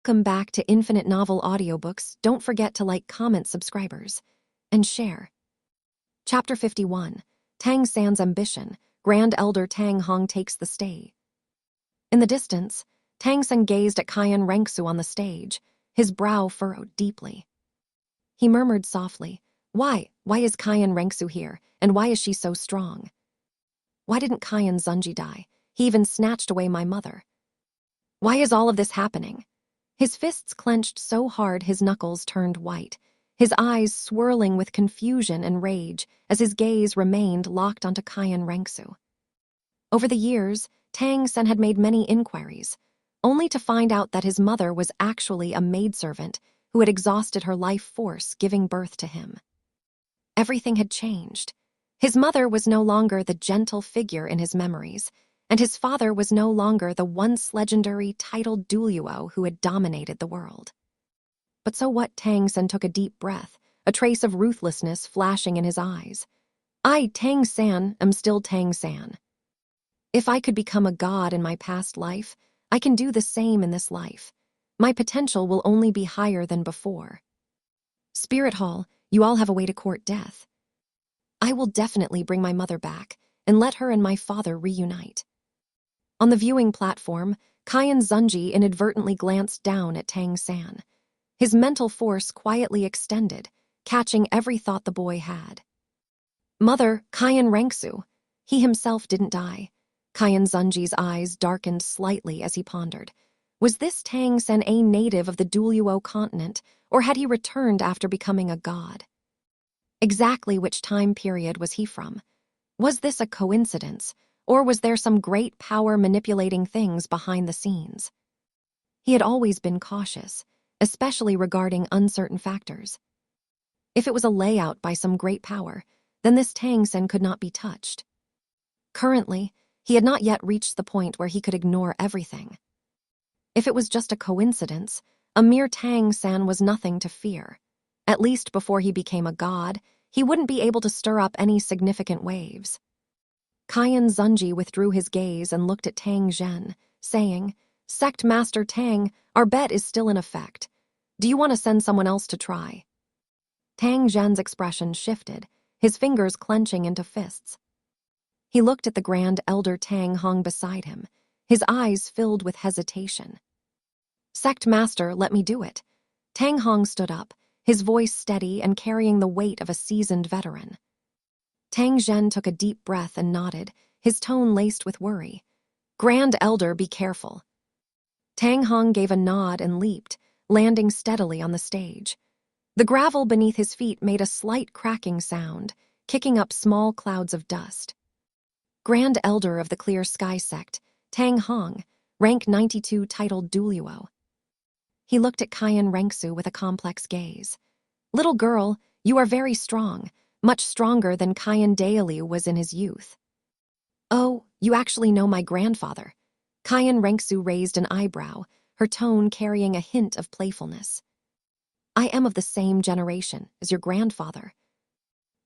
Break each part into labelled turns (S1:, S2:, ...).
S1: Welcome back to Infinite Novel Audiobooks. Don't forget to like, comment, subscribers, and share. Chapter 51, Tang San's Ambition. Grand Elder Tang Hong takes the stage. In the distance, Tang San gazed at N.A.N. Rengsu on the stage, his brow furrowed deeply. He murmured softly, Why is N.A.N. Rengsu here, and why is she so strong? Why didn't N.A.N. Zunji die? He even snatched away my mother. Why is all of this happening? His fists clenched so hard his knuckles turned white, his eyes swirling with confusion and rage as his gaze remained locked onto N.A.N. Rengsu. Over the years, Tang San had made many inquiries, only to find out that his mother was actually a maidservant who had exhausted her life force giving birth to him. Everything had changed. His mother was no longer the gentle figure in his memories, and his father was no longer the once legendary titled duo who had dominated the world. But so what? Tang San took a deep breath, a trace of ruthlessness flashing in his eyes. I, Tang San, am still Tang San. If I could become a god in my past life, I can do the same in this life. My potential will only be higher than before. Spirit Hall, you all have a way to court death. I will definitely bring my mother back and let her and my father reunite. On the viewing platform, N.A.N. Zunji inadvertently glanced down at Tang San. His mental force quietly extended, catching every thought the boy had. Mother, N.A.N. Rengsu. He himself didn't die. N.A.N. Zunji's eyes darkened slightly as he pondered. Was this Tang San a native of the Duo continent, or had he returned after becoming a god? Exactly which time period was he from? Was this a coincidence, or was there some great power manipulating things behind the scenes? He had always been cautious, especially regarding uncertain factors. If it was a layout by some great power, then this Tang San could not be touched. Currently, he had not yet reached the point where he could ignore everything. If it was just a coincidence, a mere Tang San was nothing to fear. At least before he became a god, he wouldn't be able to stir up any significant waves. N.A.N. Zunji withdrew his gaze and looked at Tang Zhen, saying, Sect Master Tang, our bet is still in effect. Do you want to send someone else to try? Tang Zhen's expression shifted, his fingers clenching into fists. He looked at the Grand Elder Tang Hong beside him, his eyes filled with hesitation. Sect Master, let me do it. Tang Hong stood up, his voice steady and carrying the weight of a seasoned veteran. Tang Zhen took a deep breath and nodded, his tone laced with worry. Grand Elder, be careful. Tang Hong gave a nod and leaped, landing steadily on the stage. The gravel beneath his feet made a slight cracking sound, kicking up small clouds of dust. Grand Elder of the Clear Sky Sect, Tang Hong, rank 92 titled duo. He looked at N.A.N. Rengsu with a complex gaze. Little girl, you are very strong, much stronger than N.A.N. Dailiu was in his youth. Oh, you actually know my grandfather. N.A.N. Rengsu raised an eyebrow, her tone carrying a hint of playfulness. I am of the same generation as your grandfather.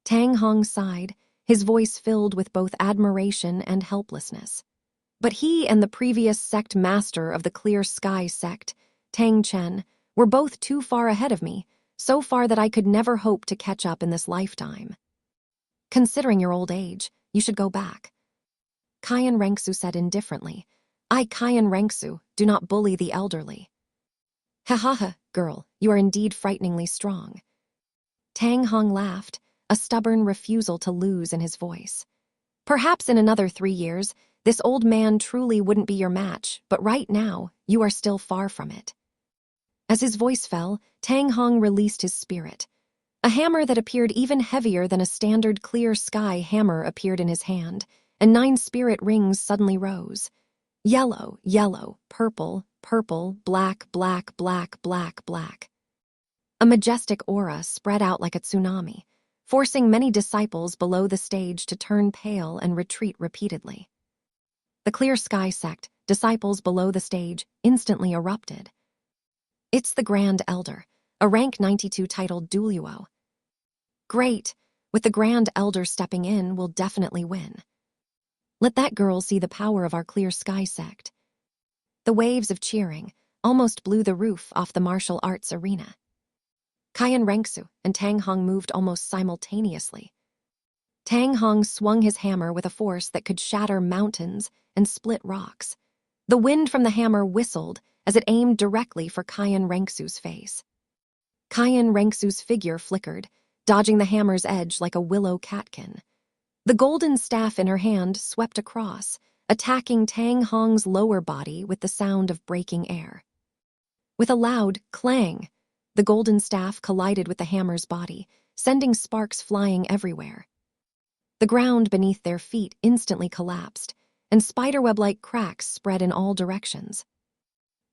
S1: Tang Hong sighed, his voice filled with both admiration and helplessness. But he and the previous sect master of the Clear Sky Sect, Tang Chen, were both too far ahead of me, so far that I could never hope to catch up in this lifetime. Considering your old age, you should go back. N.A.N. Rengsu said indifferently, I, N.A.N. Rengsu, do not bully the elderly. Ha ha ha, girl, you are indeed frighteningly strong. Tang Hong laughed, a stubborn refusal to lose in his voice. Perhaps in another 3 years, this old man truly wouldn't be your match, but right now, you are still far from it. As his voice fell, Tang Hong released his spirit. A hammer that appeared even heavier than a standard Clear Sky hammer appeared in his hand, and 9 spirit rings suddenly rose. Yellow, yellow, purple, purple, black, black, black, black, black. A majestic aura spread out like a tsunami, forcing many disciples below the stage to turn pale and retreat repeatedly. The Clear Sky Sect, disciples below the stage, instantly erupted. It's the Grand Elder, a rank 92 titled duo. Great, with the Grand Elder stepping in, we'll definitely win. Let that girl see the power of our Clear Sky Sect. The waves of cheering, almost blew the roof off the martial arts arena. Kyan Rengsu and Tang Hong moved almost simultaneously. Tang Hong swung his hammer with a force that could shatter mountains and split rocks. The wind from the hammer whistled as it aimed directly for Kyan Rengsu's face. Kyan Rengsu's figure flickered, dodging the hammer's edge like a willow catkin. The golden staff in her hand swept across, attacking Tang Hong's lower body with the sound of breaking air. With a loud clang, the golden staff collided with the hammer's body, sending sparks flying everywhere. The ground beneath their feet instantly collapsed, and spiderweb-like cracks spread in all directions.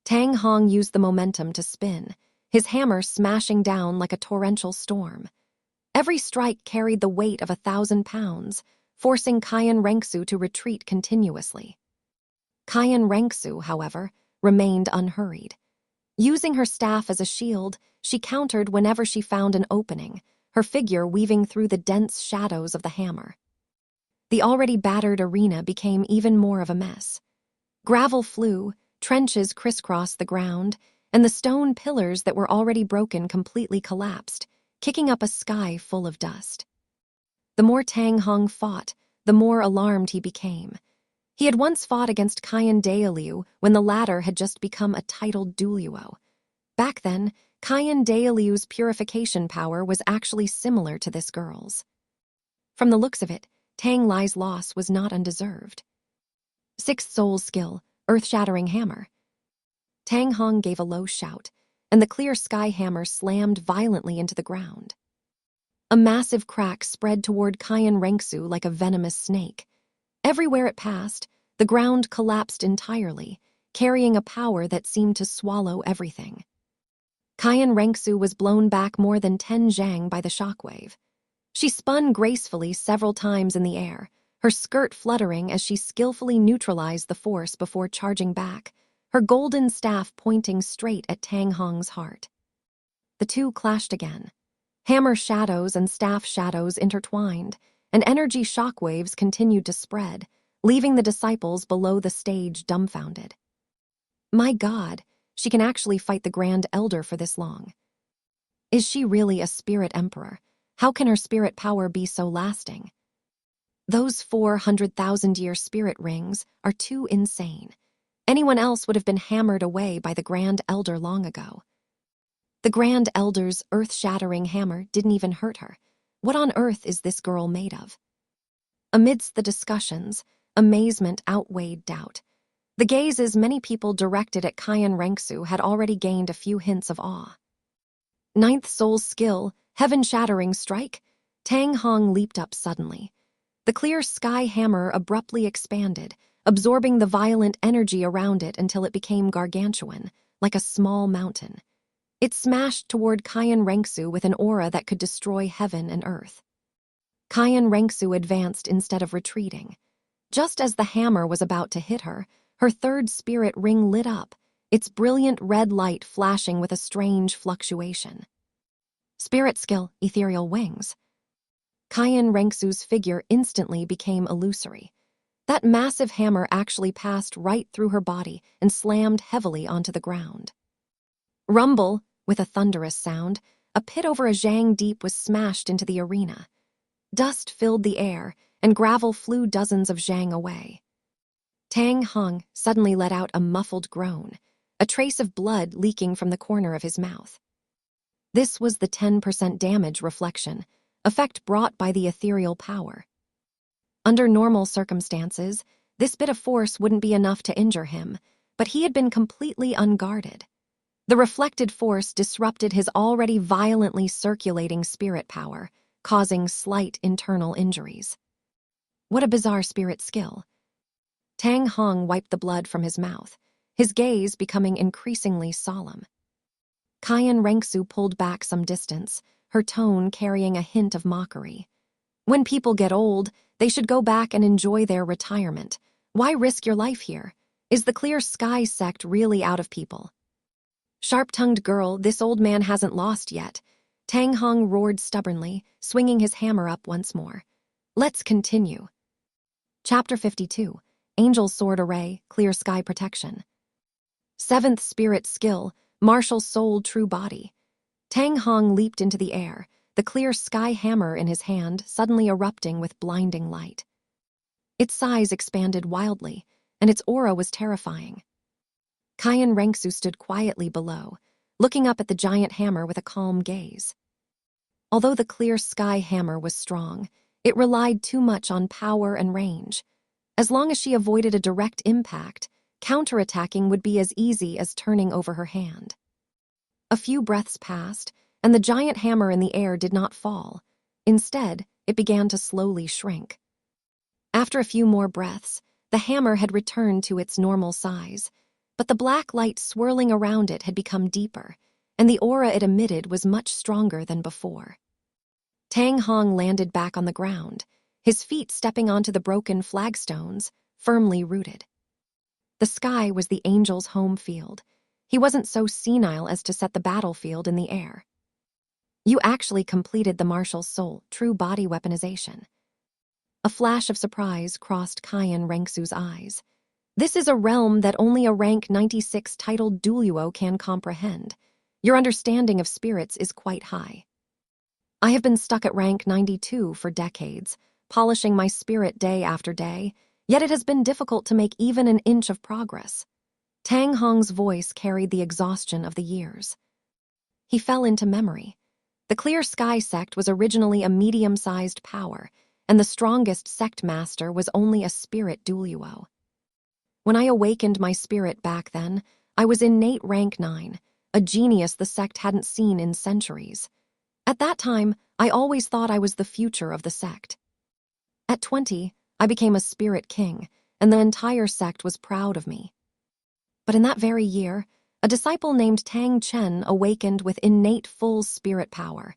S1: Tang Hong used the momentum to spin, his hammer smashing down like a torrential storm. Every strike carried the weight of 1,000 pounds, forcing Kyan Rengsu to retreat continuously. Kyan Rengsu, however, remained unhurried. Using her staff as a shield, she countered whenever she found an opening, her figure weaving through the dense shadows of the hammer. The already battered arena became even more of a mess. Gravel flew, trenches crisscrossed the ground, and the stone pillars that were already broken completely collapsed, kicking up a sky full of dust. The more Tang Hong fought, the more alarmed he became. He had once fought against Kyan Dailiu when the latter had just become a titled duelluo. Back then, Kyan Dailiu's purification power was actually similar to this girl's. From the looks of it, Tang Lai's loss was not undeserved. Sixth soul's skill, earth-shattering hammer. Tang Hong gave a low shout, and the clear sky hammer slammed violently into the ground. A massive crack spread toward Kyan Rengsu like a venomous snake. Everywhere it passed, the ground collapsed entirely, carrying a power that seemed to swallow everything. Kyan Rengsu was blown back more than 10 zhang by the shockwave. She spun gracefully several times in the air, her skirt fluttering as she skillfully neutralized the force before charging back, her golden staff pointing straight at Tang Hong's heart. The two clashed again. Hammer shadows and staff shadows intertwined, and energy shockwaves continued to spread, leaving the disciples below the stage dumbfounded. My God, she can actually fight the Grand Elder for this long. Is she really a spirit emperor? How can her spirit power be so lasting? Those 400,000-year spirit rings are too insane. Anyone else would have been hammered away by the Grand Elder long ago. The Grand Elder's earth-shattering hammer didn't even hurt her. What on earth is this girl made of? Amidst the discussions, amazement outweighed doubt. The gazes many people directed at Kyan Rengsu had already gained a few hints of awe. Ninth soul's skill, heaven-shattering strike? Tang Hong leaped up suddenly. The clear sky hammer abruptly expanded, absorbing the violent energy around it until it became gargantuan, like a small mountain. It smashed toward Kyan Rengsu with an aura that could destroy heaven and earth. Kyan Rengsu advanced instead of retreating. Just as the hammer was about to hit her, her third spirit ring lit up, its brilliant red light flashing with a strange fluctuation. Spirit skill, ethereal wings. Kyan Rengsu's figure instantly became illusory. That massive hammer actually passed right through her body and slammed heavily onto the ground. Rumble, with a thunderous sound, a pit over a zhang deep was smashed into the arena. Dust filled the air, and gravel flew dozens of zhang away. Tang Hong suddenly let out a muffled groan, a trace of blood leaking from the corner of his mouth. This was the 10% damage reflection, effect brought by the ethereal power. Under normal circumstances, this bit of force wouldn't be enough to injure him, but he had been completely unguarded. The reflected force disrupted his already violently circulating spirit power, causing slight internal injuries. What a bizarre spirit skill. Tang Hong wiped the blood from his mouth, his gaze becoming increasingly solemn. Kyan Rengsu pulled back some distance, her tone carrying a hint of mockery. When people get old, they should go back and enjoy their retirement. Why risk your life here? Is the clear sky sect really out of people? Sharp-tongued girl, this old man hasn't lost yet. Tang Hong roared stubbornly, swinging his hammer up once more. Let's continue. Chapter 52. Angel Sword Array, Clear Sky Protection. Seventh spirit skill, martial soul true body. Tang Hong leaped into the air, the clear sky hammer in his hand suddenly erupting with blinding light. Its size expanded wildly, and its aura was terrifying. Kayan Rengsu stood quietly below, looking up at the giant hammer with a calm gaze. Although the clear sky hammer was strong, it relied too much on power and range. As long as she avoided a direct impact, counterattacking would be as easy as turning over her hand. A few breaths passed, and the giant hammer in the air did not fall. Instead, it began to slowly shrink. After a few more breaths, the hammer had returned to its normal size, but the black light swirling around it had become deeper, and the aura it emitted was much stronger than before. Tang Hong landed back on the ground, his feet stepping onto the broken flagstones, firmly rooted. The sky was the angel's home field. He wasn't so senile as to set the battlefield in the air. You actually completed the martial soul, true body weaponization. A flash of surprise crossed Kayan Rengsu's eyes. This is a realm that only a rank 96 titled duo can comprehend. Your understanding of spirits is quite high. I have been stuck at rank 92 for decades, polishing my spirit day after day, yet it has been difficult to make even an inch of progress. Tang Hong's voice carried the exhaustion of the years. He fell into memory. The Clear Sky sect was originally a medium-sized power, and the strongest sect master was only a spirit duo. When I awakened my spirit back then, I was innate rank 9, a genius the sect hadn't seen in centuries. At that time, I always thought I was the future of the sect. At 20, I became a spirit king, and the entire sect was proud of me. But in that very year, a disciple named Tang Chen awakened with innate full spirit power,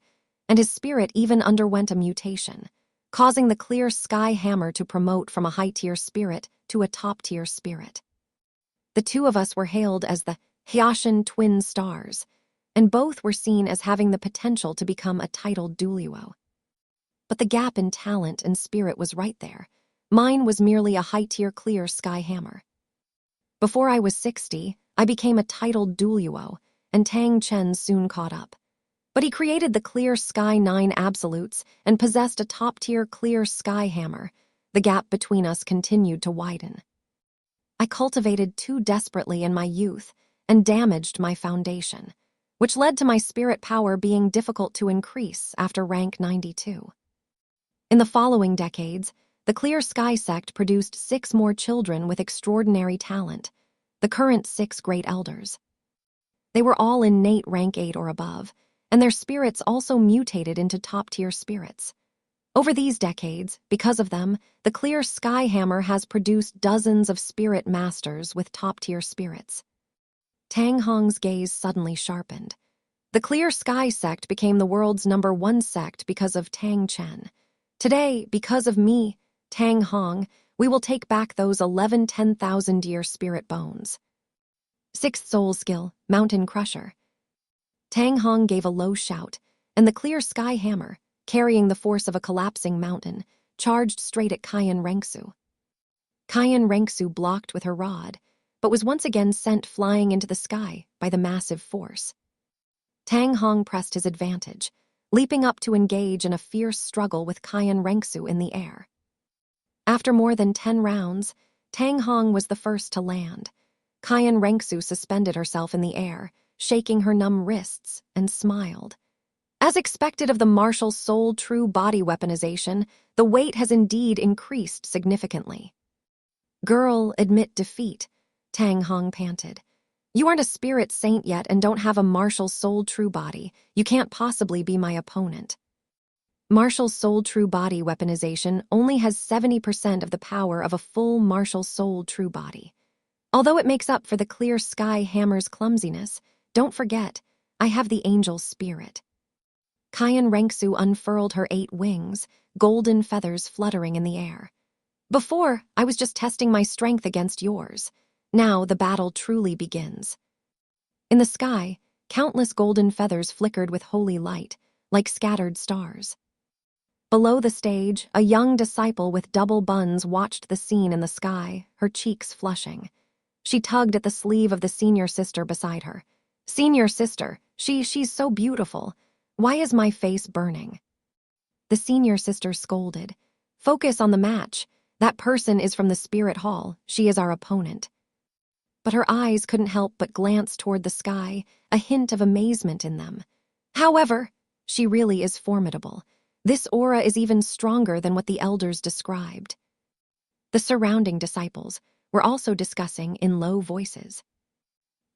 S1: and his spirit even underwent a mutation, causing the Clear Sky hammer to promote from a high-tier spirit to a top-tier spirit. The two of us were hailed as the Hyoshin twin stars, and both were seen as having the potential to become a titled duo. But the gap in talent and spirit was right there. Mine was merely a high-tier Clear Sky hammer. Before I was 60, I became a titled duo, and Tang Chen soon caught up. But he created the Clear Sky 9 absolutes and possessed a top-tier Clear Sky hammer. The gap between us continued to widen. I cultivated too desperately in my youth and damaged my foundation, which led to my spirit power being difficult to increase after rank 92. In the following decades, the Clear Sky sect produced 6 more children with extraordinary talent, the current 6 great elders. They were all innate rank 8 or above, and their spirits also mutated into top-tier spirits. Over these decades, because of them, the Clear Sky hammer has produced dozens of spirit masters with top-tier spirits. Tang Hong's gaze suddenly sharpened. The Clear Sky sect became the world's #1 sect because of Tang Chen. Today, because of me, Tang Hong, we will take back those 11 10,000-year spirit bones. 6th soul skill, Mountain Crusher. Tang Hong gave a low shout, and the Clear Sky hammer, carrying the force of a collapsing mountain, charged straight at Kayan Rengsu. Kayan Rengsu blocked with her rod, but was once again sent flying into the sky by the massive force. Tang Hong pressed his advantage, leaping up to engage in a fierce struggle with Kayan Rengsu in the air. After more than 10 rounds, Tang Hong was the first to land. Kayan Rengsu suspended herself in the air, shaking her numb wrists, and smiled. As expected of the martial soul true body weaponization, the weight has indeed increased significantly. Girl, admit defeat, Tang Hong panted. You aren't a spirit saint yet and don't have a martial soul true body. You can't possibly be my opponent. Martial soul true body weaponization only has 70% of the power of a full martial soul true body. Although it makes up for the Clear Sky hammer's clumsiness, don't forget, I have the angel spirit. Kayan Rengsu unfurled her 8 wings, golden feathers fluttering in the air. Before, I was just testing my strength against yours. Now the battle truly begins. In the sky, countless golden feathers flickered with holy light, like scattered stars. Below the stage, a young disciple with double buns watched the scene in the sky, her cheeks flushing. She tugged at the sleeve of the senior sister beside her. Senior sister, she's so beautiful. Why is my face burning? The senior sister scolded. Focus on the match. That person is from the spirit hall. She is our opponent. But her eyes couldn't help but glance toward the sky, a hint of amazement in them. However, she really is formidable. This aura is even stronger than what the elders described. The surrounding disciples were also discussing in low voices.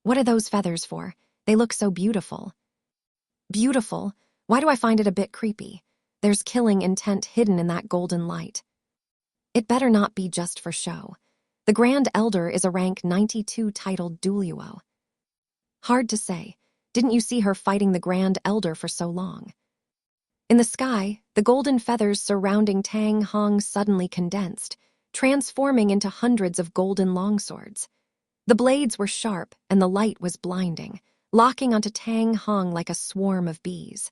S1: What are those feathers for? They look so beautiful. Beautiful? Why do I find it a bit creepy? There's killing intent hidden in that golden light. It better not be just for show. The Grand Elder is a rank 92 titled Duoluo. Hard to say. Didn't you see her fighting the Grand Elder for so long? In the sky, the golden feathers surrounding Tang Hong suddenly condensed, transforming into hundreds of golden longswords. The blades were sharp and the light was blinding, locking onto Tang Hong like a swarm of bees.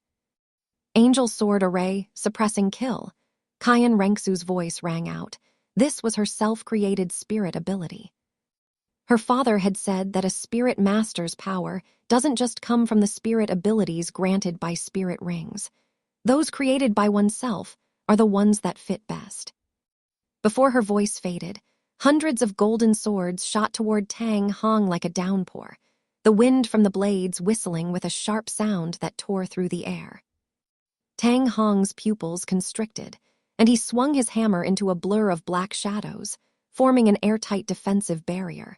S1: Angel sword array, suppressing kill. Kayan Renksu's voice rang out. This was her self-created spirit ability. Her father had said that a spirit master's power doesn't just come from the spirit abilities granted by spirit rings. Those created by oneself are the ones that fit best. Before her voice faded, hundreds of golden swords shot toward Tang Hong like a downpour, the wind from the blades whistling with a sharp sound that tore through the air. Tang Hong's pupils constricted, and he swung his hammer into a blur of black shadows, forming an airtight defensive barrier.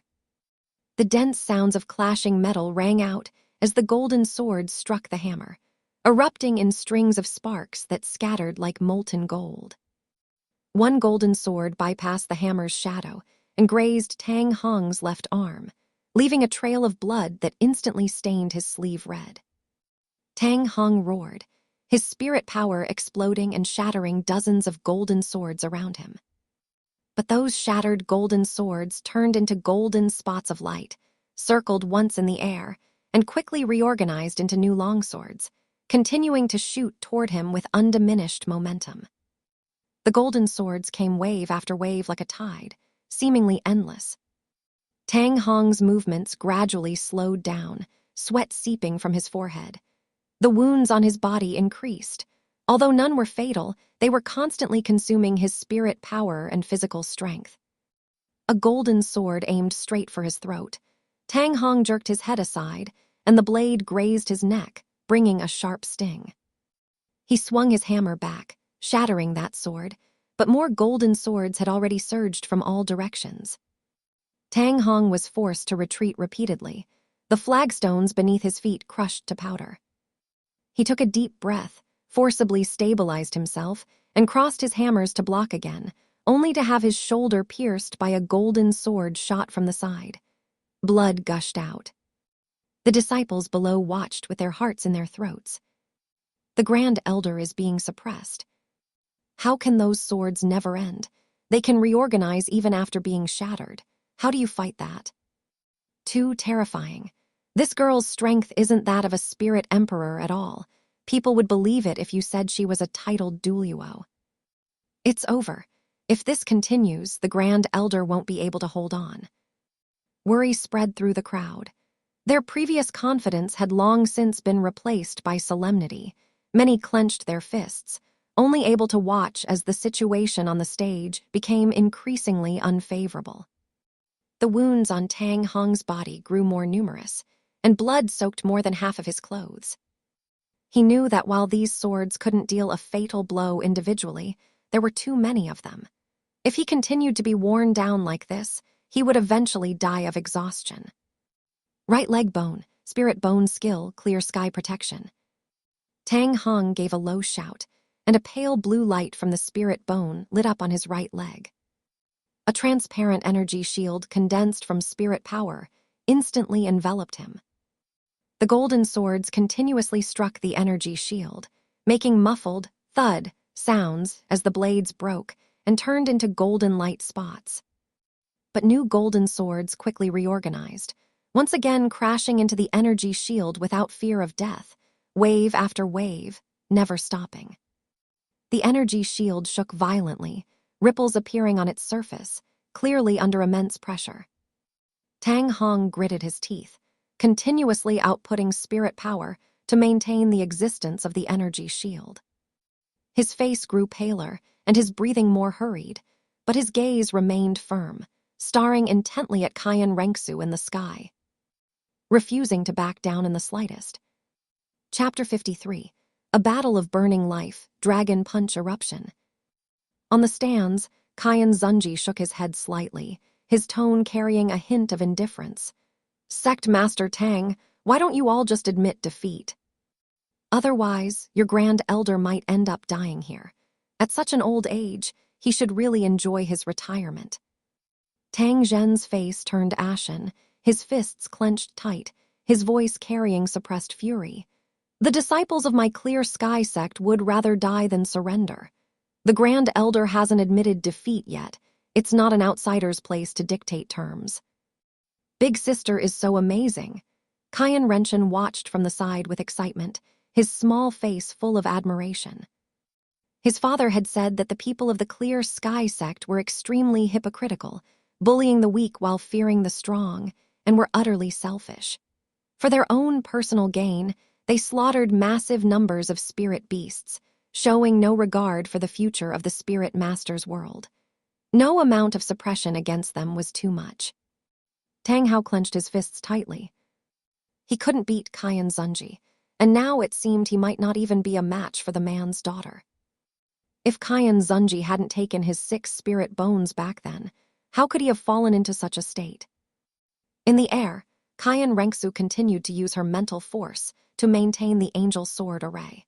S1: The dense sounds of clashing metal rang out as the golden swords struck the hammer, erupting in strings of sparks that scattered like molten gold. One golden sword bypassed the hammer's shadow and grazed Tang Hong's left arm, leaving a trail of blood that instantly stained his sleeve red. Tang Hong roared, his spirit power exploding and shattering dozens of golden swords around him. But those shattered golden swords turned into golden spots of light, circled once in the air, and quickly reorganized into new longswords, continuing to shoot toward him with undiminished momentum. The golden swords came wave after wave like a tide, seemingly endless. Tang Hong's movements gradually slowed down, sweat seeping from his forehead. The wounds on his body increased. Although none were fatal, they were constantly consuming his spirit power and physical strength. A golden sword aimed straight for his throat. Tang Hong jerked his head aside, and the blade grazed his neck, bringing a sharp sting. He swung his hammer back, shattering that sword, but more golden swords had already surged from all directions. Tang Hong was forced to retreat repeatedly, the flagstones beneath his feet crushed to powder. He took a deep breath, forcibly stabilized himself, and crossed his hammers to block again, only to have his shoulder pierced by a golden sword shot from the side. Blood gushed out. The disciples below watched with their hearts in their throats. The Grand Elder is being suppressed. How can those swords never end? They can reorganize even after being shattered. How do you fight that? Too terrifying. This girl's strength isn't that of a spirit emperor at all. People would believe it if you said she was a titled Duoluo. It's over. If this continues, the Grand Elder won't be able to hold on. Worry spread through the crowd. Their previous confidence had long since been replaced by solemnity. Many clenched their fists, only able to watch as the situation on the stage became increasingly unfavorable. The wounds on Tang Hong's body grew more numerous, and blood soaked more than half of his clothes. He knew that while these swords couldn't deal a fatal blow individually, there were too many of them. If he continued to be worn down like this, he would eventually die of exhaustion. Right leg bone, spirit bone skill, clear sky protection. Tang Hong gave a low shout, and a pale blue light from the spirit bone lit up on his right leg. A transparent energy shield condensed from spirit power instantly enveloped him. The golden swords continuously struck the energy shield, making muffled, thud sounds as the blades broke and turned into golden light spots. But new golden swords quickly reorganized, once again crashing into the energy shield without fear of death, wave after wave, never stopping. The energy shield shook violently, ripples appearing on its surface, clearly under immense pressure. Tang Hong gritted his teeth, continuously outputting spirit power to maintain the existence of the energy shield. His face grew paler and his breathing more hurried, but his gaze remained firm, staring intently at Kayan Rengsu in the sky, refusing to back down in the slightest. Chapter 53. A Battle of Burning Life, Dragon Punch Eruption. On the stands, Kayan Zunji shook his head slightly, his tone carrying a hint of indifference. Sect Master Tang, why don't you all just admit defeat? Otherwise, your Grand Elder might end up dying here. At such an old age, he should really enjoy his retirement. Tang Zhen's face turned ashen, his fists clenched tight, his voice carrying suppressed fury. The disciples of my Clear Sky sect would rather die than surrender. The Grand Elder hasn't admitted defeat yet. It's not an outsider's place to dictate terms. Big Sister is so amazing. Kayan Renshin watched from the side with excitement, his small face full of admiration. His father had said that the people of the Clear Sky sect were extremely hypocritical, bullying the weak while fearing the strong, and were utterly selfish. For their own personal gain, they slaughtered massive numbers of spirit beasts, showing no regard for the future of the Spirit Master's world. No amount of suppression against them was too much. Tang Hao clenched his fists tightly. He couldn't beat Kayan Zunji, and now it seemed he might not even be a match for the man's daughter. If Kayan Zunji hadn't taken his 6 spirit bones back then, how could he have fallen into such a state? In the air, Kayan Rengsu continued to use her mental force to maintain the angel sword array.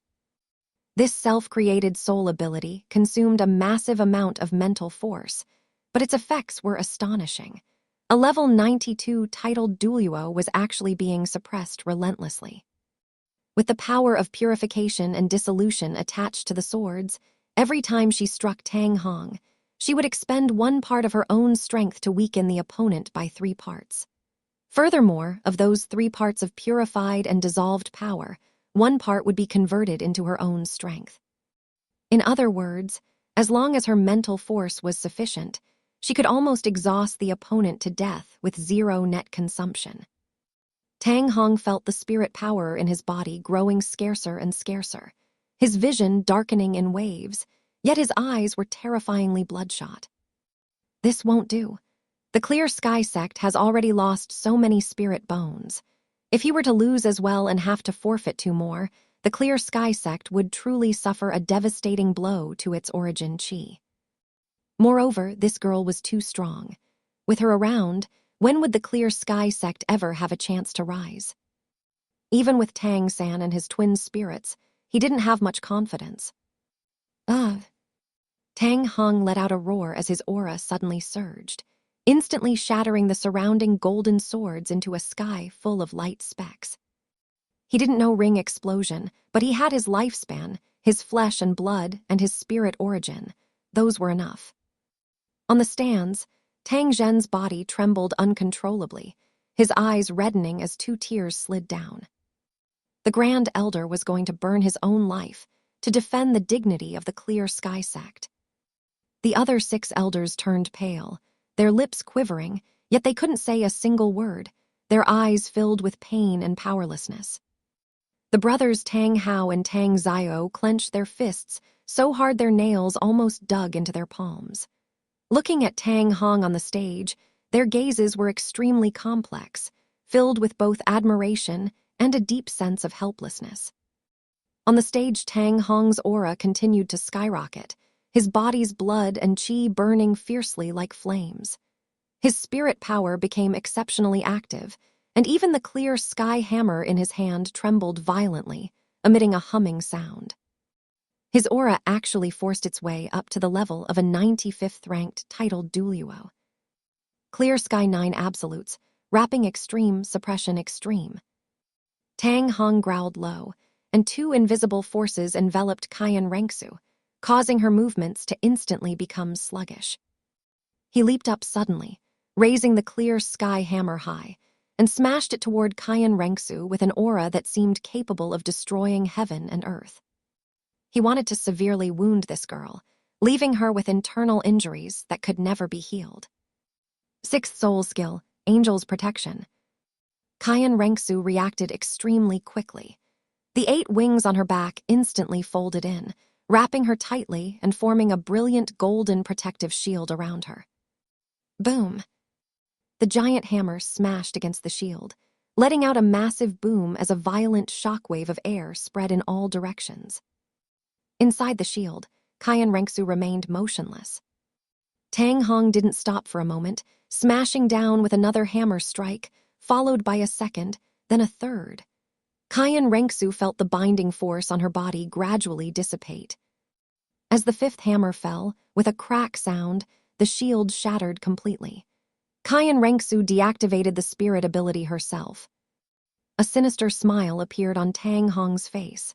S1: This self-created soul ability consumed a massive amount of mental force, but its effects were astonishing. A level 92 titled Duoluo was actually being suppressed relentlessly. With the power of purification and dissolution attached to the swords, every time she struck Tang Hong, she would expend one part of her own strength to weaken the opponent by 3 parts. Furthermore, of those 3 parts of purified and dissolved power, 1 part would be converted into her own strength. In other words, as long as her mental force was sufficient, she could almost exhaust the opponent to death with 0 net consumption. Tang Hong felt the spirit power in his body growing scarcer and scarcer, his vision darkening in waves, yet his eyes were terrifyingly bloodshot. This won't do. The Clear Sky sect has already lost so many spirit bones. If he were to lose as well and have to forfeit 2 more, the Clear Sky sect would truly suffer a devastating blow to its origin chi. Moreover, this girl was too strong. With her around, when would the Clear Sky sect ever have a chance to rise? Even with Tang San and his twin spirits, he didn't have much confidence. Tang Hong let out a roar as his aura suddenly surged, instantly shattering the surrounding golden swords into a sky full of light specks. He didn't know ring explosion, but he had his lifespan, his flesh and blood, and his spirit origin. Those were enough. On the stands, Tang Zhen's body trembled uncontrollably, his eyes reddening as 2 tears slid down. The Grand Elder was going to burn his own life to defend the dignity of the Clear Sky sect. The other 6 elders turned pale, their lips quivering, yet they couldn't say a single word, their eyes filled with pain and powerlessness. The brothers Tang Hao and Tang Zio clenched their fists so hard their nails almost dug into their palms. Looking at Tang Hong on the stage, their gazes were extremely complex, filled with both admiration and a deep sense of helplessness. On the stage, Tang Hong's aura continued to skyrocket, his body's blood and chi burning fiercely like flames. His spirit power became exceptionally active, and even the clear sky hammer in his hand trembled violently, emitting a humming sound. His aura actually forced its way up to the level of a 95th ranked titled Duoluo. Clear Sky 9 Absolutes, Wrapping Extreme, Suppression Extreme. Tang Hong growled low, and 2 invisible forces enveloped Kayan Rengsu, causing her movements to instantly become sluggish. He leaped up suddenly, raising the clear sky hammer high, and smashed it toward Kayan Rengsu with an aura that seemed capable of destroying heaven and earth. He wanted to severely wound this girl, leaving her with internal injuries that could never be healed. 6th Soul Skill, Angel's protection. Kayan Rengsu reacted extremely quickly. The 8 wings on her back instantly folded in, wrapping her tightly and forming a brilliant golden protective shield around her. Boom! The giant hammer smashed against the shield, letting out a massive boom as a violent shockwave of air spread in all directions. Inside the shield, Kayan Rengsu remained motionless. Tang Hong didn't stop for a moment, smashing down with another hammer strike, followed by a second, then a third. Kayan Rengsu felt the binding force on her body gradually dissipate. As the 5th hammer fell, with a crack sound, the shield shattered completely. Kayan Rengsu deactivated the spirit ability herself. A sinister smile appeared on Tang Hong's face.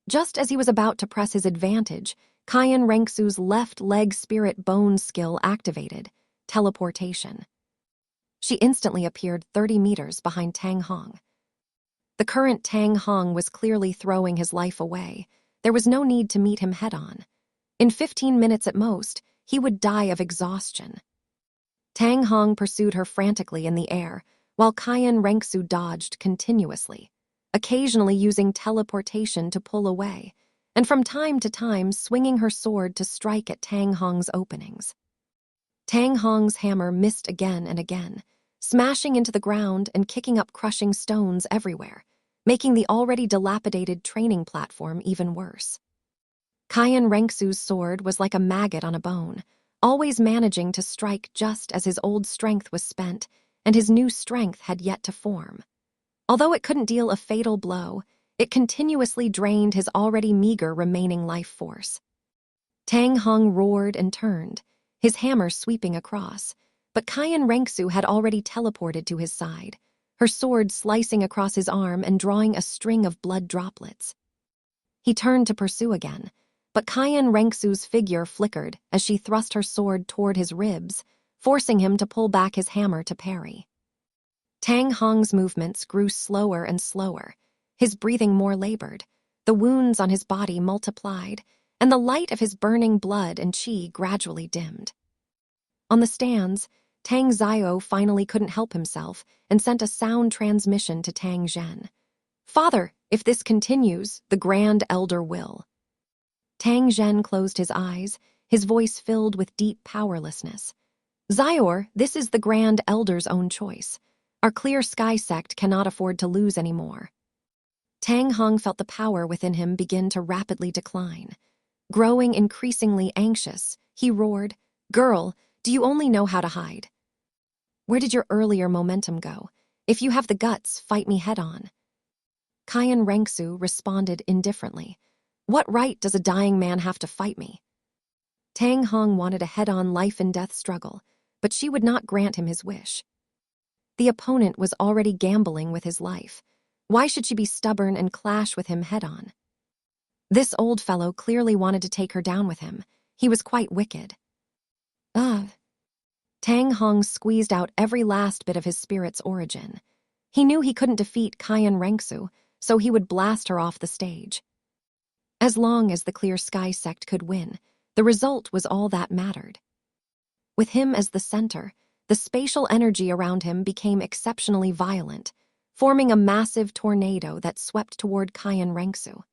S1: Just as he was about to press his advantage, Kayan Rengsu's left leg spirit bone skill activated, teleportation. She instantly appeared 30 meters behind Tang Hong. The current Tang Hong was clearly throwing his life away. There was no need to meet him head-on. In 15 minutes at most, he would die of exhaustion. Tang Hong pursued her frantically in the air, while Kayan Rengsu dodged continuously, occasionally using teleportation to pull away, and from time to time swinging her sword to strike at Tang Hong's openings. Tang Hong's hammer missed again and again, smashing into the ground and kicking up crushing stones everywhere, making the already dilapidated training platform even worse. Kayan Rengsu's sword was like a maggot on a bone, always managing to strike just as his old strength was spent and his new strength had yet to form. Although it couldn't deal a fatal blow, it continuously drained his already meager remaining life force. Tang Hong roared and turned, his hammer sweeping across, but Kayan Rengsu had already teleported to his side, her sword slicing across his arm and drawing a string of blood droplets. He turned to pursue again, but Kayan Rengsu's figure flickered as she thrust her sword toward his ribs, forcing him to pull back his hammer to parry. Tang Hong's movements grew slower and slower, his breathing more labored, the wounds on his body multiplied, and the light of his burning blood and qi gradually dimmed. On the stands, Tang Zio finally couldn't help himself and sent a sound transmission to Tang Zhen. "Father, if this continues, the Grand Elder will." Tang Zhen closed his eyes, his voice filled with deep powerlessness. "Zior, this is the Grand Elder's own choice. Our Clear Sky sect cannot afford to lose anymore." Tang Hong felt the power within him begin to rapidly decline. Growing increasingly anxious, he roared, "Girl, do you only know how to hide? Where did your earlier momentum go? If you have the guts, fight me head-on." Kayan Rengsu responded indifferently. "What right does a dying man have to fight me?" Tang Hong wanted a head-on life-and-death struggle, but she would not grant him his wish. The opponent was already gambling with his life. Why should she be stubborn and clash with him head-on? This old fellow clearly wanted to take her down with him. He was quite wicked. Ugh. Tang Hong squeezed out every last bit of his spirit's origin. He knew he couldn't defeat Kayan Rengsu, so he would blast her off the stage. As long as the Clear Sky sect could win, the result was all that mattered. With him as the center, the spatial energy around him became exceptionally violent, forming a massive tornado that swept toward Kayan Rengsu.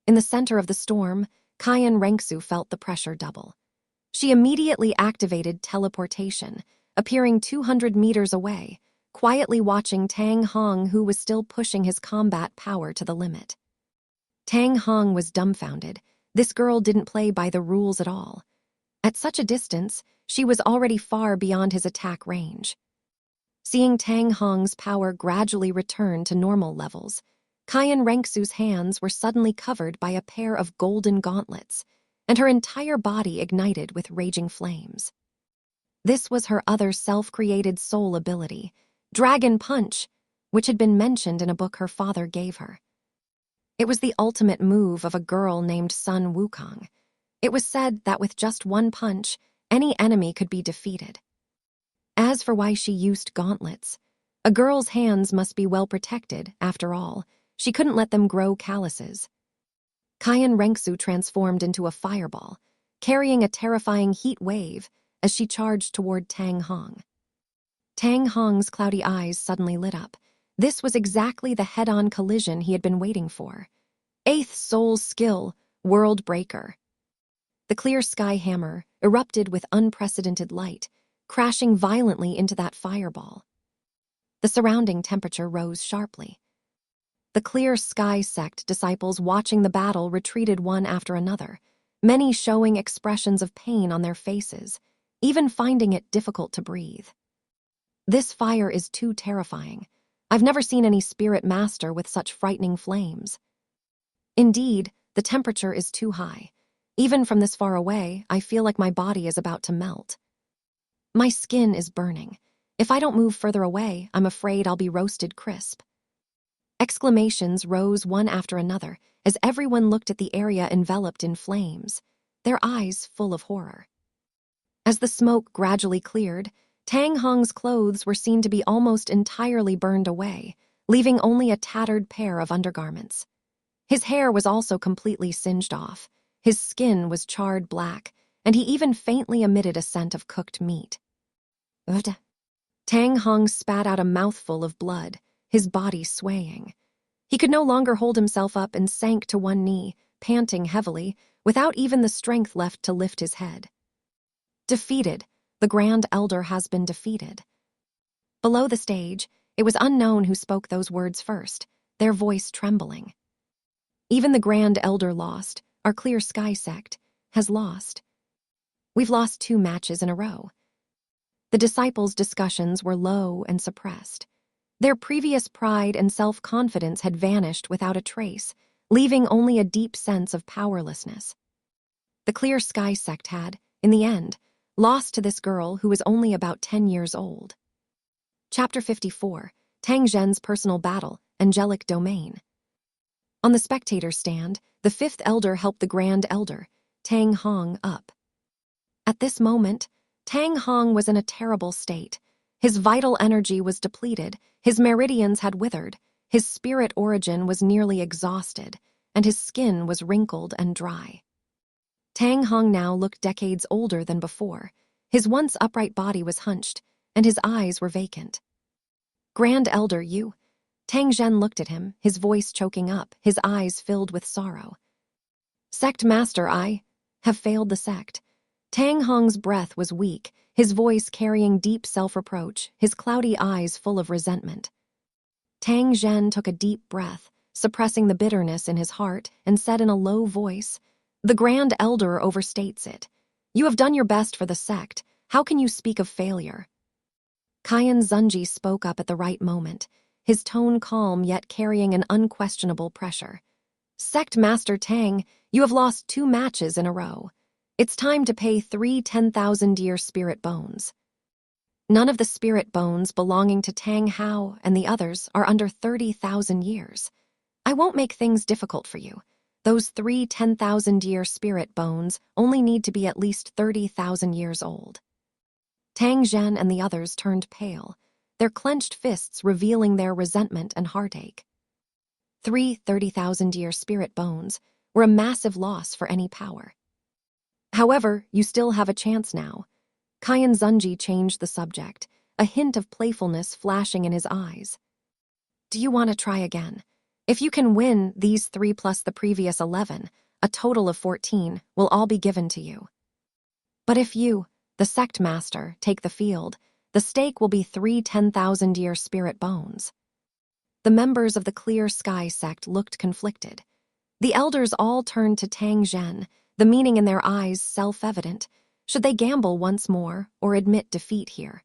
S1: In the center of the storm, Kayan Rengsu felt the pressure double. She immediately activated teleportation, appearing 200 meters away, quietly watching Tang Hong, who was still pushing his combat power to the limit. Tang Hong was dumbfounded. This girl didn't play by the rules at all. At such a distance, she was already far beyond his attack range. Seeing Tang Hong's power gradually return to normal levels, Kayan Rengsu's hands were suddenly covered by a pair of golden gauntlets, and her entire body ignited with raging flames. This was her other self-created soul ability, Dragon Punch, which had been mentioned in a book her father gave her. It was the ultimate move of a girl named Sun Wukong. It was said that with just one punch, any enemy could be defeated. As for why she used gauntlets, a girl's hands must be well protected, after all. She couldn't let them grow calluses. Kayan Rengsu transformed into a fireball, carrying a terrifying heat wave as she charged toward Tang Hong. Tang Hong's cloudy eyes suddenly lit up. This was exactly the head-on collision he had been waiting for. Eighth Soul's skill, World Breaker. The clear sky hammer erupted with unprecedented light, crashing violently into that fireball. The surrounding temperature rose sharply. The clear sky sect disciples watching the battle retreated one after another, many showing expressions of pain on their faces, even finding it difficult to breathe. This fire is too terrifying. I've never seen any spirit master with such frightening flames. Indeed, the temperature is too high. Even from this far away, I feel like my body is about to melt. My skin is burning. If I don't move further away, I'm afraid I'll be roasted crisp. Exclamations rose one after another as everyone looked at the area enveloped in flames, their eyes full of horror. As the smoke gradually cleared, Tang Hong's clothes were seen to be almost entirely burned away, leaving only a tattered pair of undergarments. His hair was also completely singed off, his skin was charred black, and he even faintly emitted a scent of cooked meat. Ugh. Tang Hong spat out a mouthful of blood, his body swaying. He could no longer hold himself up and sank to one knee, panting heavily, without even the strength left to lift his head. Defeated, the Grand Elder has been defeated. Below the stage, it was N.A.N who spoke those words first, their voice trembling. Even the Grand Elder lost, our Clear Sky sect, has lost. We've lost 2 matches in a row. The disciples' discussions were low and suppressed. Their previous pride and self-confidence had vanished without a trace, leaving only a deep sense of powerlessness. The Clear Sky sect had, in the end, lost to this girl who was only about 10 years old. Chapter 54, Tang Zhen's Personal Battle, Angelic Domain. On the spectator stand, the 5th elder helped the Grand Elder, Tang Hong, up. At this moment, Tang Hong was in a terrible state. His vital energy was depleted, his meridians had withered, his spirit origin was nearly exhausted, and his skin was wrinkled and dry. Tang Hong now looked decades older than before. His once upright body was hunched, and his eyes were vacant. Grand Elder, you? Tang Zhen looked at him, his voice choking up, his eyes filled with sorrow. Sect Master, I have failed the sect. Tang Hong's breath was weak, his voice carrying deep self-reproach, his cloudy eyes full of resentment. Tang Zhen took a deep breath, suppressing the bitterness in his heart, and said in a low voice, "The Grand Elder overstates it. You have done your best for the sect. How can you speak of failure?" Qian Zunji spoke up at the right moment, his tone calm yet carrying an unquestionable pressure. "Sect Master Tang, you have lost 2 matches in a row. It's time to pay 3 10,000-year spirit bones. None of the spirit bones belonging to Tang Hao and the others are under 30,000 years. I won't make things difficult for you. Those 3 10,000-year spirit bones only need to be at least 30,000 years old." Tang Zhen and the others turned pale, their clenched fists revealing their resentment and heartache. 3 30,000-year spirit bones were a massive loss for any power. However, you still have a chance now. Qian Zunji changed the subject, a hint of playfulness flashing in his eyes. "Do you want to try again? If you can win, these 3 plus the previous 11, a total of 14, will all be given to you. But if you, the sect master, take the field, the stake will be 3 10,000-year spirit bones." The members of the Clear Sky sect looked conflicted. The elders all turned to Tang Zhen, the meaning in their eyes self-evident. Should they gamble once more or admit defeat here?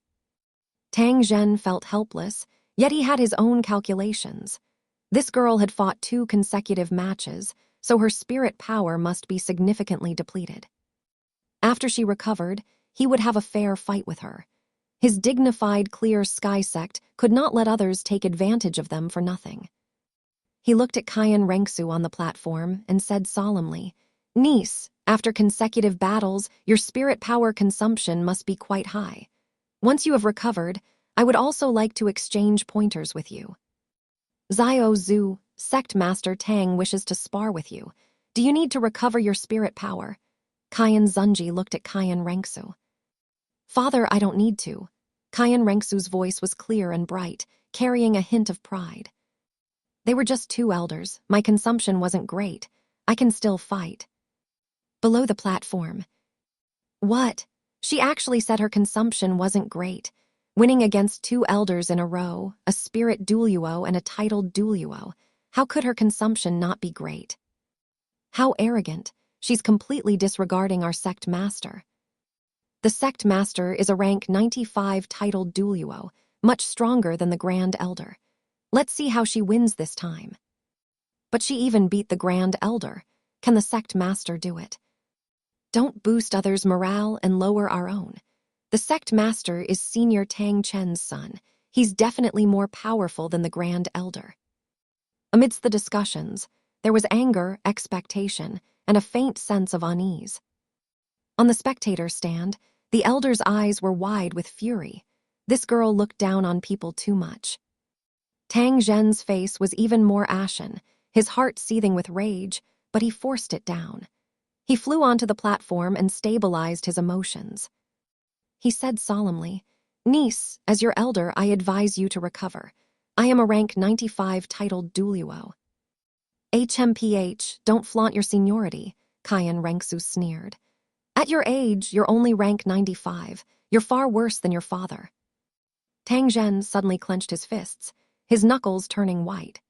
S1: Tang Zhen felt helpless, yet he had his own calculations. This girl had fought 2 consecutive matches, so her spirit power must be significantly depleted. After she recovered, he would have a fair fight with her. His dignified Clear Sky sect could not let others take advantage of them for nothing. He looked at Qian Rengsu on the platform and said solemnly, "Niece, after consecutive battles, your spirit power consumption must be quite high. Once you have recovered, I would also like to exchange pointers with you. Xiao Zhu, Sect Master Tang wishes to spar with you. Do you need to recover your spirit power?" Qian Zunji looked at Qian Rengsu. "Father, I don't need to." Kayan Rengsu's voice was clear and bright, carrying a hint of pride. They were just 2 elders. My consumption wasn't great. I can still fight. Below the platform. What? She actually said her consumption wasn't great. Winning against 2 elders in a row, a spirit duello and a titled duello. How could her consumption not be great? How arrogant. She's completely disregarding our sect master. The sect master is a rank 95 titled duello, much stronger than the Grand Elder. Let's see how she wins this time. But she even beat the Grand Elder. Can the sect master do it? Don't boost others' morale and lower our own. The sect master is Senior Tang Chen's son. He's definitely more powerful than the Grand Elder. Amidst the discussions, there was anger, expectation, and a faint sense of unease. On the spectator stand, the elder's eyes were wide with fury. This girl looked down on people too much. Tang Zhen's face was even more ashen, his heart seething with rage, but he forced it down. He flew onto the platform and stabilized his emotions. He said solemnly, "Niece, as your elder, I advise you to recover. I am a rank 95 titled duello." HMPH, don't flaunt your seniority, Kayan Rengsu sneered. At your age, you're only rank 95. You're far worse than your father. Tang Zhen suddenly clenched his fists, his knuckles turning white.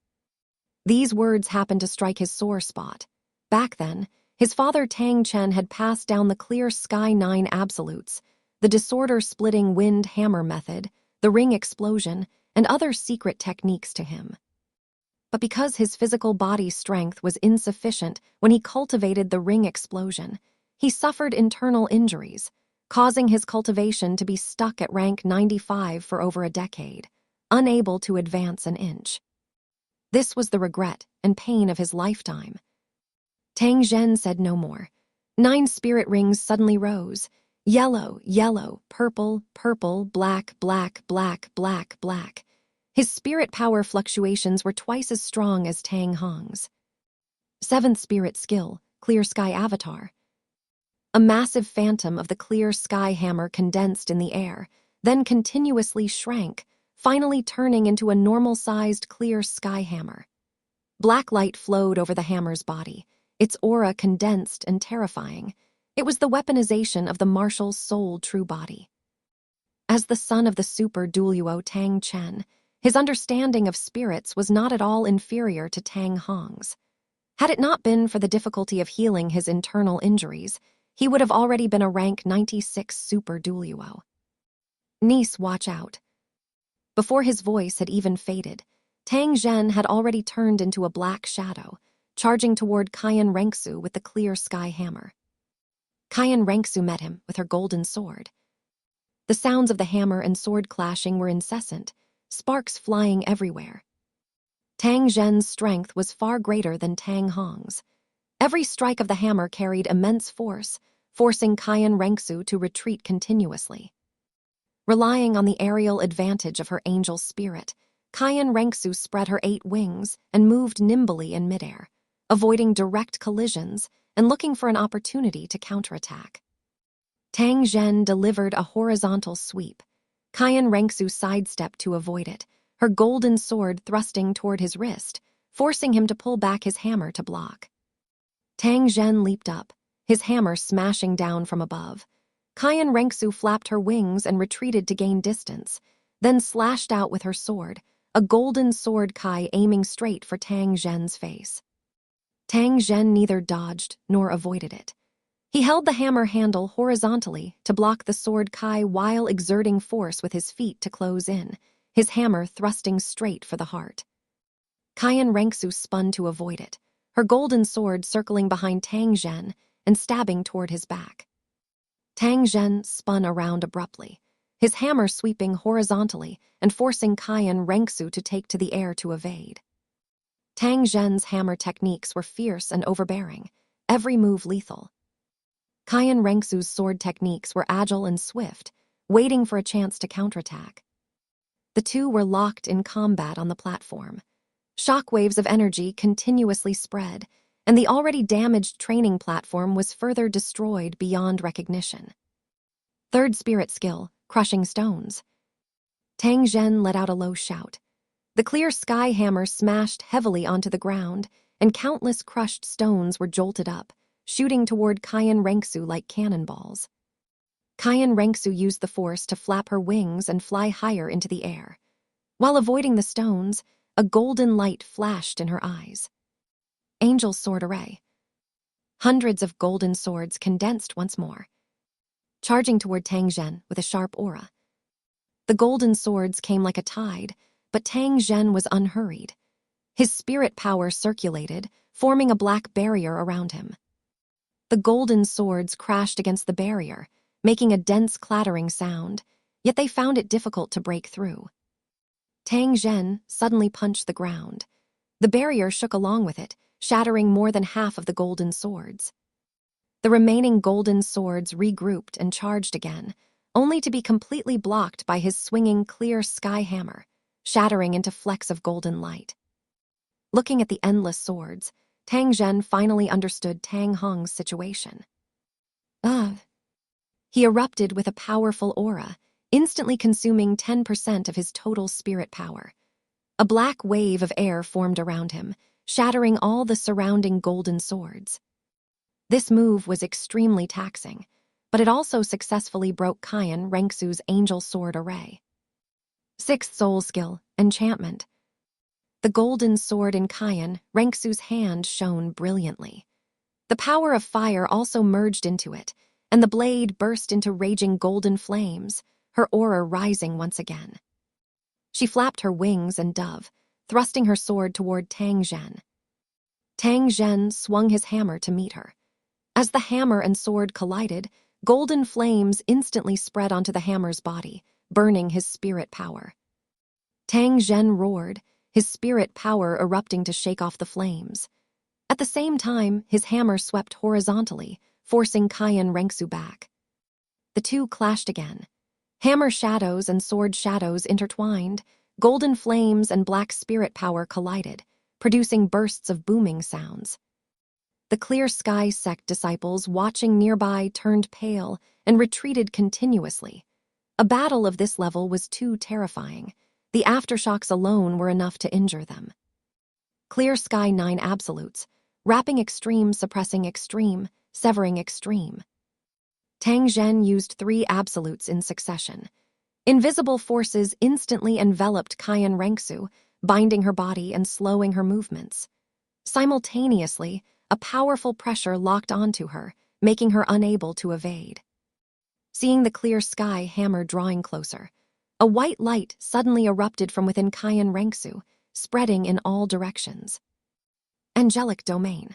S1: These words happened to strike his sore spot. Back then, his father Tang Chen had passed down the clear sky 9 absolutes, the disorder-splitting wind hammer method, the ring explosion, and other secret techniques to him. But because his physical body strength was insufficient when he cultivated the ring explosion, he suffered internal injuries, causing his cultivation to be stuck at rank 95 for over a decade, unable to advance an inch. This was the regret and pain of his lifetime. Tang Zhen said no more. 9 spirit rings suddenly rose. Yellow, yellow, purple, purple, black, black, black, black, black. His spirit power fluctuations were twice as strong as Tang Hong's. 7th spirit skill, Clear Sky Avatar. A massive phantom of the clear sky hammer condensed in the air, then continuously shrank, finally turning into a normal-sized clear sky hammer. Black light flowed over the hammer's body, its aura condensed and terrifying. It was the weaponization of the martial soul true body. As the son of the super duello Tang Chen, his understanding of spirits was not at all inferior to Tang Hong's. Had it not been for the difficulty of healing his internal injuries, he would have already been a rank 96 super duello. Niece, watch out. Before his voice had even faded, Tang Zhen had already turned into a black shadow, charging toward Kayan Rengsu with the clear sky hammer. Kayan Rengsu met him with her golden sword. The sounds of the hammer and sword clashing were incessant, sparks flying everywhere. Tang Zhen's strength was far greater than Tang Hong's. Every strike of the hammer carried immense force, forcing Kayan Rengsu to retreat continuously. Relying on the aerial advantage of her angel spirit, Kayan Rengsu spread her 8 wings and moved nimbly in midair, avoiding direct collisions and looking for an opportunity to counterattack. Tang Zhen delivered a horizontal sweep. Kayan Rengsu sidestepped to avoid it, her golden sword thrusting toward his wrist, forcing him to pull back his hammer to block. Tang Zhen leaped up, his hammer smashing down from above. Kayan Rengsu flapped her wings and retreated to gain distance, then slashed out with her sword, a golden sword kai aiming straight for Tang Zhen's face. Tang Zhen neither dodged nor avoided it. He held the hammer handle horizontally to block the sword kai while exerting force with his feet to close in, his hammer thrusting straight for the heart. Kayan Rengsu spun to avoid it, her golden sword circling behind Tang Zhen and stabbing toward his back. Tang Zhen spun around abruptly, his hammer sweeping horizontally and forcing Kayan Rengsu to take to the air to evade. Tang Zhen's hammer techniques were fierce and overbearing, every move lethal. Kayan Rengsu's sword techniques were agile and swift, waiting for a chance to counterattack. The two were locked in combat on the platform. Shockwaves of energy continuously spread, and the already damaged training platform was further destroyed beyond recognition. 3rd spirit skill, Crushing Stones. Tang Zhen let out a low shout. The clear sky hammer smashed heavily onto the ground, and countless crushed stones were jolted up, shooting toward Cayenne Rengsu like cannonballs. Cayenne Rengsu used the force to flap her wings and fly higher into the air. While avoiding the stones, a golden light flashed in her eyes. Angel Sword Array. Hundreds of golden swords condensed once more, charging toward Tang Zhen with a sharp aura. The golden swords came like a tide, but Tang Zhen was unhurried. His spirit power circulated, forming a black barrier around him. The golden swords crashed against the barrier, making a dense clattering sound, yet they found it difficult to break through. Tang Zhen suddenly punched the ground. The barrier shook along with it, shattering more than half of the golden swords. The remaining golden swords regrouped and charged again, only to be completely blocked by his swinging clear sky hammer, shattering into flecks of golden light. Looking at the endless swords, Tang Zhen finally understood Tang Hong's situation. He erupted with a powerful aura, instantly consuming 10% of his total spirit power. A black wave of air formed around him, shattering all the surrounding golden swords. This move was extremely taxing, but it also successfully broke Cayenne Rengsu's Angel Sword Array. 6th Soul Skill, Enchantment. The golden sword in Cayenne Rengsu's hand shone brilliantly. The power of fire also merged into it, and the blade burst into raging golden flames, her aura rising once again. She flapped her wings and dove, thrusting her sword toward Tang Zhen. Tang Zhen swung his hammer to meet her. As the hammer and sword collided, golden flames instantly spread onto the hammer's body, burning his spirit power. Tang Zhen roared, his spirit power erupting to shake off the flames. At the same time, his hammer swept horizontally, forcing Cayenne Rengsu back. The two clashed again. Hammer shadows and sword shadows intertwined, golden flames and black spirit power collided, producing bursts of booming sounds. The Clear Sky sect disciples watching nearby turned pale and retreated continuously. A battle of this level was too terrifying. The aftershocks alone were enough to injure them. Clear Sky 9 absolutes, wrapping extreme, suppressing extreme, severing extreme. Tang Zhen used 3 absolutes in succession. Invisible forces instantly enveloped Cayenne Rengsu, binding her body and slowing her movements. Simultaneously, a powerful pressure locked onto her, making her unable to evade. Seeing the Clear Sky hammer drawing closer, a white light suddenly erupted from within Cayenne Rengsu, spreading in all directions. Angelic Domain.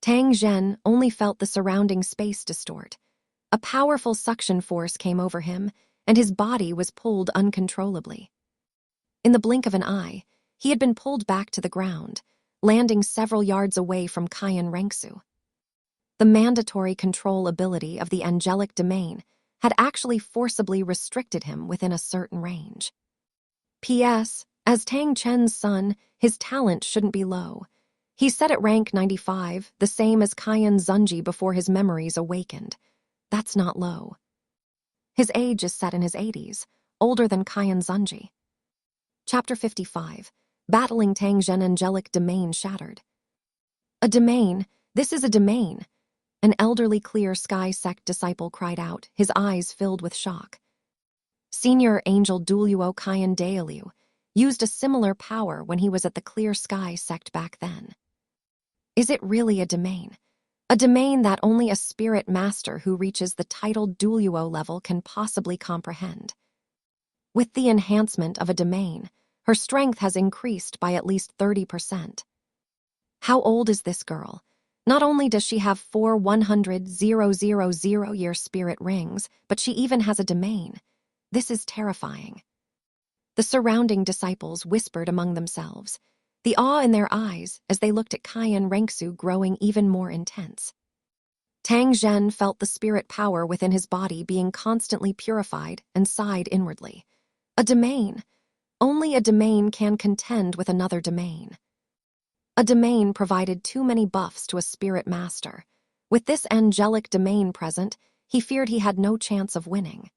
S1: Tang Zhen only felt the surrounding space distort. A powerful suction force came over him, and his body was pulled uncontrollably. In the blink of an eye, he had been pulled back to the ground, landing several yards away from Cayenne Rengsu. The mandatory control ability of the Angelic Domain had actually forcibly restricted him within a certain range. P.S. As Tang Chen's son, his talent shouldn't be low. He's set at rank 95, the same as Cayenne Zunji before his memories awakened. That's not low. His age is set in his 80s, older than Cayenne Zunji. Chapter 55. Battling Tang Zhen. Angelic Domain shattered. A domain? This is a domain. An elderly Clear Sky sect disciple cried out, his eyes filled with shock. Senior Angel Duluo Cayenne Dailiu used a similar power when he was at the Clear Sky sect back then. Is it really a domain? A domain that only a spirit master who reaches the titled Duluo level can possibly comprehend. With the enhancement of a domain, her strength has increased by at least 30%. How old is this girl? Not only does she have 4 100,000-year spirit rings, but she even has a domain. This is terrifying. The surrounding disciples whispered among themselves, the awe in their eyes as they looked at Cayenne Rengsu growing even more intense. Tang Zhen felt the spirit power within his body being constantly purified and sighed inwardly. A domain. Only a domain can contend with another domain. A domain provided too many buffs to a spirit master. With this angelic domain present, he feared he had no chance of winning.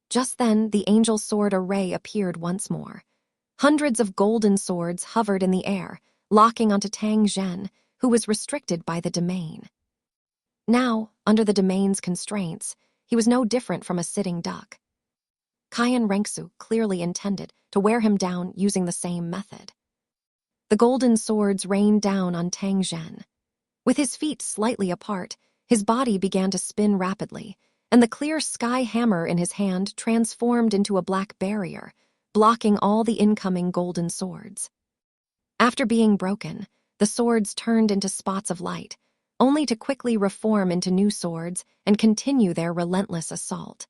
S1: Just then, the angel sword array appeared once more. Hundreds of golden swords hovered in the air, locking onto Tang Zhen, who was restricted by the domain. Now, under the domain's constraints, he was no different from a sitting duck. Cayenne Renksu clearly intended to wear him down using the same method. The golden swords rained down on Tang Zhen. With his feet slightly apart, his body began to spin rapidly, and the clear sky hammer in his hand transformed into a black barrier, blocking all the incoming golden swords. After being broken, the swords turned into spots of light, only to quickly reform into new swords and continue their relentless assault.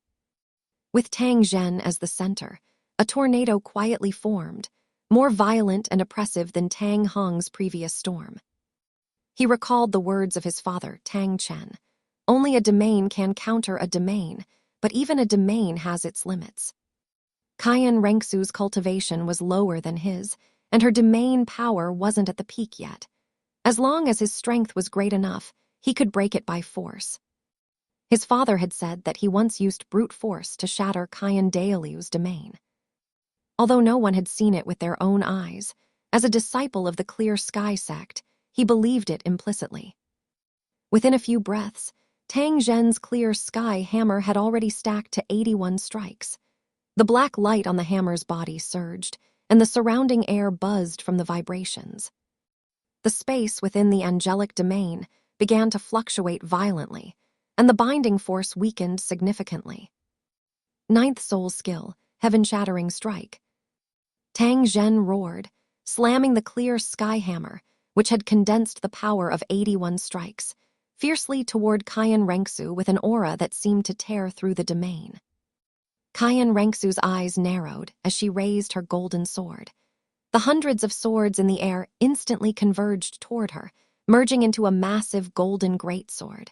S1: With Tang Zhen as the center, a tornado quietly formed, more violent and oppressive than Tang Hong's previous storm. He recalled the words of his father, Tang Chen. Only a domain can counter a domain, but even a domain has its limits. Cayenne Renksu's cultivation was lower than his, and her domain power wasn't at the peak yet. As long as his strength was great enough, he could break it by force. His father had said that he once used brute force to shatter Cayenne Dailiu's domain. Although no one had seen it with their own eyes, as a disciple of the Clear Sky sect, he believed it implicitly. Within a few breaths, Tang Zhen's clear sky hammer had already stacked to 81 strikes. The black light on the hammer's body surged, and the surrounding air buzzed from the vibrations. The space within the angelic domain began to fluctuate violently, and the binding force weakened significantly. Ninth soul skill, heaven-shattering strike. Tang Zhen roared, slamming the clear sky hammer, which had condensed the power of 81 strikes, fiercely toward Cayenne Renksu with an aura that seemed to tear through the domain. Cayenne Renksu's eyes narrowed as she raised her golden sword. The hundreds of swords in the air instantly converged toward her, merging into a massive golden greatsword.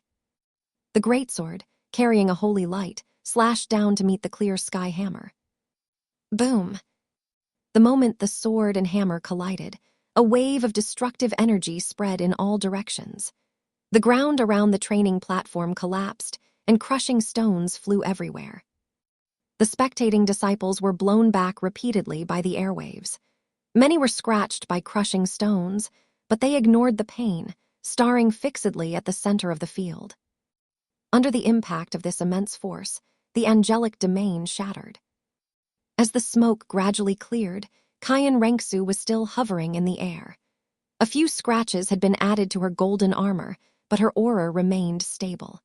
S1: The greatsword, carrying a holy light, slashed down to meet the clear sky hammer. Boom! The moment the sword and hammer collided, a wave of destructive energy spread in all directions. The ground around the training platform collapsed, and crushing stones flew everywhere. The spectating disciples were blown back repeatedly by the airwaves. Many were scratched by crushing stones, but they ignored the pain, staring fixedly at the center of the field. Under the impact of this immense force, the angelic domain shattered. As the smoke gradually cleared, Cayenne Renksu was still hovering in the air. A few scratches had been added to her golden armor, but her aura remained stable.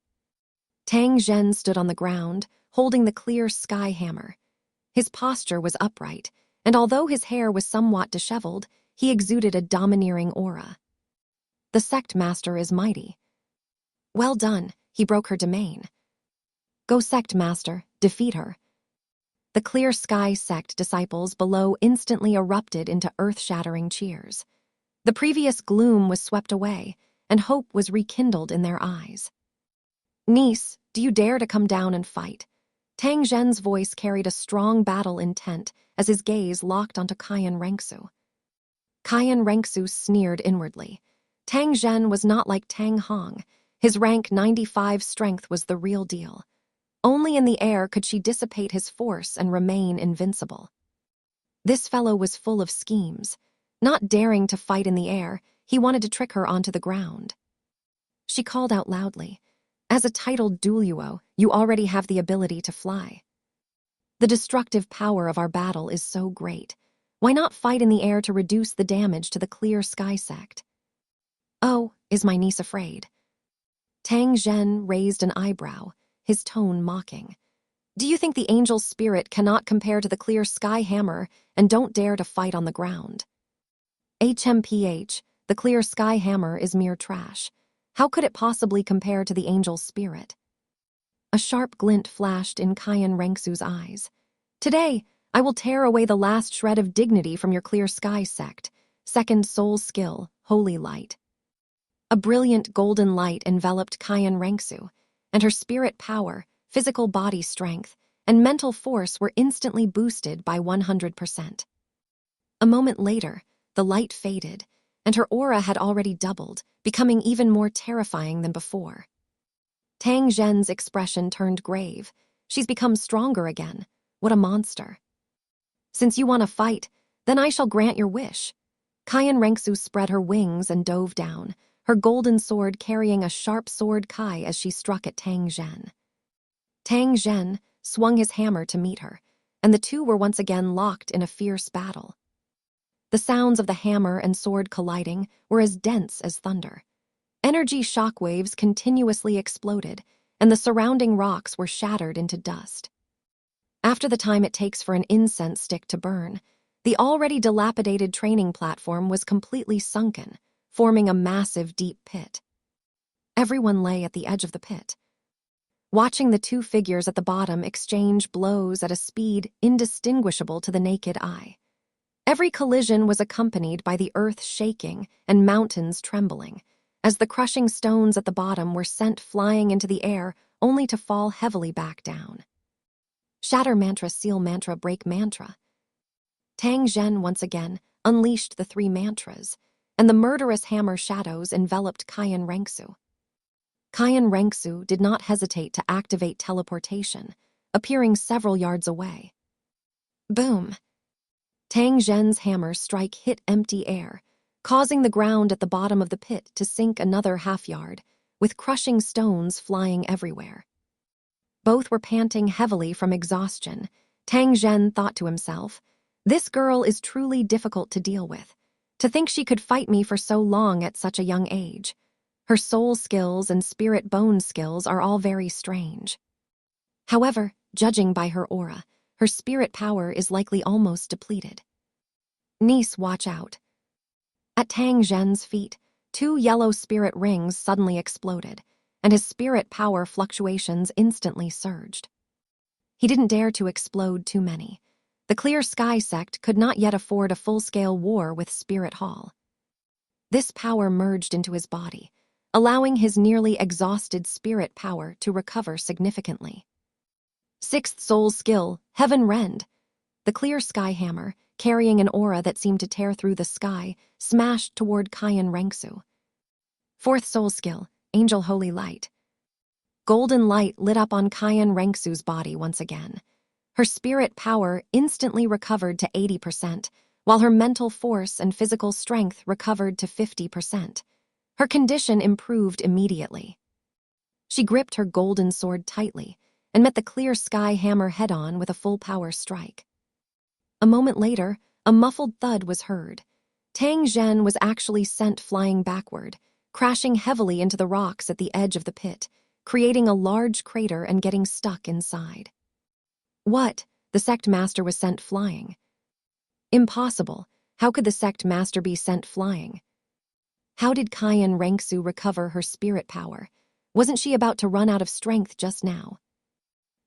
S1: Tang Zhen stood on the ground, holding the clear sky hammer. His posture was upright, and although his hair was somewhat disheveled, he exuded a domineering aura. The sect master is mighty. Well done, he broke her domain. Go sect master, defeat her. The Clear Sky sect disciples below instantly erupted into earth-shattering cheers. The previous gloom was swept away, and hope was rekindled in their eyes. Niece, do you dare to come down and fight? Tang Zhen's voice carried a strong battle intent as his gaze locked onto Cayenne Renksu. Cayenne Renksu sneered inwardly. Tang Zhen was not like Tang Hong. His rank 95 strength was the real deal. Only in the air could she dissipate his force and remain invincible. This fellow was full of schemes. Not daring to fight in the air, he wanted to trick her onto the ground. She called out loudly, "As a titled dueluo, you already have the ability to fly. The destructive power of our battle is so great. Why not fight in the air to reduce the damage to the Clear Sky sect?" Oh, is my niece afraid? Tang Zhen raised an eyebrow, his tone mocking. Do you think the angel's spirit cannot compare to the clear sky hammer and don't dare to fight on the ground? HMPH, the clear sky hammer is mere trash. How could it possibly compare to the angel's spirit? A sharp glint flashed in Cayenne Renksu's eyes. Today, I will tear away the last shred of dignity from your clear sky sect. Second soul skill, holy light. A brilliant golden light enveloped Cayenne Renksu, and her spirit power, physical body strength, and mental force were instantly boosted by 100%. A moment later, the light faded, and her aura had already doubled, becoming even more terrifying than before. Tang Zhen's expression turned grave. She's become stronger again. What a monster. Since you want to fight, then I shall grant your wish. Kai and Rengsu spread her wings and dove down, her golden sword carrying a sharp sword Kai as she struck at Tang Zhen. Tang Zhen swung his hammer to meet her, and the two were once again locked in a fierce battle. The sounds of the hammer and sword colliding were as dense as thunder. Energy shockwaves continuously exploded, and the surrounding rocks were shattered into dust. After the time it takes for an incense stick to burn, the already dilapidated training platform was completely sunken, forming a massive deep pit. Everyone lay at the edge of the pit, watching the two figures at the bottom exchange blows at a speed indistinguishable to the naked eye. Every collision was accompanied by the earth shaking and mountains trembling, as the crushing stones at the bottom were sent flying into the air only to fall heavily back down. Shatter mantra, seal mantra, break mantra. Tang Zhen once again unleashed the three mantras, and the murderous hammer shadows enveloped Kai and Rengsu. Kai and Rengsu did not hesitate to activate teleportation, appearing several yards away. Boom! Tang Zhen's hammer strike hit empty air, causing the ground at the bottom of the pit to sink another half-yard, with crushing stones flying everywhere. Both were panting heavily from exhaustion. Tang Zhen thought to himself, "This girl is truly difficult to deal with. To think she could fight me for so long at such a young age. Her soul skills and spirit bone skills are all very strange. However, judging by her aura, her spirit power is likely almost depleted. Niece, watch out." At Tang Zhen's feet, two yellow spirit rings suddenly exploded, and his spirit power fluctuations instantly surged. He didn't dare to explode too many. The Clear Sky sect could not yet afford a full-scale war with Spirit Hall. This power merged into his body, allowing his nearly exhausted spirit power to recover significantly. Sixth soul skill, Heaven Rend. The Clear Sky hammer, carrying an aura that seemed to tear through the sky, smashed toward Kai and Rengsu. Fourth soul skill, Angel Holy Light. Golden light lit up on Kai and Rengsu's body once again. Her spirit power instantly recovered to 80%, while her mental force and physical strength recovered to 50%. Her condition improved immediately. She gripped her golden sword tightly and met the Clear Sky hammer head-on with a full-power strike. A moment later, a muffled thud was heard. Tang Zhen was actually sent flying backward, crashing heavily into the rocks at the edge of the pit, creating a large crater and getting stuck inside. What? The sect master was sent flying. Impossible. How could the sect master be sent flying? How did Kai and Rengsu recover her spirit power? Wasn't she about to run out of strength just now?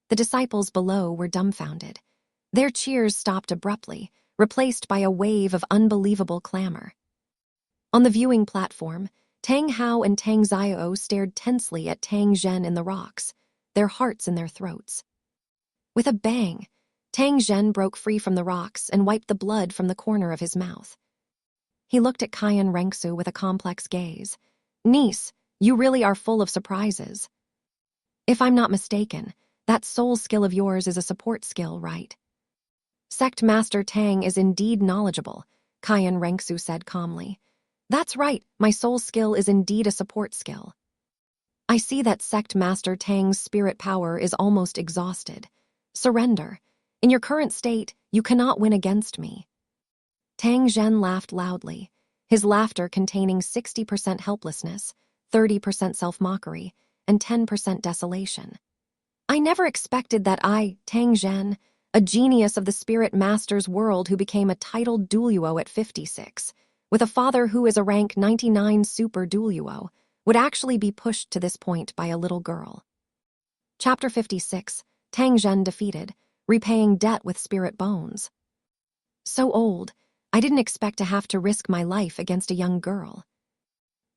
S1: The disciples below were dumbfounded. Their cheers stopped abruptly, replaced by a wave of unbelievable clamor. On the viewing platform, Tang Hao and Tang Xiao stared tensely at Tang Zhen in the rocks, their hearts in their throats. With a bang, Tang Zhen broke free from the rocks and wiped the blood from the corner of his mouth. He looked at Kai and Rengsu with a complex gaze. "Niece, you really are full of surprises. If I'm not mistaken, that soul skill of yours is a support skill, right?" "Sect Master Tang is indeed knowledgeable," Kai and Rengsu said calmly. "That's right, my soul skill is indeed a support skill. I see that Sect Master Tang's spirit power is almost exhausted. Surrender. In your current state, you cannot win against me." Tang Zhen laughed loudly, his laughter containing 60% helplessness, 30% self-mockery, and 10% desolation. "I never expected that I, Tang Zhen, a genius of the Spirit Master's world who became a titled duo at 56, with a father who is a rank 99 super duo, would actually be pushed to this point by a little girl." Chapter 56, Tang Zhen defeated, repaying debt with spirit bones. "So old, I didn't expect to have to risk my life against a young girl."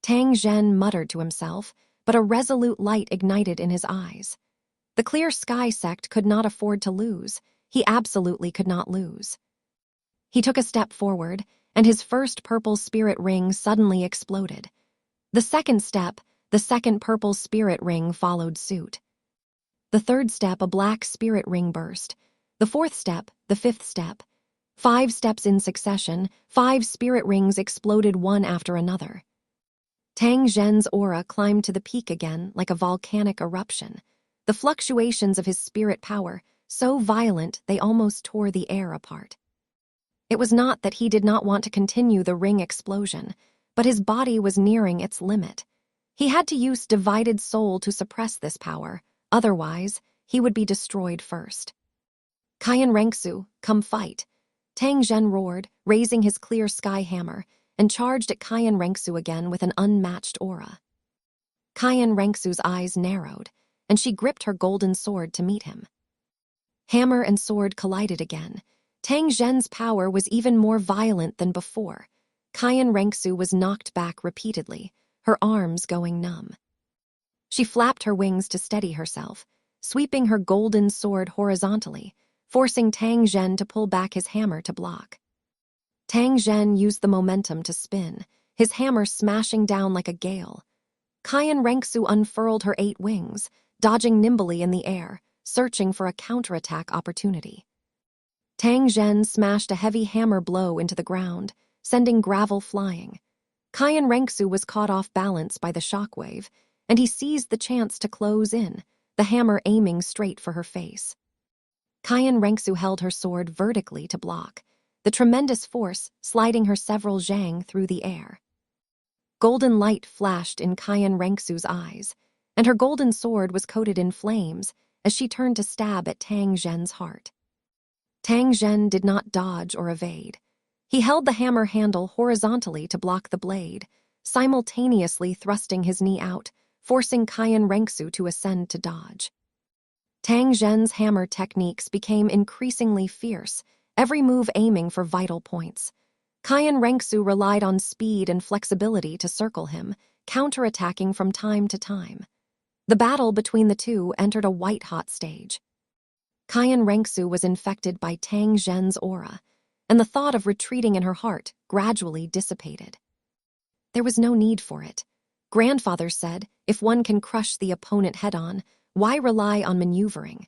S1: Tang Zhen muttered to himself, but a resolute light ignited in his eyes. The Clear Sky sect could not afford to lose. He absolutely could not lose. He took a step forward, and his first purple spirit ring suddenly exploded. The second step, the second purple spirit ring followed suit. The third step, a black spirit ring burst. The fourth step, the fifth step. 5 steps in succession, 5 spirit rings exploded one after another. Tang Zhen's aura climbed to the peak again like a volcanic eruption. The fluctuations of his spirit power, so violent they almost tore the air apart. It was not that he did not want to continue the ring explosion, but his body was nearing its limit. He had to use divided soul to suppress this power, otherwise, he would be destroyed first. Kaiyan Rengsu, come fight. Tang Zhen roared, raising his clear sky hammer, and charged at Kaiyan Rengsu again with an unmatched aura. Kaiyan Rengsu's eyes narrowed, and she gripped her golden sword to meet him. Hammer and sword collided again. Tang Zhen's power was even more violent than before. Kaiyan Rengsu was knocked back repeatedly, her arms going numb. She flapped her wings to steady herself, sweeping her golden sword horizontally, forcing Tang Zhen to pull back his hammer to block. Tang Zhen used the momentum to spin, his hammer smashing down like a gale. Kaiyan Rengsu unfurled her 8 wings, dodging nimbly in the air, searching for a counterattack opportunity. Tang Zhen smashed a heavy hammer blow into the ground, sending gravel flying. Kaiyan Rengsu was caught off balance by the shockwave, and he seized the chance to close in, the hammer aiming straight for her face. Kaiyan Rengsu held her sword vertically to block, the tremendous force sliding her several zhang through the air. Golden light flashed in Kaiyan Rengsu's eyes, and her golden sword was coated in flames as she turned to stab at Tang Zhen's heart. Tang Zhen did not dodge or evade. He held the hammer handle horizontally to block the blade, simultaneously thrusting his knee out, forcing Kaiyan Rengsu to ascend to dodge. Tang Zhen's hammer techniques became increasingly fierce, every move aiming for vital points. Kaiyan Rengsu relied on speed and flexibility to circle him, counterattacking from time to time. The battle between the two entered a white-hot stage. Kaiyan Rengsu was infected by Tang Zhen's aura, and the thought of retreating in her heart gradually dissipated. There was no need for it. Grandfather said, if one can crush the opponent head-on, why rely on maneuvering?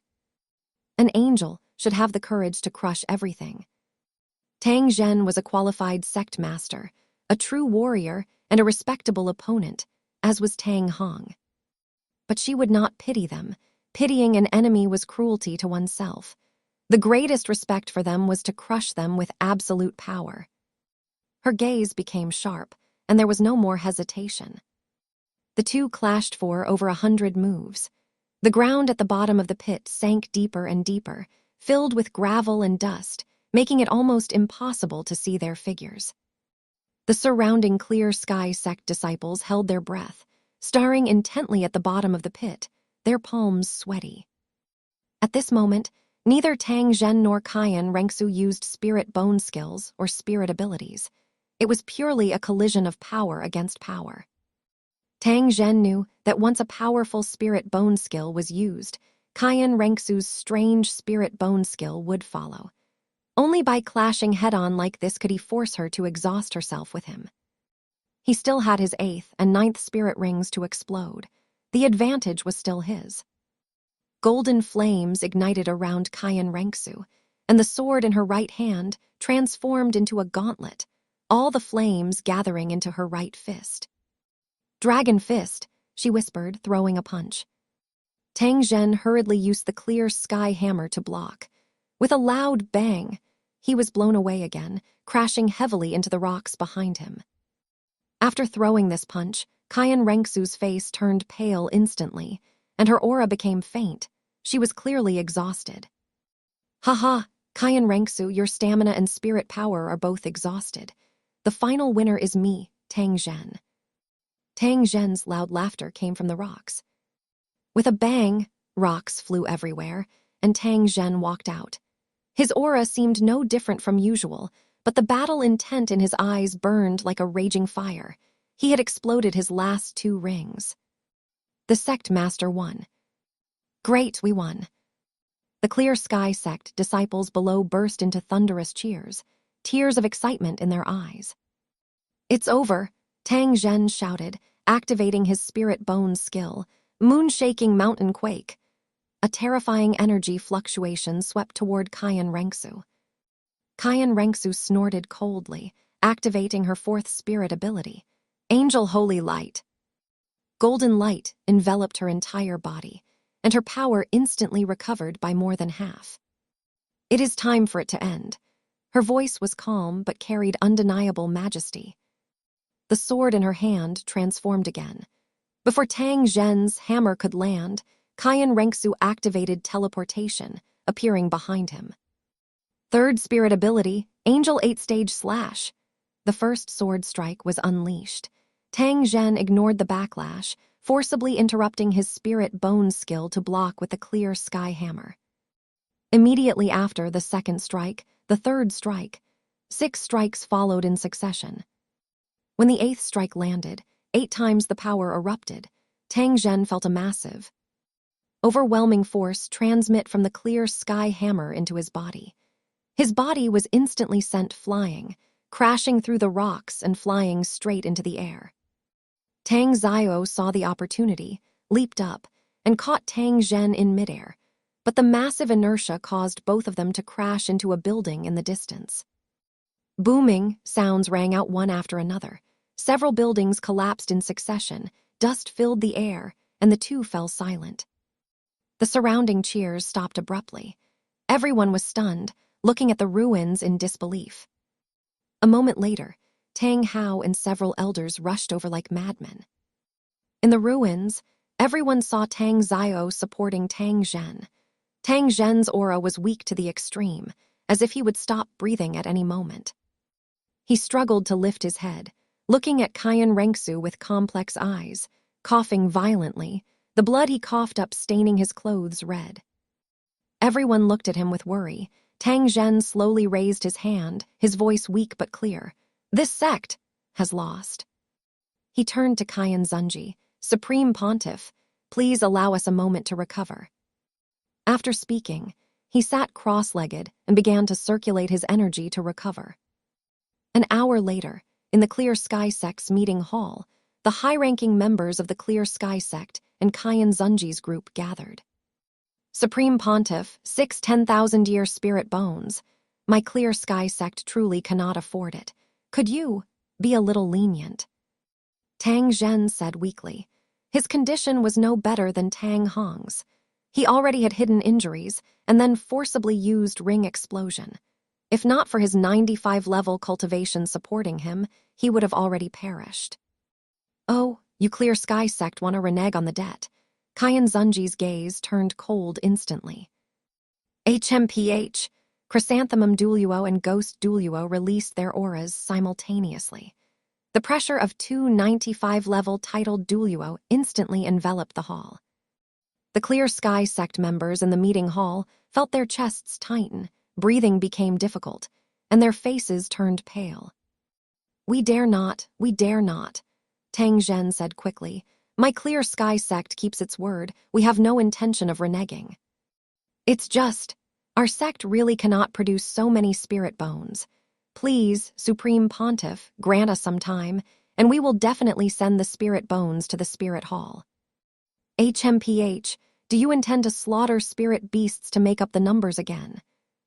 S1: An angel should have the courage to crush everything. Tang Zhen was a qualified sect master, a true warrior, and a respectable opponent, as was Tang Hong. But she would not pity them. Pitying an enemy was cruelty to oneself. The greatest respect for them was to crush them with absolute power. Her gaze became sharp, and there was no more hesitation. The two clashed for over 100 moves. The ground at the bottom of the pit sank deeper and deeper, filled with gravel and dust, making it almost impossible to see their figures. The surrounding clear sky sect disciples held their breath, staring intently at the bottom of the pit, their palms sweaty. At this moment, neither Tang Zhen nor Kaiyan Rengsu used spirit bone skills or spirit abilities. It was purely a collision of power against power. Tang Zhen knew that once a powerful spirit bone skill was used, Kaiyan Rengsu's strange spirit bone skill would follow. Only by clashing head-on like this could he force her to exhaust herself with him. He still had his 8th and 9th spirit rings to explode. The advantage was still his. Golden flames ignited around Kaiyan Rengsu, and the sword in her right hand transformed into a gauntlet, all the flames gathering into her right fist. "Dragon fist," she whispered, throwing a punch. Tang Zhen hurriedly used the clear sky hammer to block. With a loud bang, he was blown away again, crashing heavily into the rocks behind him. After throwing this punch, Kaiyan Rengsu's face turned pale instantly, and her aura became faint. She was clearly exhausted. "Ha ha, Kaiyan Rengsu, your stamina and spirit power are both exhausted. The final winner is me, Tang Zhen." Tang Zhen's loud laughter came from the rocks. With a bang, rocks flew everywhere, and Tang Zhen walked out. His aura seemed no different from usual, but the battle intent in his eyes burned like a raging fire. He had exploded his last 2 rings. The sect master won. "Great, we won." The clear sky sect disciples below burst into thunderous cheers, tears of excitement in their eyes. "It's over," Tang Zhen shouted, activating his spirit bone skill, moon-shaking mountain quake. A terrifying energy fluctuation swept toward Kayan Rengsu. Kayan Rengsu snorted coldly, activating her fourth spirit ability, Angel Holy Light. Golden light enveloped her entire body, and her power instantly recovered by more than half. It is time for it to end. Her voice was calm but carried undeniable majesty. The sword in her hand transformed again. Before Tang Zhen's hammer could land, Kayan Rengsu activated teleportation, appearing behind him. Third spirit ability, Angel 8-stage slash. The first sword strike was unleashed. Tang Zhen ignored the backlash, forcibly interrupting his spirit bone skill to block with the clear sky hammer. Immediately after the second strike, the third strike, 6 strikes followed in succession. When the 8th strike landed, 8 times the power erupted. Tang Zhen felt a massive, overwhelming force transmit from the clear sky hammer into his body. His body was instantly sent flying, crashing through the rocks and flying straight into the air. Tang Zio saw the opportunity, leaped up, and caught Tang Zhen in midair, but the massive inertia caused both of them to crash into a building in the distance. Booming sounds rang out one after another. Several buildings collapsed in succession, dust filled the air, and the two fell silent. The surrounding cheers stopped abruptly. Everyone was stunned, looking at the ruins in disbelief. A moment later, Tang Hao and several elders rushed over like madmen. In the ruins, everyone saw Tang Zio supporting Tang Zhen. Tang Zhen's aura was weak to the extreme, as if he would stop breathing at any moment. He struggled to lift his head, looking at Kayan Rengsu with complex eyes, coughing violently, the blood he coughed up staining his clothes red. Everyone looked at him with worry. Tang Zhen slowly raised his hand, his voice weak but clear. "This sect has lost." He turned to Kayan Zunji. "Supreme Pontiff, please allow us a moment to recover." After speaking, he sat cross-legged and began to circulate his energy to recover. An hour later, in the Clear Sky Sect's meeting hall, the high-ranking members of the Clear Sky Sect and Kayan Zunji's group gathered. "Supreme Pontiff, 6 10,000-year spirit bones. My Clear Sky Sect truly cannot afford it. Could you be a little lenient?" Tang Zhen said weakly. His condition was no better than Tang Hong's. He already had hidden injuries and then forcibly used ring explosion. If not for his 95-level cultivation supporting him, he would have already perished. "Oh, you Clear Sky Sect want to renege on the debt." Kayan Zunji's gaze turned cold instantly. HMPH, Chrysanthemum Duoluo and Ghost Duoluo released their auras simultaneously. The pressure of 2 95-level titled Duoluo instantly enveloped the hall. The Clear Sky Sect members in the meeting hall felt their chests tighten, breathing became difficult, and their faces turned pale. We dare not," Tang Zhen said quickly. "My Clear Sky Sect keeps its word. We have no intention of reneging. It's just, our sect really cannot produce so many spirit bones. Please, Supreme Pontiff, grant us some time, and we will definitely send the spirit bones to the Spirit Hall." HMPH, do you intend to slaughter spirit beasts to make up the numbers again?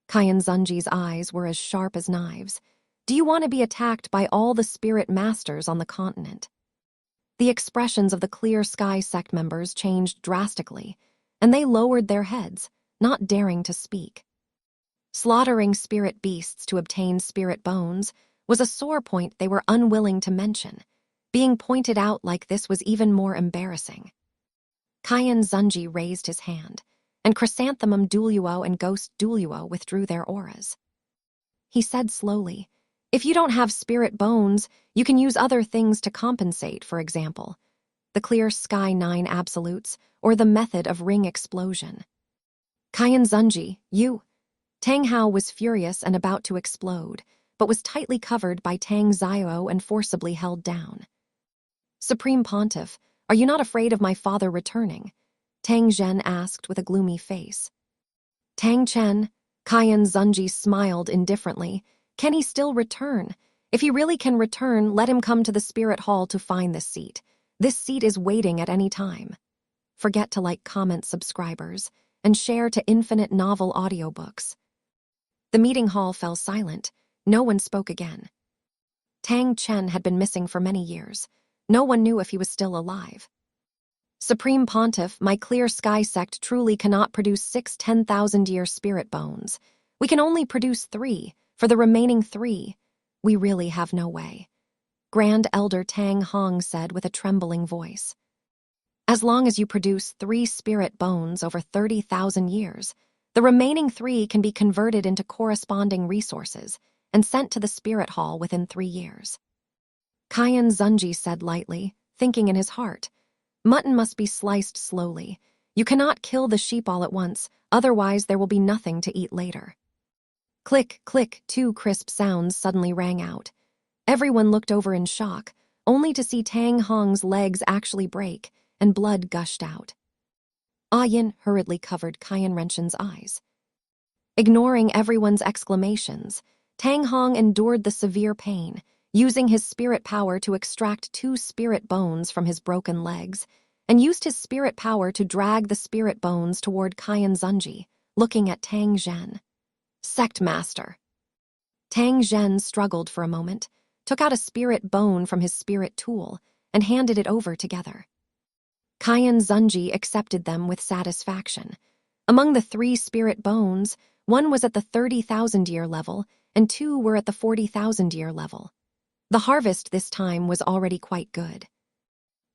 S1: Kayan Zunji's eyes were as sharp as knives. Do you want to be attacked by all the spirit masters on the continent? The expressions of the Clear Sky Sect members changed drastically, and they lowered their heads, not daring to speak. Slaughtering spirit beasts to obtain spirit bones was a sore point they were unwilling to mention. Being pointed out like this was even more embarrassing. Kayan Zunji raised his hand, and Chrysanthemum Duoluo and Ghost Duoluo withdrew their auras. He said slowly, "If you don't have spirit bones, you can use other things to compensate, for example, the Clear Sky 9 absolutes or the method of ring explosion." Kayan Zunji, you... Tang Hao was furious and about to explode, but was tightly covered by Tang Zio and forcibly held down. "Supreme Pontiff, are you not afraid of my father returning?" Tang Zhen asked with a gloomy face. "Tang Chen," Kayan Zunji smiled indifferently. "Can he still return? If he really can return, let him come to the Spirit Hall to find this seat. This seat is waiting at any time." Forget to like, comment, subscribers, and share to infinite novel audiobooks. The meeting hall fell silent. No one spoke again. Tang Chen had been missing for many years. No one knew if he was still alive. Supreme Pontiff, my clear sky sect truly cannot produce 6 10,000-year spirit bones. We can only produce 3. For the remaining 3, we really have no way. Grand Elder Tang Hong said with a trembling voice. As long as you produce 3 spirit bones over 30,000 years, the remaining 3 can be converted into corresponding resources and sent to the spirit hall within 3 years. Kyan Zunji said lightly, thinking in his heart, mutton must be sliced slowly. You cannot kill the sheep all at once, otherwise there will be nothing to eat later. Click, click, 2 crisp sounds suddenly rang out. Everyone looked over in shock, only to see Tang Hong's legs actually break and blood gushed out. Yin hurriedly covered Kyan Renshin's eyes. Ignoring everyone's exclamations, Tang Hong endured the severe pain, using his spirit power to extract 2 spirit bones from his broken legs, and used his spirit power to drag the spirit bones toward Kyan Zunji, looking at Tang Zhen. Sect Master. Tang Zhen struggled for a moment, took out a spirit bone from his spirit tool, and handed it over together. Kyan Zunji accepted them with satisfaction. Among the 3 spirit bones, 1 was at the 30,000-year level, and 2 were at the 40,000-year level. The harvest this time was already quite good.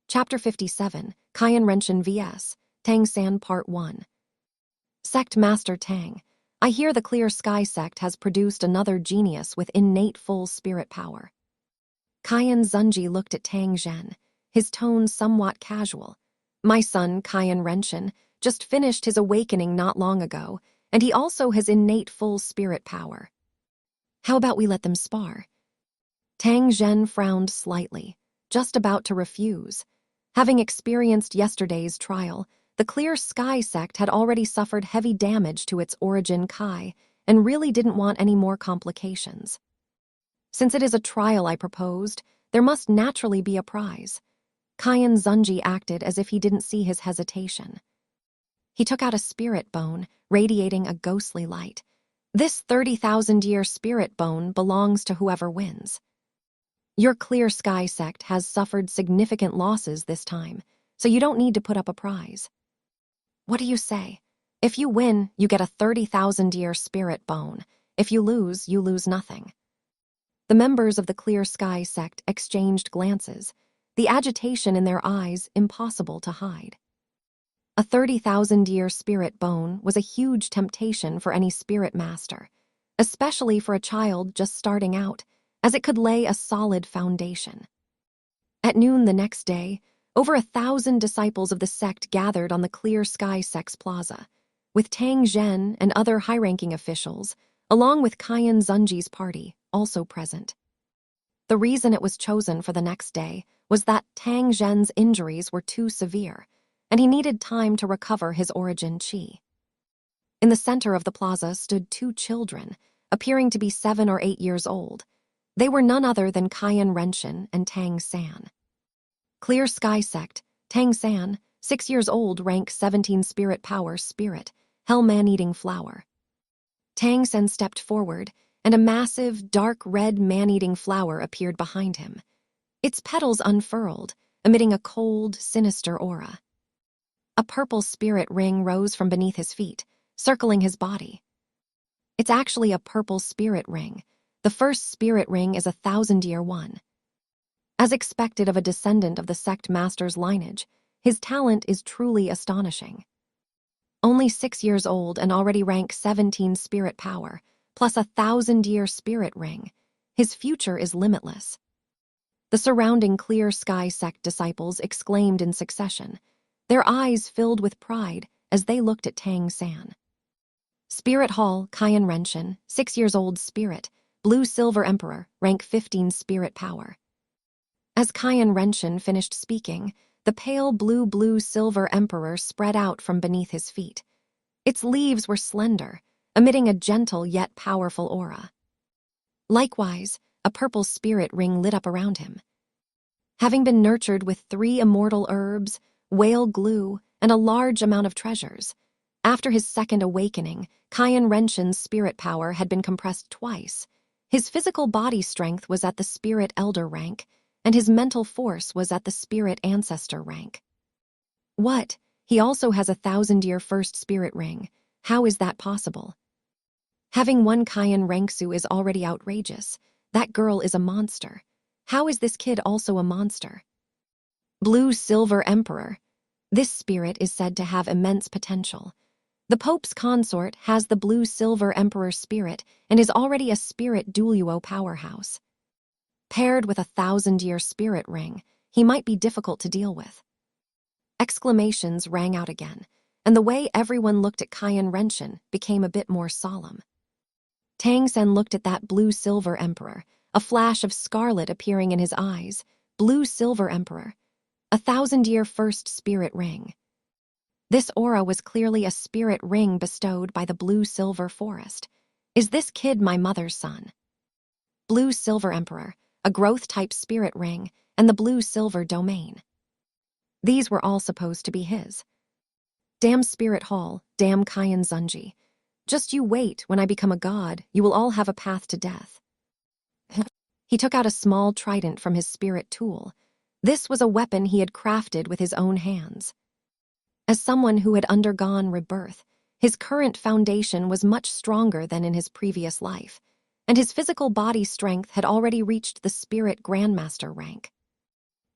S1: Chapter 57, Kyan Renshin vs. Tang San Part 1. Sect Master Tang, I hear the Clear Sky Sect has produced another genius with innate full spirit power. Kyan Zunji looked at Tang Zhen, his tone somewhat casual. My son, Kyan Renshin, just finished his awakening not long ago, and he also has innate full spirit power. How about we let them spar? Tang Zhen frowned slightly, just about to refuse. Having experienced yesterday's trial, the Clear Sky Sect had already suffered heavy damage to its origin Kai and really didn't want any more complications. Since it is a trial I proposed, there must naturally be a prize. Kyan Zunji acted as if he didn't see his hesitation. He took out a spirit bone, radiating a ghostly light. This 30,000-year spirit bone belongs to whoever wins. Your Clear Sky Sect has suffered significant losses this time, so you don't need to put up a prize. What do you say? If you win, you get a 30,000-year spirit bone. If you lose nothing. The members of the Clear Sky Sect exchanged glances, the agitation in their eyes impossible to hide. A 30,000-year spirit bone was a huge temptation for any spirit master, especially for a child just starting out, as it could lay a solid foundation. At noon the next day, over 1,000 disciples of the sect gathered on the Clear Sky Sect's plaza, with Tang Zhen and other high-ranking officials, along with Kyan Zunji's party, also present. The reason it was chosen for the next day was that Tang Zhen's injuries were too severe, and he needed time to recover his origin chi. In the center of the plaza stood 2 children, appearing to be 7 or 8 years old. They were none other than Kyan Renshin and Tang San. Clear Sky Sect, Tang San, 6 years old, rank 17 spirit power spirit, hell man-eating flower. Tang San stepped forward, and a massive, dark red man-eating flower appeared behind him. Its petals unfurled, emitting a cold, sinister aura. A purple spirit ring rose from beneath his feet, circling his body. It's actually a purple spirit ring. The first spirit ring is a 1,000-year one. As expected of a descendant of the sect master's lineage, his talent is truly astonishing. Only 6 years old and already rank 17 spirit power, plus a 1,000-year spirit ring. His future is limitless. The surrounding Clear Sky Sect disciples exclaimed in succession, their eyes filled with pride as they looked at Tang San. Spirit Hall, Kyan Renshin, 6 years old spirit, Blue Silver Emperor, rank 15 spirit power. As Kyan Renshin finished speaking, the pale blue Silver Emperor spread out from beneath his feet. Its leaves were slender, emitting a gentle yet powerful aura. Likewise, a purple spirit ring lit up around him. Having been nurtured with 3 immortal herbs, whale glue, and a large amount of treasures, After his second awakening, N.A.N. Renshin's spirit power had been compressed twice. His physical body strength was at the spirit elder rank, and his mental force was at the spirit ancestor rank. What? He also has a 1,000-year first spirit ring. How is that possible? Having one N.A.N. Rangsu is already outrageous. That girl is a monster. How is this kid also a monster? Blue Silver Emperor. This spirit is said to have immense potential. The Pope's consort has the Blue Silver Emperor spirit and is already a spirit duo powerhouse. Paired with a 1,000-year spirit ring, he might be difficult to deal with. Exclamations rang out again, and the way everyone looked at N.A.N. Renshin became a bit more solemn. Tang Sen looked at that Blue Silver Emperor, a flash of scarlet appearing in his eyes. Blue Silver Emperor. A 1,000-year first spirit ring. This aura was clearly a spirit ring bestowed by the Blue Silver Forest. Is this kid my mother's son? Blue Silver Emperor, a growth-type spirit ring, and the Blue Silver Domain. These were all supposed to be his. Damn Spirit Hall, damn Kyan Zunji. Just you wait, when I become a god, you will all have a path to death. He took out a small trident from his spirit tool. This was a weapon he had crafted with his own hands. As someone who had undergone rebirth, his current foundation was much stronger than in his previous life, and his physical body strength had already reached the Spirit Grandmaster rank.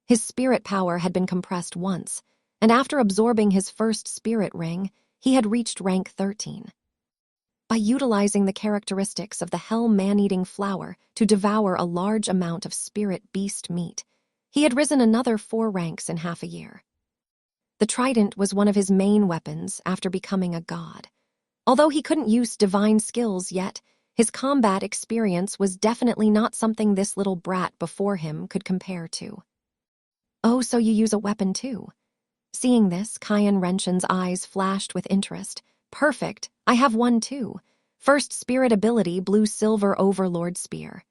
S1: His spirit power had been compressed once, and after absorbing his first spirit ring, he had reached rank 13. By utilizing the characteristics of the hell man-eating flower to devour a large amount of spirit beast meat, he had risen another 4 ranks in half a year. The trident was one of his main weapons after becoming a god. Although he couldn't use divine skills yet, his combat experience was definitely not something this little brat before him could compare to. Oh, so you use a weapon too? Seeing this, N.A.N. Renshin's eyes flashed with interest. Perfect, I have one too. First spirit ability, Blue Silver Overlord Spear.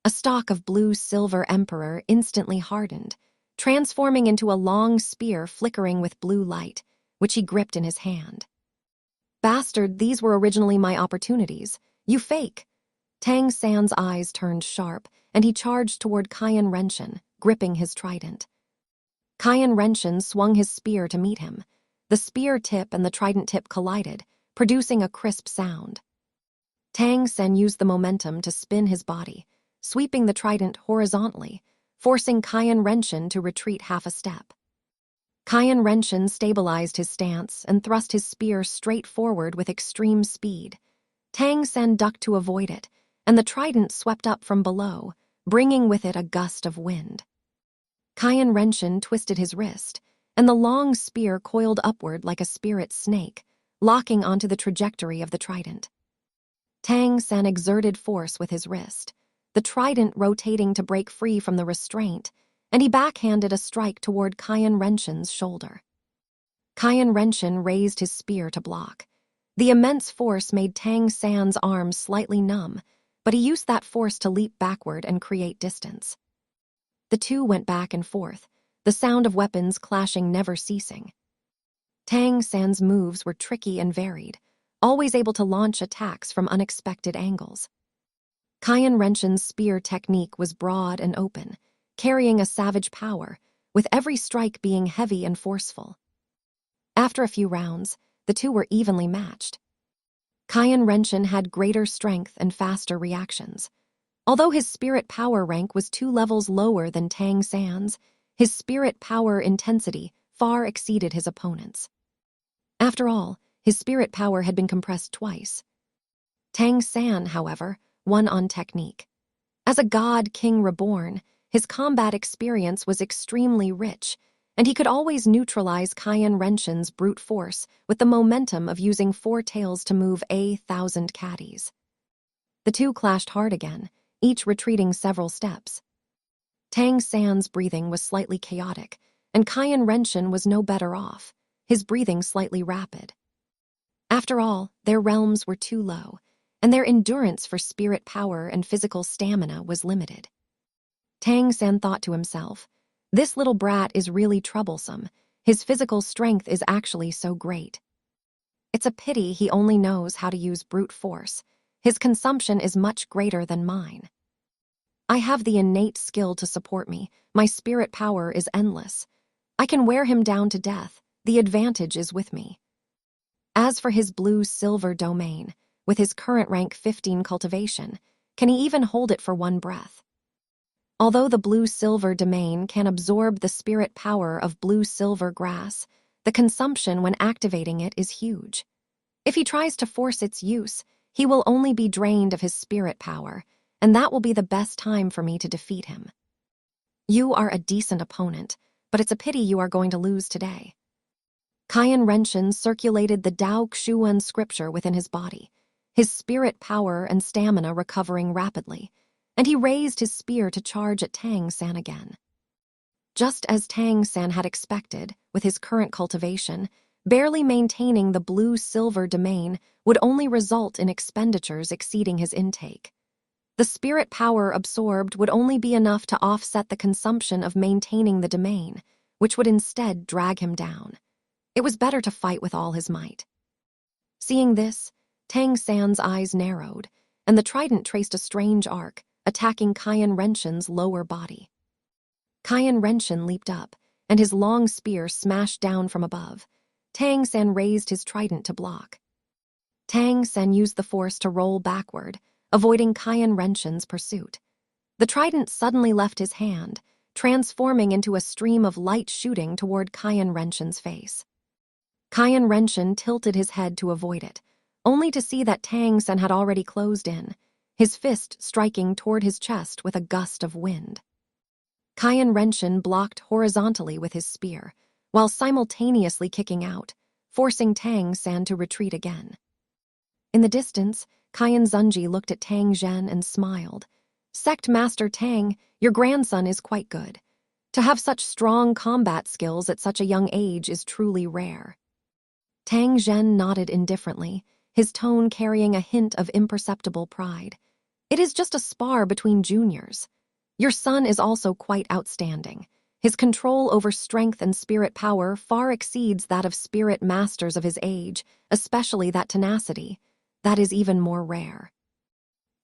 S1: A stalk of Blue Silver Emperor instantly hardened, transforming into a long spear flickering with blue light, which he gripped in his hand. Bastard, these were originally my opportunities. You fake. Tang San's eyes turned sharp, and he charged toward N.A.N. Renshin, gripping his trident. N.A.N. Renshin swung his spear to meet him. The spear tip and the trident tip collided, producing a crisp sound. Tang Sen used the momentum to spin his body, sweeping the trident horizontally, forcing N.A.N. Renshin to retreat half a step. N.A.N. Renshin stabilized his stance and thrust his spear straight forward with extreme speed. Tang Sen ducked to avoid it, and the trident swept up from below, bringing with it a gust of wind. N.A.N. Renshin twisted his wrist, and the long spear coiled upward like a spirit snake, locking onto the trajectory of the trident. Tang Sen exerted force with his wrist, the trident rotating to break free from the restraint, and he backhanded a strike toward N.A.N. Renshin's shoulder. N.A.N. Renshin raised his spear to block. The immense force made Tang San's arms slightly numb, but he used that force to leap backward and create distance. The two went back and forth, the sound of weapons clashing never ceasing. Tang San's moves were tricky and varied, always able to launch attacks from unexpected angles. N.A.N. Renshin's spear technique was broad and open, carrying a savage power, with every strike being heavy and forceful. After a few rounds, the two were evenly matched. N.A.N. Renshin had greater strength and faster reactions. Although his spirit power rank was 2 levels lower than Tang San's, his spirit power intensity far exceeded his opponent's. After all, his spirit power had been compressed twice. Tang San, however, won on technique. As a god king reborn, his combat experience was extremely rich, and he could always neutralize N.A.N. Renshin's brute force with the momentum of using 4 tails to move 1,000 caddies. The two clashed hard again, each retreating several steps. Tang San's breathing was slightly chaotic, and N.A.N. Renshin was no better off, his breathing slightly rapid. After all, their realms were too low, and their endurance for spirit power and physical stamina was limited. Tang San thought to himself, this little brat is really troublesome. His physical strength is actually so great. It's a pity he only knows how to use brute force. His consumption is much greater than mine. I have the innate skill to support me. My spirit power is endless. I can wear him down to death. The advantage is with me. As for his blue-silver domain, with his current rank 15 cultivation, can he even hold it for one breath? Although the blue-silver domain can absorb the spirit power of blue-silver grass, the consumption when activating it is huge. If he tries to force its use, he will only be drained of his spirit power, and that will be the best time for me to defeat him. You are a decent opponent, but it's a pity you are going to lose today. N.A.N. Renshin circulated the Dao Xuan scripture within his body, his spirit power and stamina recovering rapidly, and he raised his spear to charge at Tang-san again. Just as Tang-san had expected, with his current cultivation, barely maintaining the blue-silver domain would only result in expenditures exceeding his intake. The spirit power absorbed would only be enough to offset the consumption of maintaining the domain, which would instead drag him down. It was better to fight with all his might. Seeing this, Tang-san's eyes narrowed, and the trident traced a strange arc, attacking N.A.N. Renshin's lower body. N.A.N. Renshin leaped up, and his long spear smashed down from above. Tang-san raised his trident to block. Tang-san used the force to roll backward, avoiding N.A.N. Renshin's pursuit. The trident suddenly left his hand, transforming into a stream of light shooting toward N.A.N. Renshin's face. N.A.N. Renshin tilted his head to avoid it, only to see that Tang-san had already closed in, his fist striking toward his chest with a gust of wind. N.A.N. Renshin blocked horizontally with his spear, while simultaneously kicking out, forcing Tang-san to retreat again. In the distance, N.A.N. Zunji looked at Tang Zhen and smiled. "Sect Master Tang, your grandson is quite good. To have such strong combat skills at such a young age is truly rare." Tang Zhen nodded indifferently, his tone carrying a hint of imperceptible pride. "It is just a spar between juniors. Your son is also quite outstanding. His control over strength and spirit power far exceeds that of spirit masters of his age, especially that tenacity. That is even more rare."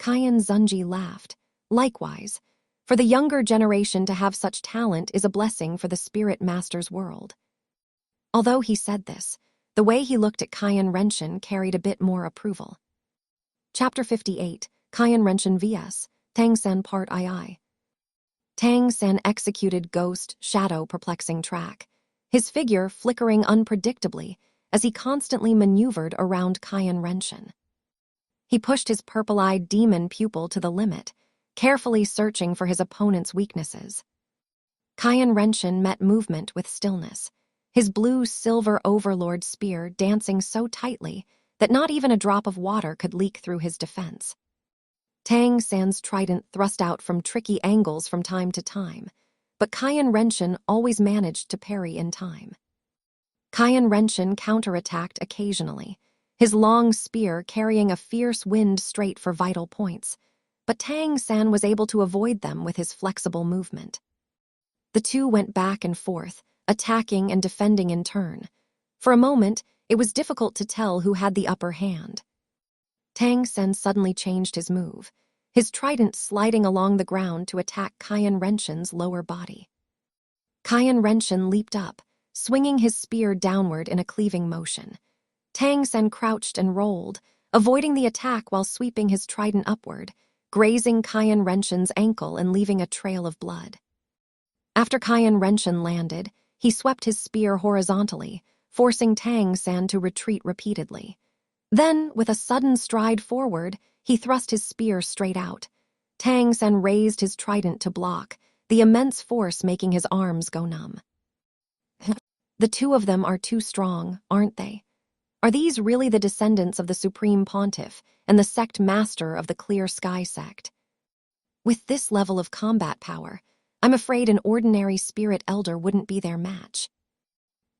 S1: N.A.N. Zunji laughed. "Likewise, for the younger generation to have such talent is a blessing for the spirit master's world." Although he said this, the way he looked at N.A.N. Renshin carried a bit more approval. Chapter 58, N.A.N. Renshin vs. Tang-san Part II. Tang-san executed ghost, shadow, perplexing track, his figure flickering unpredictably as he constantly maneuvered around N.A.N. Renshin. He pushed his purple-eyed demon pupil to the limit, carefully searching for his opponent's weaknesses. N.A.N. Renshin met movement with stillness, his blue-silver overlord spear dancing so tightly that not even a drop of water could leak through his defense. Tang-san's trident thrust out from tricky angles from time to time, but N.A.N. Renshin always managed to parry in time. N.A.N. Renshin counterattacked occasionally, his long spear carrying a fierce wind straight for vital points, but Tang-san was able to avoid them with his flexible movement. The two went back and forth, attacking and defending in turn. For a moment, it was difficult to tell who had the upper hand. Tang-san suddenly changed his move, his trident sliding along the ground to attack N.A.N. Renshin's lower body. N.A.N. Renshin leaped up, swinging his spear downward in a cleaving motion. Tang-san crouched and rolled, avoiding the attack while sweeping his trident upward, grazing N.A.N. Renshin's ankle and leaving a trail of blood. After N.A.N. Renshin landed, he swept his spear horizontally, forcing Tang-san to retreat repeatedly. Then, with a sudden stride forward, he thrust his spear straight out. Tang-san raised his trident to block, the immense force making his arms go numb. The two of them are too strong, aren't they? Are these really the descendants of the Supreme Pontiff and the sect master of the Clear Sky sect? With this level of combat power, I'm afraid an ordinary spirit elder wouldn't be their match.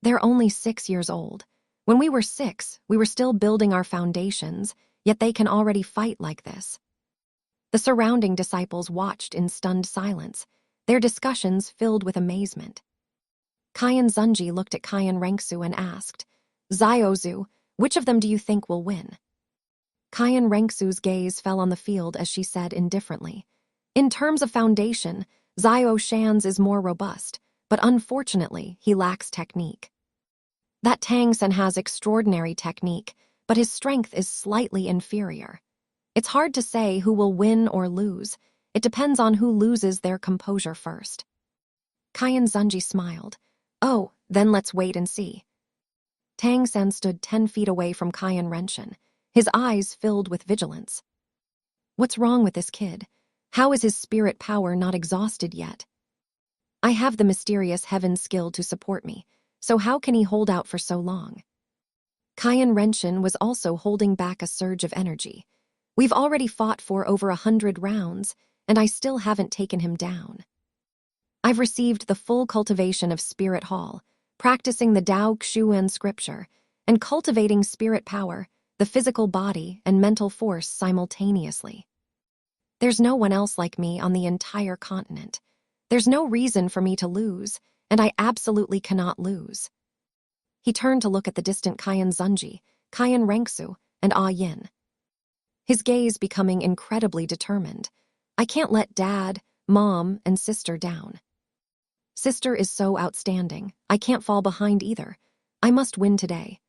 S1: They're only 6 years old. When we were 6, we were still building our foundations, yet they can already fight like this. The surrounding disciples watched in stunned silence, their discussions filled with amazement. N.A.N. Zunji looked at N.A.N. Renksu and asked, "Ziozu, Which of them do you think will win? Kyan Rengsu's gaze fell on the field as she said indifferently. In terms of foundation, Zio Shan's is more robust, but unfortunately, he lacks technique. That Tang Sen has extraordinary technique, but his strength is slightly inferior. It's hard to say who will win or lose. It depends on who loses their composure first. Kyan Zunji smiled. Oh, then let's wait and see. Tang Sen stood 10 feet away from Kyan Renshin, his eyes filled with vigilance. What's wrong with this kid? How is his spirit power not exhausted yet? I have the mysterious heaven skill to support me, so how can he hold out for so long? Kyan Renshin was also holding back a surge of energy. We've already fought for over 100 rounds, and I still haven't taken him down. I've received the full cultivation of Spirit Hall, practicing the Tao Xuan scripture, and cultivating spirit power, the physical body and mental force simultaneously. There's no one else like me on the entire continent. There's no reason for me to lose, and I absolutely cannot lose. He turned to look at the distant Kyan Zunji, Kyan Rengsu, and Yin. His gaze becoming incredibly determined. I can't let Dad, Mom, and Sister down. Sister is so outstanding. I can't fall behind either. I must win today.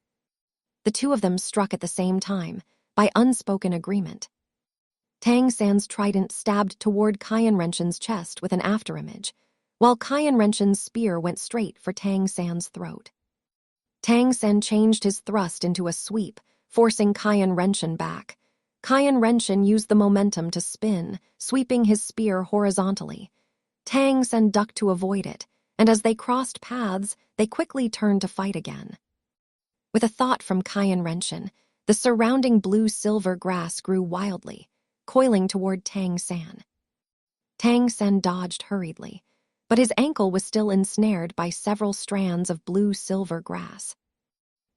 S1: The two of them struck at the same time, by unspoken agreement. Tang San's trident stabbed toward Kyan Renshin's chest with an afterimage, while Kyan Renshin's spear went straight for Tang San's throat. Tang San changed his thrust into a sweep, forcing Kyan Renshin back. Kyan Renshin used the momentum to spin, sweeping his spear horizontally. Tang San ducked to avoid it, and as they crossed paths, they quickly turned to fight again. With a thought from Kyan Renshin, the surrounding blue-silver grass grew wildly, coiling toward Tang San. Tang San dodged hurriedly, but his ankle was still ensnared by several strands of blue-silver grass.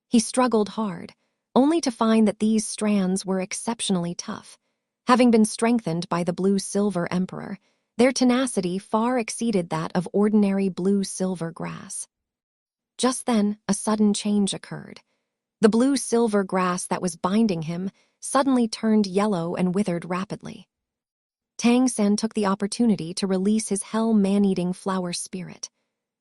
S1: He struggled hard, only to find that these strands were exceptionally tough. Having been strengthened by the blue-silver emperor, their tenacity far exceeded that of ordinary blue-silver grass. Just then, a sudden change occurred. The blue-silver grass that was binding him suddenly turned yellow and withered rapidly. Tang San took the opportunity to release his hell man-eating flower spirit.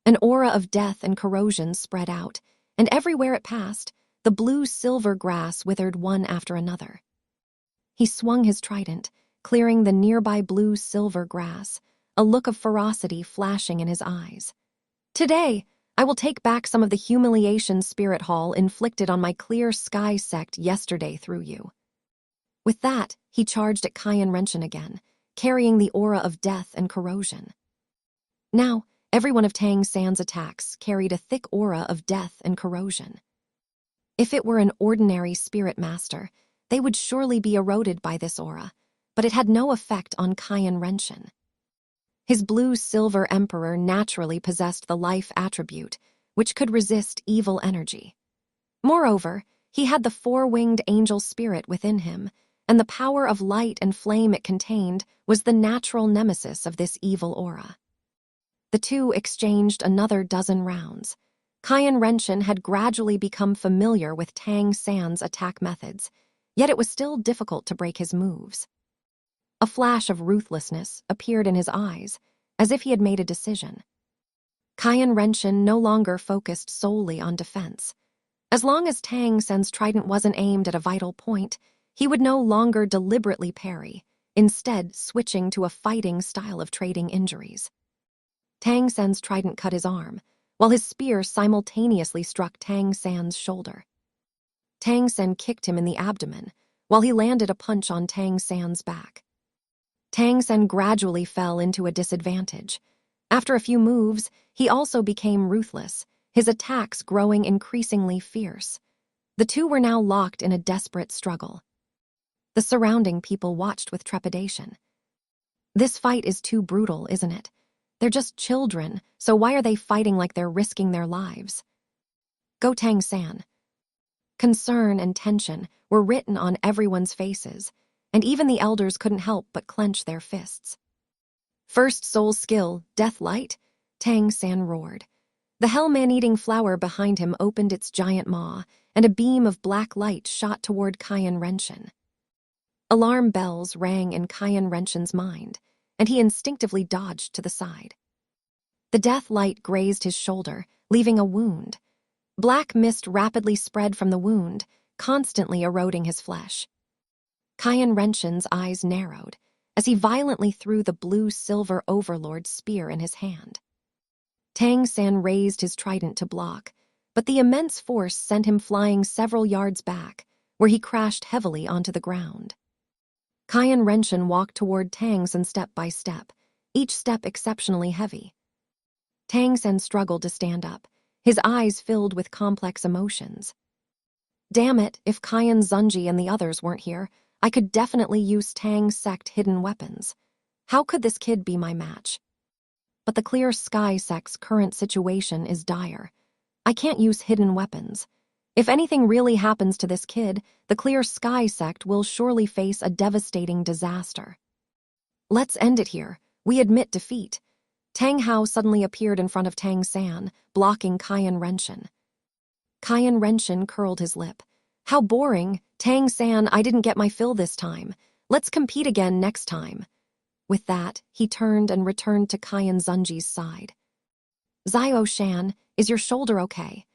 S1: An aura of death and corrosion spread out, and everywhere it passed, the blue-silver grass withered one after another. He swung his trident, clearing the nearby blue-silver grass, a look of ferocity flashing in his eyes. Today, I will take back some of the humiliation Spirit Hall inflicted on my clear sky sect yesterday through you. With that, he charged at Kyan Renshin again, carrying the aura of death and corrosion. Now, every one of Tang San's attacks carried a thick aura of death and corrosion. If it were an ordinary spirit master, they would surely be eroded by this aura, but it had no effect on Kyan Renshin. His blue-silver emperor naturally possessed the life attribute, which could resist evil energy. Moreover, he had the four-winged angel spirit within him, and the power of light and flame it contained was the natural nemesis of this evil aura. The two exchanged another dozen rounds. Kyan Renshin had gradually become familiar with Tang San's attack methods, yet it was still difficult to break his moves. A flash of ruthlessness appeared in his eyes, as if he had made a decision. Kyan Renshin no longer focused solely on defense. As long as Tang San's trident wasn't aimed at a vital point, he would no longer deliberately parry, instead switching to a fighting style of trading injuries. Tang San's trident cut his arm, while his spear simultaneously struck Tang San's shoulder. Tang San kicked him in the abdomen, while he landed a punch on Tang San's back. Tang San gradually fell into a disadvantage. After a few moves, he also became ruthless, his attacks growing increasingly fierce. The two were now locked in a desperate struggle. The surrounding people watched with trepidation. This fight is too brutal, isn't it? They're just children, so why are they fighting like they're risking their lives? Go Tang San. Concern and tension were written on everyone's faces, and even the elders couldn't help but clench their fists. First soul skill, Death Light? Tang San roared. The hell man-eating flower behind him opened its giant maw, and a beam of black light shot toward N.A.N. Alarm bells rang in N.A.'s mind, and he instinctively dodged to the side. The death light grazed his shoulder, leaving a wound. Black mist rapidly spread from the wound, constantly eroding his flesh. N.A.'s eyes narrowed as he violently threw the blue-silver overlord's spear in his hand. N.A.N. raised his trident to block, but the immense force sent him flying several yards back, where he crashed heavily onto the ground. N.A.N. walked toward N.A.N. step by step, each step exceptionally heavy. N.A.N. struggled to stand up, his eyes filled with complex emotions. Damn it, if N.A.N. and the others weren't here, I could definitely use Tang sect hidden weapons. How could this kid be my match? But the Clear Sky sect's current situation is dire. I can't use hidden weapons. If anything really happens to this kid, the Clear Sky sect will surely face a devastating disaster. Let's end it here. We admit defeat. Tang Hao suddenly appeared in front of Tang San, blocking N.A.N. N.A.N. curled his lip. How boring. Tang San, I didn't get my fill this time. Let's compete again next time. With that, he turned and returned to N.A.N.'s side. Xiao Shan, is your shoulder okay?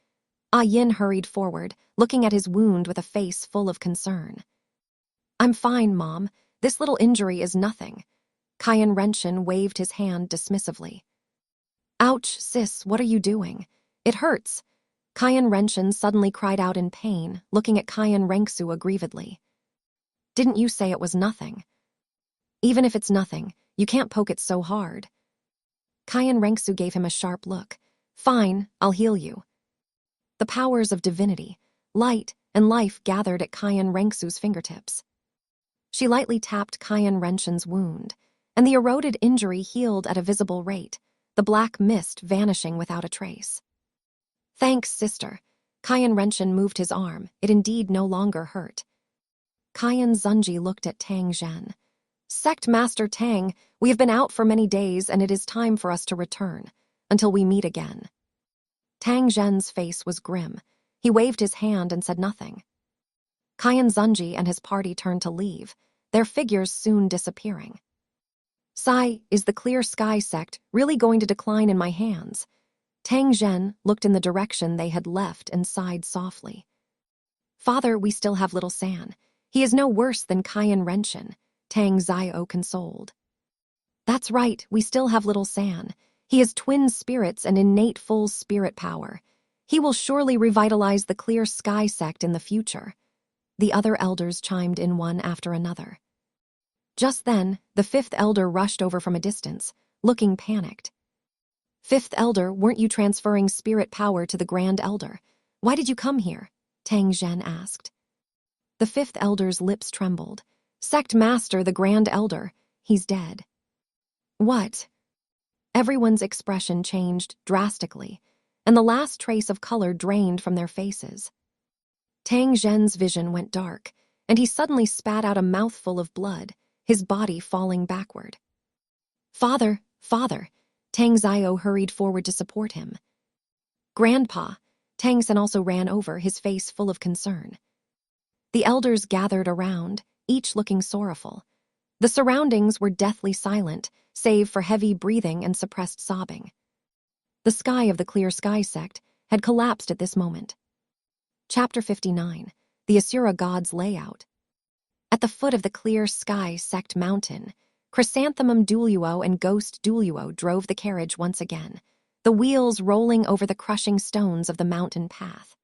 S1: Yin hurried forward, looking at his wound with a face full of concern. I'm fine, Mom. This little injury is nothing. N.A.N. waved his hand dismissively. Ouch, sis, what are you doing? It hurts. N.A.N. suddenly cried out in pain, looking at N.A.N. aggrievedly. Didn't you say it was nothing? Even if it's nothing, you can't poke it so hard. N.A.N. gave him a sharp look. Fine, I'll heal you. The powers of divinity, light, and life gathered at N.A.N.'s fingertips. She lightly tapped N.A.N.'s wound, and the eroded injury healed at a visible rate, the black mist vanishing without a trace. Thanks, sister. N.A.N. moved his arm. It indeed no longer hurt. N.A.N. looked at Tang Zhen. Sect Master Tang, we have been out for many days and it is time for us to return, until we meet again. Tang Zhen's face was grim. He waved his hand and said nothing. N.A.N. and his party turned to leave, their figures soon disappearing. Sai, is the Clear Sky sect really going to decline in my hands? Tang Zhen looked in the direction they had left and sighed softly. Father, we still have little San. He is no worse than N.A.N., Tang Xiao consoled. That's right, we still have little San. He has twin spirits and innate full spirit power. He will surely revitalize the Clear Sky sect in the future. The other elders chimed in one after another. Just then, the fifth elder rushed over from a distance, looking panicked. Fifth elder, weren't you transferring spirit power to the grand elder? Why did you come here? Tang Zhen asked. The fifth elder's lips trembled. Sect master, the grand elder, he's dead. What? Everyone's expression changed drastically, and the last trace of color drained from their faces. Tang Zhen's vision went dark, and he suddenly spat out a mouthful of blood, his body falling backward. Father, father, Tang Xiao hurried forward to support him. Grandpa, Tang Sen also ran over, his face full of concern. The elders gathered around, each looking sorrowful. The surroundings were deathly silent, save for heavy breathing and suppressed sobbing. The sky of the Clear Sky sect had collapsed at this moment. Chapter 59, The Asura God's Layout. At the foot of the Clear Sky sect mountain, Chrysanthemum Duoluo and Ghost Duoluo drove the carriage once again, the wheels rolling over the crushing stones of the mountain path.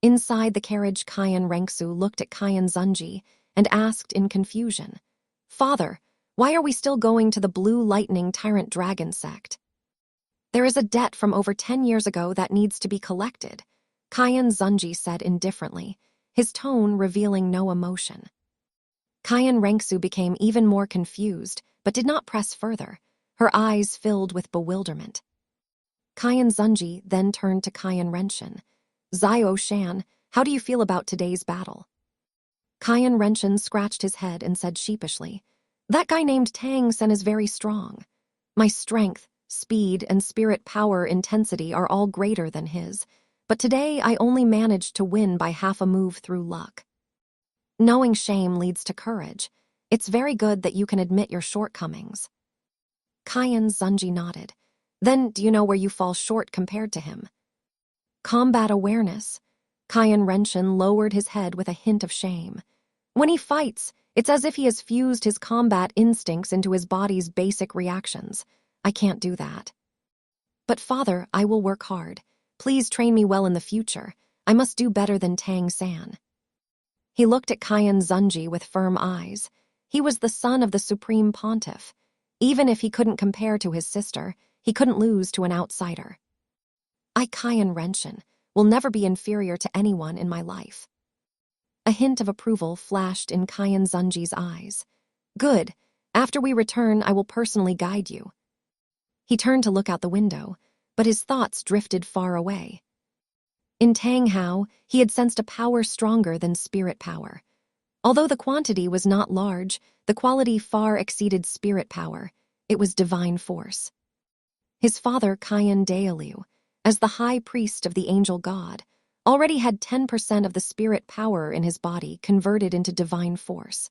S1: Inside the carriage, N.A.N. looked at N.A.N. and asked in confusion, Father, why are we still going to the Blue Lightning Tyrant Dragon sect? There is a debt from over 10 years ago that needs to be collected, N.A.N. said indifferently, his tone revealing no emotion. N.A.N. became even more confused, but did not press further, her eyes filled with bewilderment. N.A.N. then turned to N.A.N. Xiao Shan, how do you feel about today's battle? N.A.N. scratched his head and said sheepishly, That guy named Tang Sen is very strong. My strength, speed, and spirit power intensity are all greater than his, but today I only managed to win by half a move through luck. Knowing shame leads to courage. It's very good that you can admit your shortcomings. Kyan Zunji nodded. Then, do you know where you fall short compared to him? Combat awareness. Kyan Renshin lowered his head with a hint of shame. When he fights, it's as if he has fused his combat instincts into his body's basic reactions. I can't do that. But father, I will work hard. Please train me well in the future. I must do better than N.A.N. He looked at Kyan Zunji with firm eyes. He was the son of the Supreme Pontiff. Even if he couldn't compare to his sister, he couldn't lose to an outsider. I, Kyan Renshin, will never be inferior to anyone in my life. A hint of approval flashed in Kyan Zunji's eyes. Good. After we return, I will personally guide you. He turned to look out the window, but his thoughts drifted far away. In Tang Hao, he had sensed a power stronger than spirit power. Although the quantity was not large, the quality far exceeded spirit power. It was divine force. His father, Kyan Daeliu, as the high priest of the angel god, already had 10% of the spirit power in his body converted into divine force.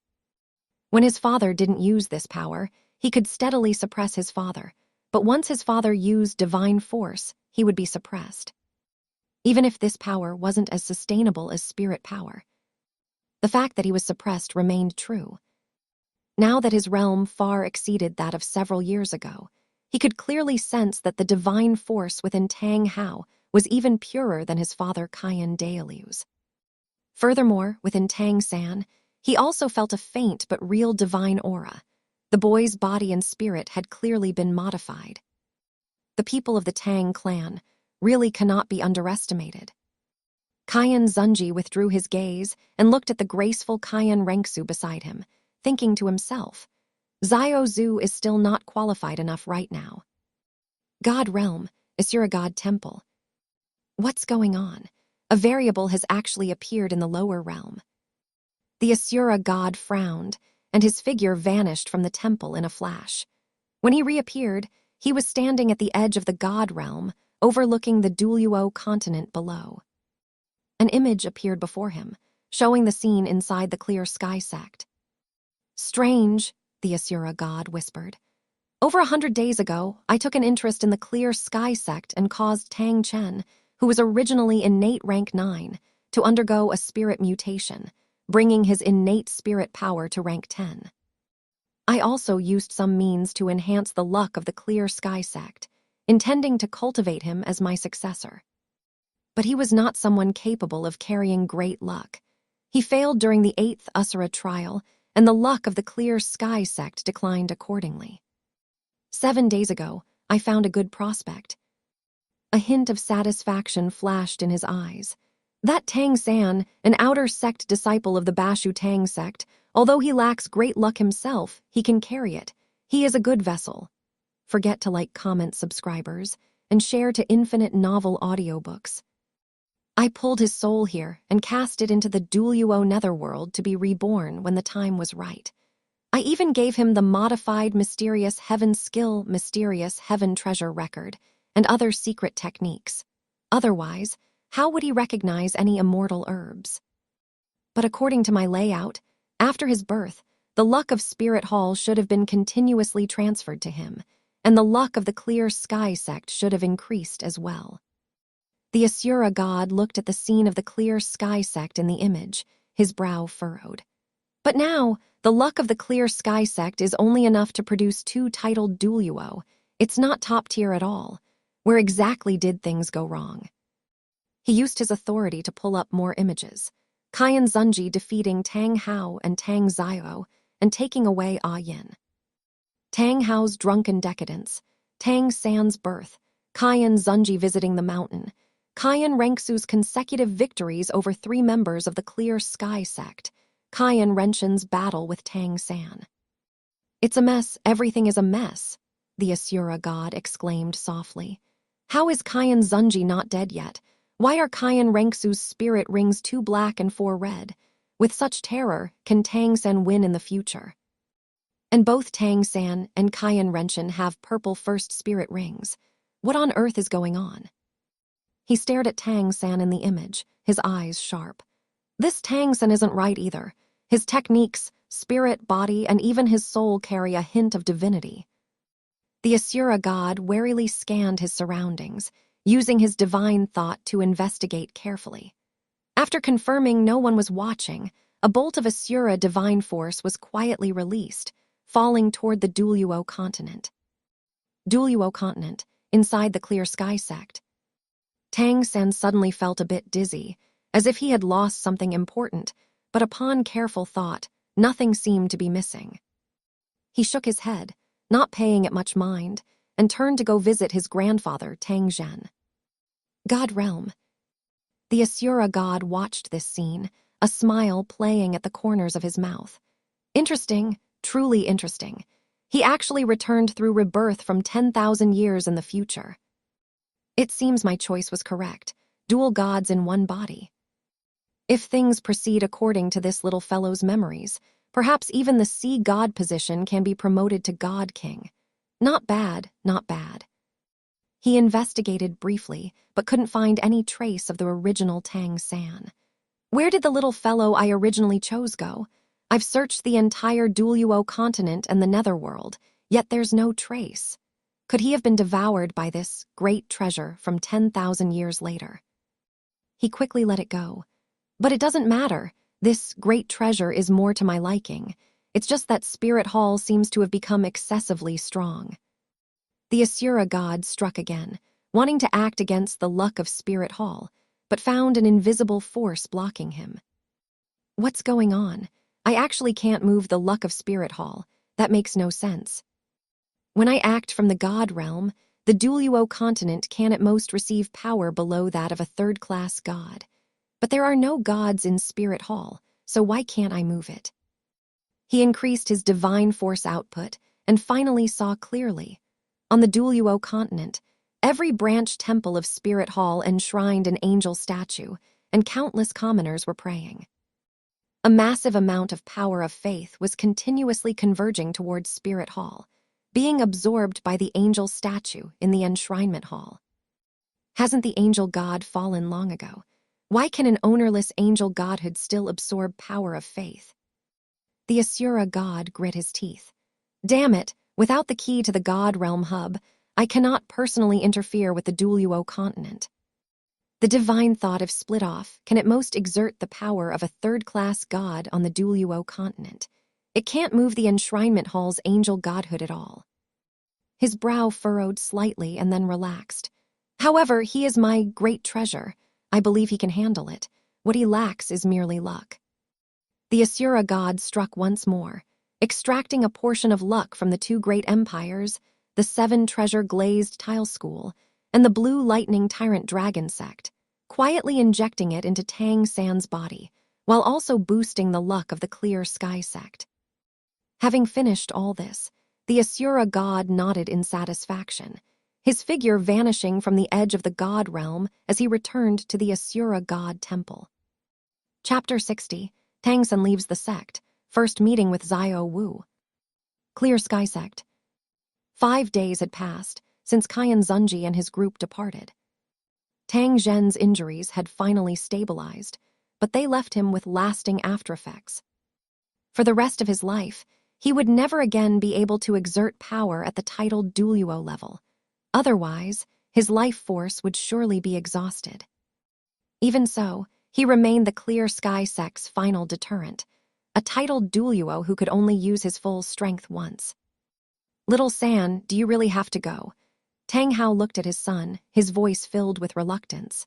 S1: When his father didn't use this power, he could steadily suppress his father, but once his father used divine force, he would be suppressed. Even if this power wasn't as sustainable as spirit power, the fact that he was suppressed remained true. Now that his realm far exceeded that of several years ago, he could clearly sense that the divine force within Tang Hao was even purer than his father Kyan Daeliu's. Furthermore, within Tang San, he also felt a faint but real divine aura. The boy's body and spirit had clearly been modified. The people of the Tang clan really cannot be underestimated. Kyan Zunji withdrew his gaze and looked at the graceful Kyan Renksu beside him, thinking to himself, Zio Zhu is still not qualified enough right now. God Realm, Asura God Temple. What's going on? A variable has actually appeared in the lower realm. The Asura god frowned, and his figure vanished from the temple in a flash. When he reappeared, he was standing at the edge of the god realm, overlooking the Duluo continent below. An image appeared before him, showing the scene inside the clear sky sect. Strange, the Asura god whispered. Over 100 days ago, I took an interest in the clear sky sect and caused Tang Chen, who was originally innate rank 9, to undergo a spirit mutation, bringing his innate spirit power to rank 10. I also used some means to enhance the luck of the clear sky sect, intending to cultivate him as my successor. But he was not someone capable of carrying great luck. He failed during the 8th Asura trial, and the luck of the clear sky sect declined accordingly. 7 days ago, I found a good prospect. A hint of satisfaction flashed in his eyes. That Tang San, an outer sect disciple of the Bashu Tang sect, although he lacks great luck himself, he can carry it. He is a good vessel. Forget to like, comment, subscribers, and share to infinite novel audiobooks. I pulled his soul here and cast it into the Duluo netherworld to be reborn when the time was right. I even gave him the modified mysterious heaven skill, mysterious heaven treasure record, and other secret techniques. Otherwise, how would he recognize any immortal herbs? But according to my layout, after his birth, the luck of Spirit Hall should have been continuously transferred to him, and the luck of the clear sky sect should have increased as well. The Asura god looked at the scene of the clear sky sect in the image, his brow furrowed. But now, the luck of the clear sky sect is only enough to produce 2 titled Duluo. It's not top tier at all. Where exactly did things go wrong? He used his authority to pull up more images. Kyan Zunji defeating Tang Hao and Tang Zio and taking away Ah Yin. Tang Hao's drunken decadence, Tang San's birth, Kyan Zunji visiting the mountain, Kyan Renksu's consecutive victories over 3 members of the Clear Sky sect, Kyan Renshin's battle with Tang San. It's a mess, everything is a mess, the Asura god exclaimed softly. How is Kyan Zunji not dead yet? Why are Kyan Renksu's spirit rings 2 black and 4 red? With such terror, can Tang San win in the future? And both Tang San and Kyan Renshin have purple first spirit rings. What on earth is going on? He stared at Tang San in the image, his eyes sharp. This Tang San isn't right either. His techniques, spirit, body, and even his soul carry a hint of divinity. The Asura god warily scanned his surroundings, using his divine thought to investigate carefully. After confirming no one was watching, a bolt of Asura divine force was quietly released, falling toward the Duluo continent. Duluo continent, inside the Clear Sky sect. Tang San suddenly felt a bit dizzy, as if he had lost something important, but upon careful thought, nothing seemed to be missing. He shook his head, not paying it much mind, and turned to go visit his grandfather, Tang Zhen. God Realm. The Asura god watched this scene, a smile playing at the corners of his mouth. Interesting, truly interesting. He actually returned through rebirth from 10,000 years in the future. It seems my choice was correct. Dual gods in one body. If things proceed according to this little fellow's memories, perhaps even the sea god position can be promoted to God King. Not bad, not bad. He investigated briefly, but couldn't find any trace of the original Tang San. Where did the little fellow I originally chose go? I've searched the entire Duluo continent and the netherworld, yet there's no trace. Could he have been devoured by this great treasure from 10,000 years later? He quickly let it go. But it doesn't matter. This great treasure is more to my liking. It's just that Spirit Hall seems to have become excessively strong. The Asura god struck again, wanting to act against the luck of Spirit Hall, but found an invisible force blocking him. What's going on? I actually can't move the luck of Spirit Hall. That makes no sense. When I act from the God realm, the Duluo continent can at most receive power below that of a third-class god. But there are no gods in Spirit Hall, so why can't I move it? He increased his divine force output and finally saw clearly. On the Duluo continent, every branch temple of Spirit Hall enshrined an angel statue, and countless commoners were praying. A massive amount of power of faith was continuously converging towards Spirit Hall, being absorbed by the angel statue in the enshrinement hall. Hasn't the angel god fallen long ago? Why can an ownerless angel godhood still absorb power of faith? The Asura god grit his teeth. Damn it, without the key to the God Realm hub, I cannot personally interfere with the Duluo continent. The divine thought, if split off, can at most exert the power of a third-class god on the Duluo continent. It can't move the enshrinement hall's angel godhood at all. His brow furrowed slightly and then relaxed. However, he is my great treasure. I believe he can handle it. What he lacks is merely luck. The Asura god struck once more, extracting a portion of luck from the two great empires, the 7-treasure glazed tile school, and the blue lightning tyrant dragon sect, quietly injecting it into Tang San's body, while also boosting the luck of the clear sky sect. Having finished all this, the Asura god nodded in satisfaction, his figure vanishing from the edge of the god realm as he returned to the Asura god temple. Chapter 60, Tang San leaves the sect, first meeting with Zio Wu. Clear Sky Sect. 5 days had passed since Kyan Zunji and his group departed. Tang Zhen's injuries had finally stabilized, but they left him with lasting aftereffects. For the rest of his life, he would never again be able to exert power at the titled Duluo level. Otherwise, his life force would surely be exhausted. Even so, he remained the Clear Sky Sect's final deterrent, a titled Duluo who could only use his full strength once. Little San, do you really have to go? Tang Hao looked at his son, his voice filled with reluctance.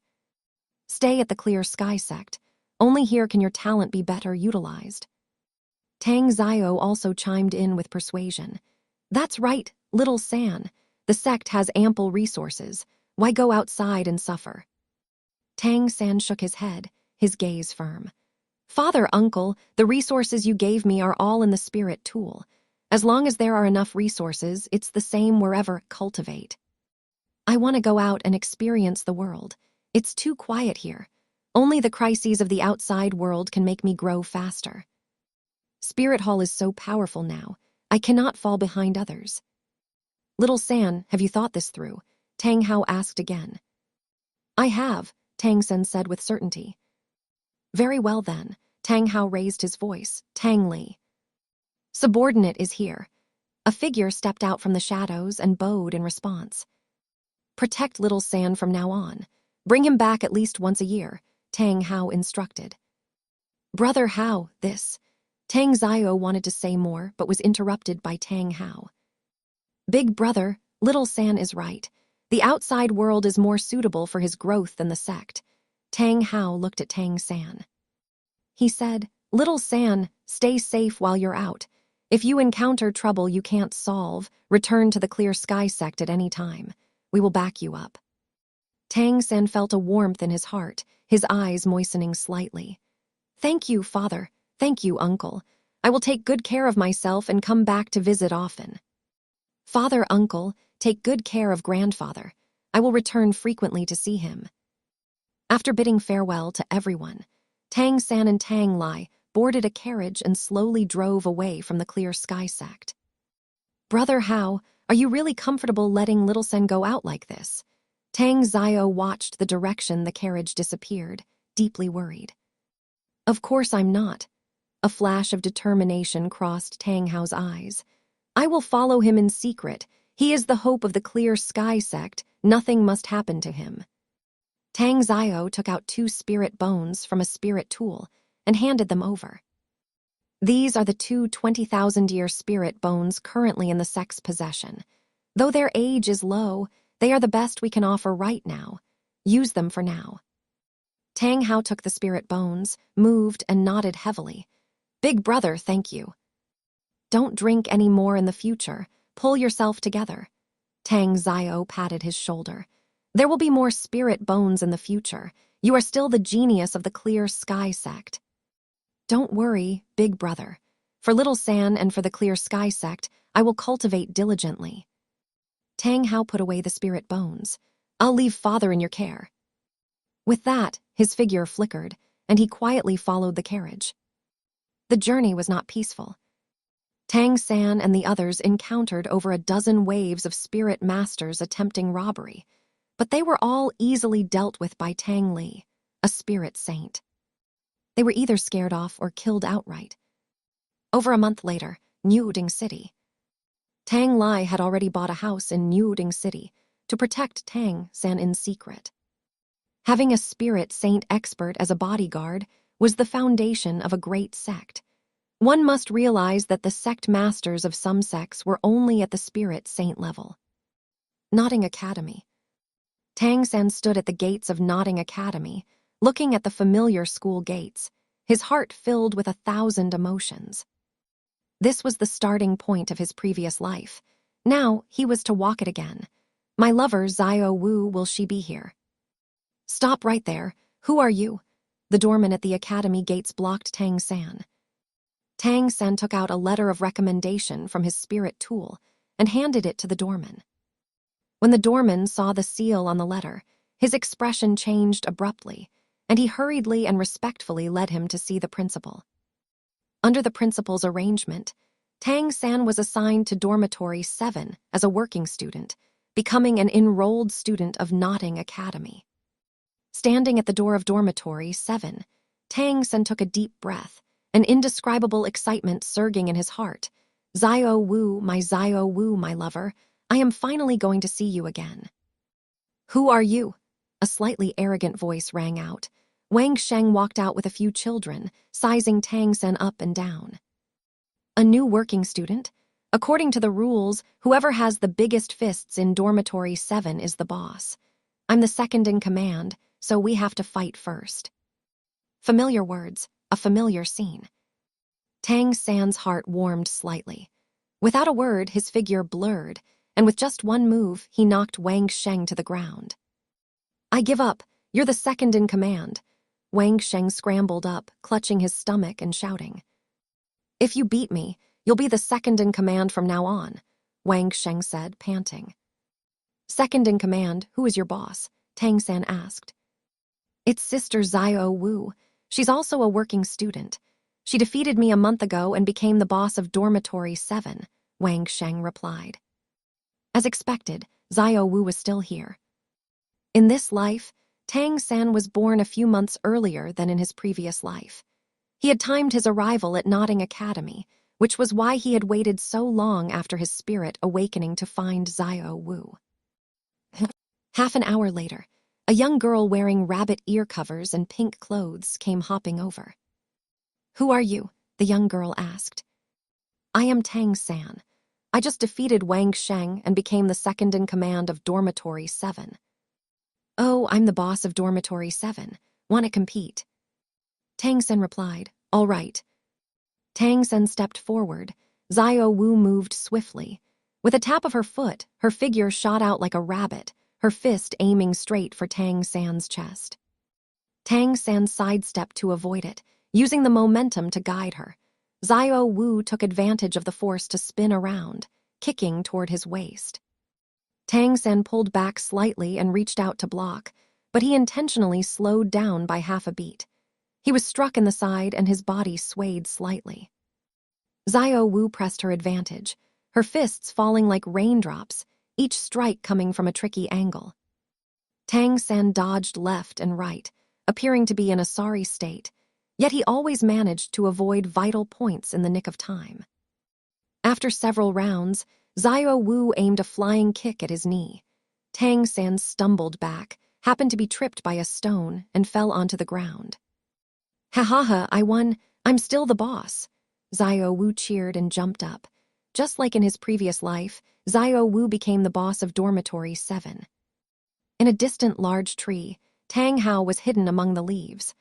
S1: Stay at the Clear Sky Sect. Only here can your talent be better utilized. Tang Zio also chimed in with persuasion. That's right, Little San. The sect has ample resources. Why go outside and suffer? Tang San shook his head, his gaze firm. Father, uncle, the resources you gave me are all in the spirit tool. As long as there are enough resources, it's the same wherever. Cultivate. I want to go out and experience the world. It's too quiet here. Only the crises of the outside world can make me grow faster. Spirit Hall is so powerful now. I cannot fall behind others. Little San, have you thought this through? Tang Hao asked again. I have, Tang Sen said with certainty. Very well then, Tang Hao raised his voice. Tang Li. Subordinate is here. A figure stepped out from the shadows and bowed in response. Protect Little San from now on. Bring him back at least once a year, Tang Hao instructed. Brother Hao, this. Tang Zio wanted to say more, but was interrupted by Tang Hao. Big brother, Little San is right. The outside world is more suitable for his growth than the sect. Tang Hao looked at Tang San. He said, Little San, stay safe while you're out. If you encounter trouble you can't solve, return to the Clear Sky sect at any time. We will back you up. Tang San felt a warmth in his heart, his eyes moistening slightly. Thank you, father. Thank you, uncle. I will take good care of myself and come back to visit often. Father, uncle, take good care of grandfather. I will return frequently to see him. After bidding farewell to everyone, Tang San and Tang Lai boarded a carriage and slowly drove away from the Clear Sky sect. Brother Hao, are you really comfortable letting Little Sen go out like this? Tang Zio watched the direction the carriage disappeared, deeply worried. Of course I'm not. A flash of determination crossed Tang Hao's eyes. I will follow him in secret. He is the hope of the Clear Sky sect. Nothing must happen to him. Tang Zio took out 2 spirit bones from a spirit tool and handed them over. These are the 2 20,000-year spirit bones currently in the sect's possession. Though their age is low, they are the best we can offer right now. Use them for now. Tang Hao took the spirit bones, moved, and nodded heavily. Big brother, thank you. Don't drink any more in the future. Pull yourself together. Tang Zio patted his shoulder. There will be more spirit bones in the future. You are still the genius of the Clear Sky sect. Don't worry, big brother. For Little San and for the Clear Sky sect, I will cultivate diligently. Tang Hao put away the spirit bones. I'll leave father in your care. With that, his figure flickered, and he quietly followed the carriage. The journey was not peaceful. Tang San and the others encountered over a dozen waves of spirit masters attempting robbery, but they were all easily dealt with by Tang Li, a spirit saint. They were either scared off or killed outright. Over a month later, N.A.N. City. Tang Lai had already bought a house in N.A.N. City to protect Tang San in secret. Having a spirit saint expert as a bodyguard was the foundation of a great sect. One must realize that the sect masters of some sects were only at the spirit saint level. N.A.N. Academy. Tang San stood at the gates of N.A.N. Academy, looking at the familiar school gates, his heart filled with 1,000 emotions. This was the starting point of his previous life. Now he was to walk it again. My lover, Zio Wu, will she be here? Stop right there. Who are you? The doorman at the academy gates blocked Tang San. Tang San took out a letter of recommendation from his spirit tool and handed it to the doorman. When the doorman saw the seal on the letter, his expression changed abruptly, and he hurriedly and respectfully led him to see the principal. Under the principal's arrangement, Tang San was assigned to dormitory 7 as a working student, becoming an enrolled student of N.A.N. Academy. Standing at the door of dormitory 7, Tang San took a deep breath, an indescribable excitement surging in his heart. Zio Wu, my lover, I am finally going to see you again. Who are you? A slightly arrogant voice rang out. Wang Sheng walked out with a few children, sizing Tang San up and down. A new working student? According to the rules, whoever has the biggest fists in dormitory 7 is the boss. I'm the second in command, so we have to fight first. Familiar words, a familiar scene. Tang San's heart warmed slightly. Without a word, his figure blurred, and with just one move, he knocked Wang Sheng to the ground. I give up. You're the second in command. Wang Sheng scrambled up, clutching his stomach and shouting. If you beat me, you'll be the second in command from now on, Wang Sheng said, panting. Second in command, who is your boss? Tang San asked. It's Sister Zio Wu. She's also a working student. She defeated me a month ago and became the boss of dormitory 7, Wang Sheng replied. As expected, Xiao Wu was still here. In this life, Tang San was born a few months earlier than in his previous life. He had timed his arrival at N.A.N Academy, which was why he had waited so long after his spirit awakening to find Xiao Wu. Half an hour later, a young girl wearing rabbit ear covers and pink clothes came hopping over. "Who are you?" the young girl asked. "I am Tang San. I just defeated Wang Sheng and became the second in command of Dormitory 7. "Oh, I'm the boss of Dormitory 7. Want to compete?" Tang San replied, "All right." Tang San stepped forward. Xiao Wu moved swiftly. With a tap of her foot, her figure shot out like a rabbit, her fist aiming straight for Tang San's chest. Tang San sidestepped to avoid it, using the momentum to guide her. Xiao Wu took advantage of the force to spin around, kicking toward his waist. Tang San pulled back slightly and reached out to block, but he intentionally slowed down by half a beat. He was struck in the side and his body swayed slightly. Xiao Wu pressed her advantage, her fists falling like raindrops, each strike coming from a tricky angle. Tang San dodged left and right, appearing to be in a sorry state, yet he always managed to avoid vital points in the nick of time. After several rounds, Xiao Wu aimed a flying kick at his knee. Tang San stumbled back, happened to be tripped by a stone, and fell onto the ground. "Ha ha ha, I won. I'm still the boss." Xiao Wu cheered and jumped up. Just like in his previous life, Xiao Wu became the boss of Dormitory 7. In a distant large tree, Tang Hao was hidden among the leaves.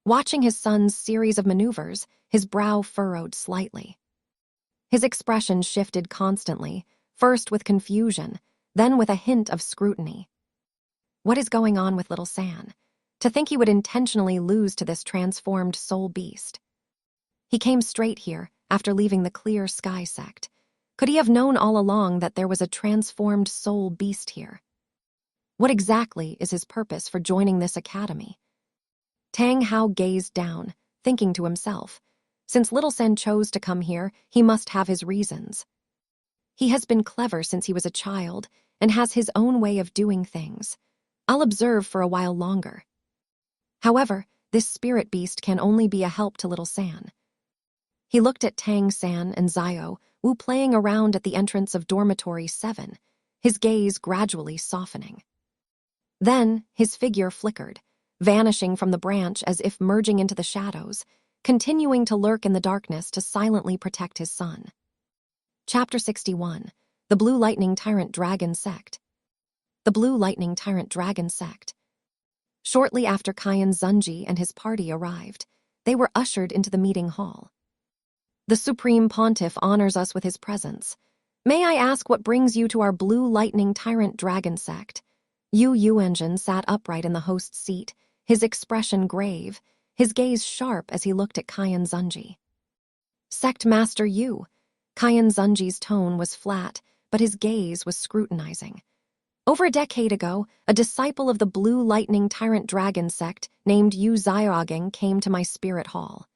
S1: Watching his son's series of maneuvers, his brow furrowed slightly. His expression shifted constantly, first with confusion, then with a hint of scrutiny. What is going on with little San? To think he would intentionally lose to this transformed soul beast. He came straight here, after leaving the Clear Sky sect. Could he have known all along that there was a transformed soul beast here? What exactly is his purpose for joining this academy? Tang Hao gazed down, thinking to himself, since Little Sen chose to come here, he must have his reasons. He has been clever since he was a child, and has his own way of doing things. I'll observe for a while longer. However, this spirit beast can only be a help to Little San. He looked at Tang San and Xiao Wu playing around at the entrance of Dormitory 7, his gaze gradually softening. Then, his figure flickered, vanishing from the branch as if merging into the shadows, continuing to lurk in the darkness to silently protect his son. Chapter 61. The Blue Lightning Tyrant Dragon Sect. The Blue Lightning Tyrant Dragon Sect. Shortly after Kyan Zunji and his party arrived, they were ushered into the meeting hall. "The Supreme Pontiff honors us with his presence. May I ask what brings you to our Blue Lightning Tyrant Dragon Sect?" Yu sat upright in the host's seat, his expression grave, his gaze sharp as he looked at Kyan Zunji. "Sect Master Yu." Kyan Zunji's tone was flat, but his gaze was scrutinizing. "Over a decade ago, a disciple of the Blue Lightning Tyrant Dragon Sect named Yu Xiaogeng came to my spirit hall.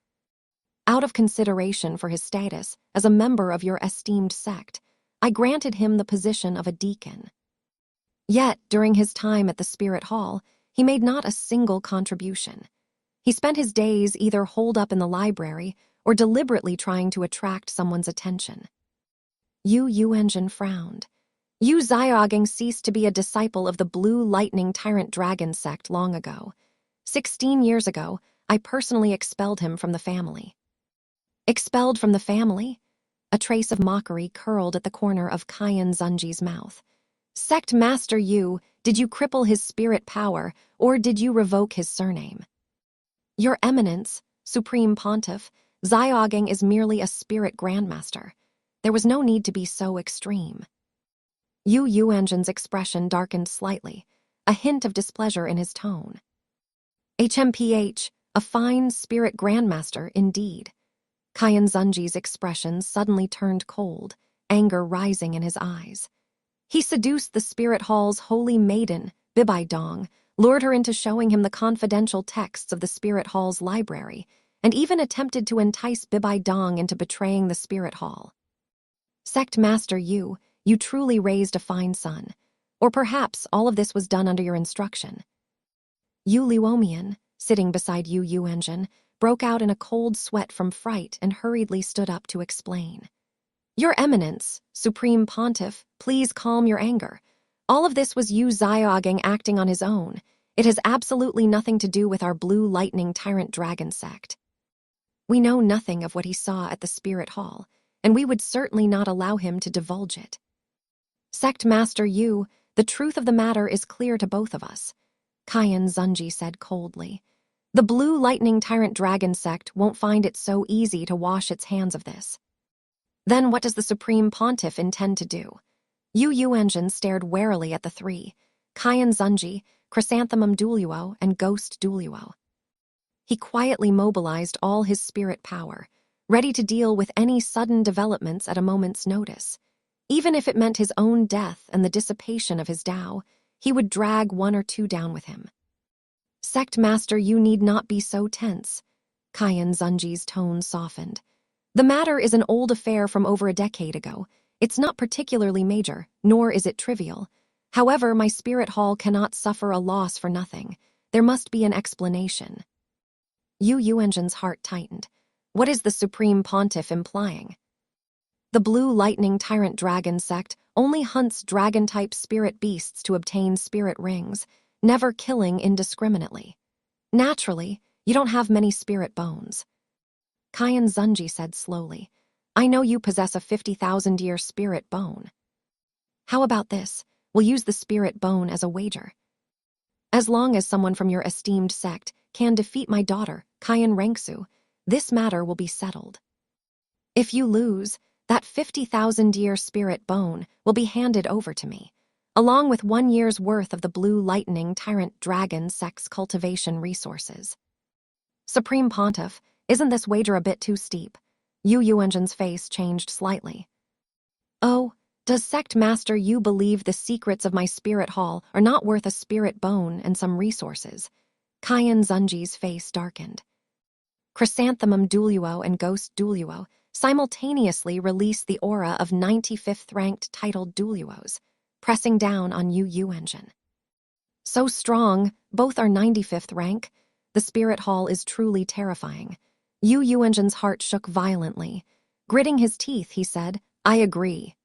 S1: Out of consideration for his status as a member of your esteemed sect, I granted him the position of a deacon. Yet, during his time at the spirit hall, he made not a single contribution. He spent his days either holed up in the library or deliberately trying to attract someone's attention." Yu frowned. "Yu Xiaogeng ceased to be a disciple of the Blue Lightning Tyrant Dragon Sect long ago. 16 years ago, I personally expelled him from the family." "Expelled from the family?" A trace of mockery curled at the corner of Kyan Zunji's mouth. "Sect Master Yu, did you cripple his spirit power, or did you revoke his surname?" "Your Eminence, Supreme Pontiff, Xiaogeng is merely a spirit grandmaster. There was no need to be so extreme." Yuanjin's expression darkened slightly, a hint of displeasure in his tone. "HMPH, a fine spirit grandmaster indeed." Kyan Zunji's expression suddenly turned cold, anger rising in his eyes. "He seduced the spirit hall's holy maiden, Bibai Dong, lured her into showing him the confidential texts of the spirit hall's library, and even attempted to entice Bibai Dong into betraying the spirit hall." Sect Master you truly raised a fine son. Or perhaps all of this was done under your instruction. Yu Luomian, sitting beside Yu Engine, broke out in a cold sweat from fright and hurriedly stood up to explain. Your Eminence, Supreme Pontiff, please calm your anger. All of this was Yu Xiaogang acting on his own. It has absolutely nothing to do with our Blue Lightning Tyrant Dragon sect. We know nothing of what he saw at the Spirit Hall, and we would certainly not allow him to divulge it. Sect Master Yu, the truth of the matter is clear to both of us, Kaiyan Zunji said coldly. The Blue Lightning Tyrant Dragon sect won't find it so easy to wash its hands of this. Then what does the Supreme Pontiff intend to do? Yu Engine stared warily at the three, Kaiyan Zunji, Chrysanthemum Duoluo, and Ghost Duoluo. He quietly mobilized all his spirit power, ready to deal with any sudden developments at a moment's notice. Even if it meant his own death and the dissipation of his Tao, he would drag one or two down with him. Sect Master, you need not be so tense. Kaiyan Zunji's tone softened. The matter is an old affair from over a decade ago. It's not particularly major, nor is it trivial. However, my spirit hall cannot suffer a loss for nothing. There must be an explanation. Yu Engine's heart tightened. What is the Supreme Pontiff implying? The Blue Lightning Tyrant Dragon sect only hunts dragon-type spirit beasts to obtain spirit rings, never killing indiscriminately. Naturally, you don't have many spirit bones. Kaiyan Zunji said slowly, I know you possess a 50,000-year spirit bone. How about this? We'll use the spirit bone as a wager. As long as someone from your esteemed sect can defeat my daughter, Kaiyan Rengsu, this matter will be settled. If you lose, that 50,000-year spirit bone will be handed over to me, along with 1 year's worth of the Blue Lightning Tyrant Dragon sect's cultivation resources. Supreme Pontiff, isn't this wager a bit too steep? Yu Engine's face changed slightly. Oh, does Sect Master you believe the secrets of my spirit hall are not worth a spirit bone and some resources? Kaiyan Zunji's face darkened. Chrysanthemum Duoluo and Ghost Duoluo simultaneously released the aura of 95th ranked titled Duoluos, pressing down on Yu Engine. So strong, both are 95th rank. The spirit hall is truly terrifying. Yu Engine's heart shook violently. Gritting his teeth, he said, I agree.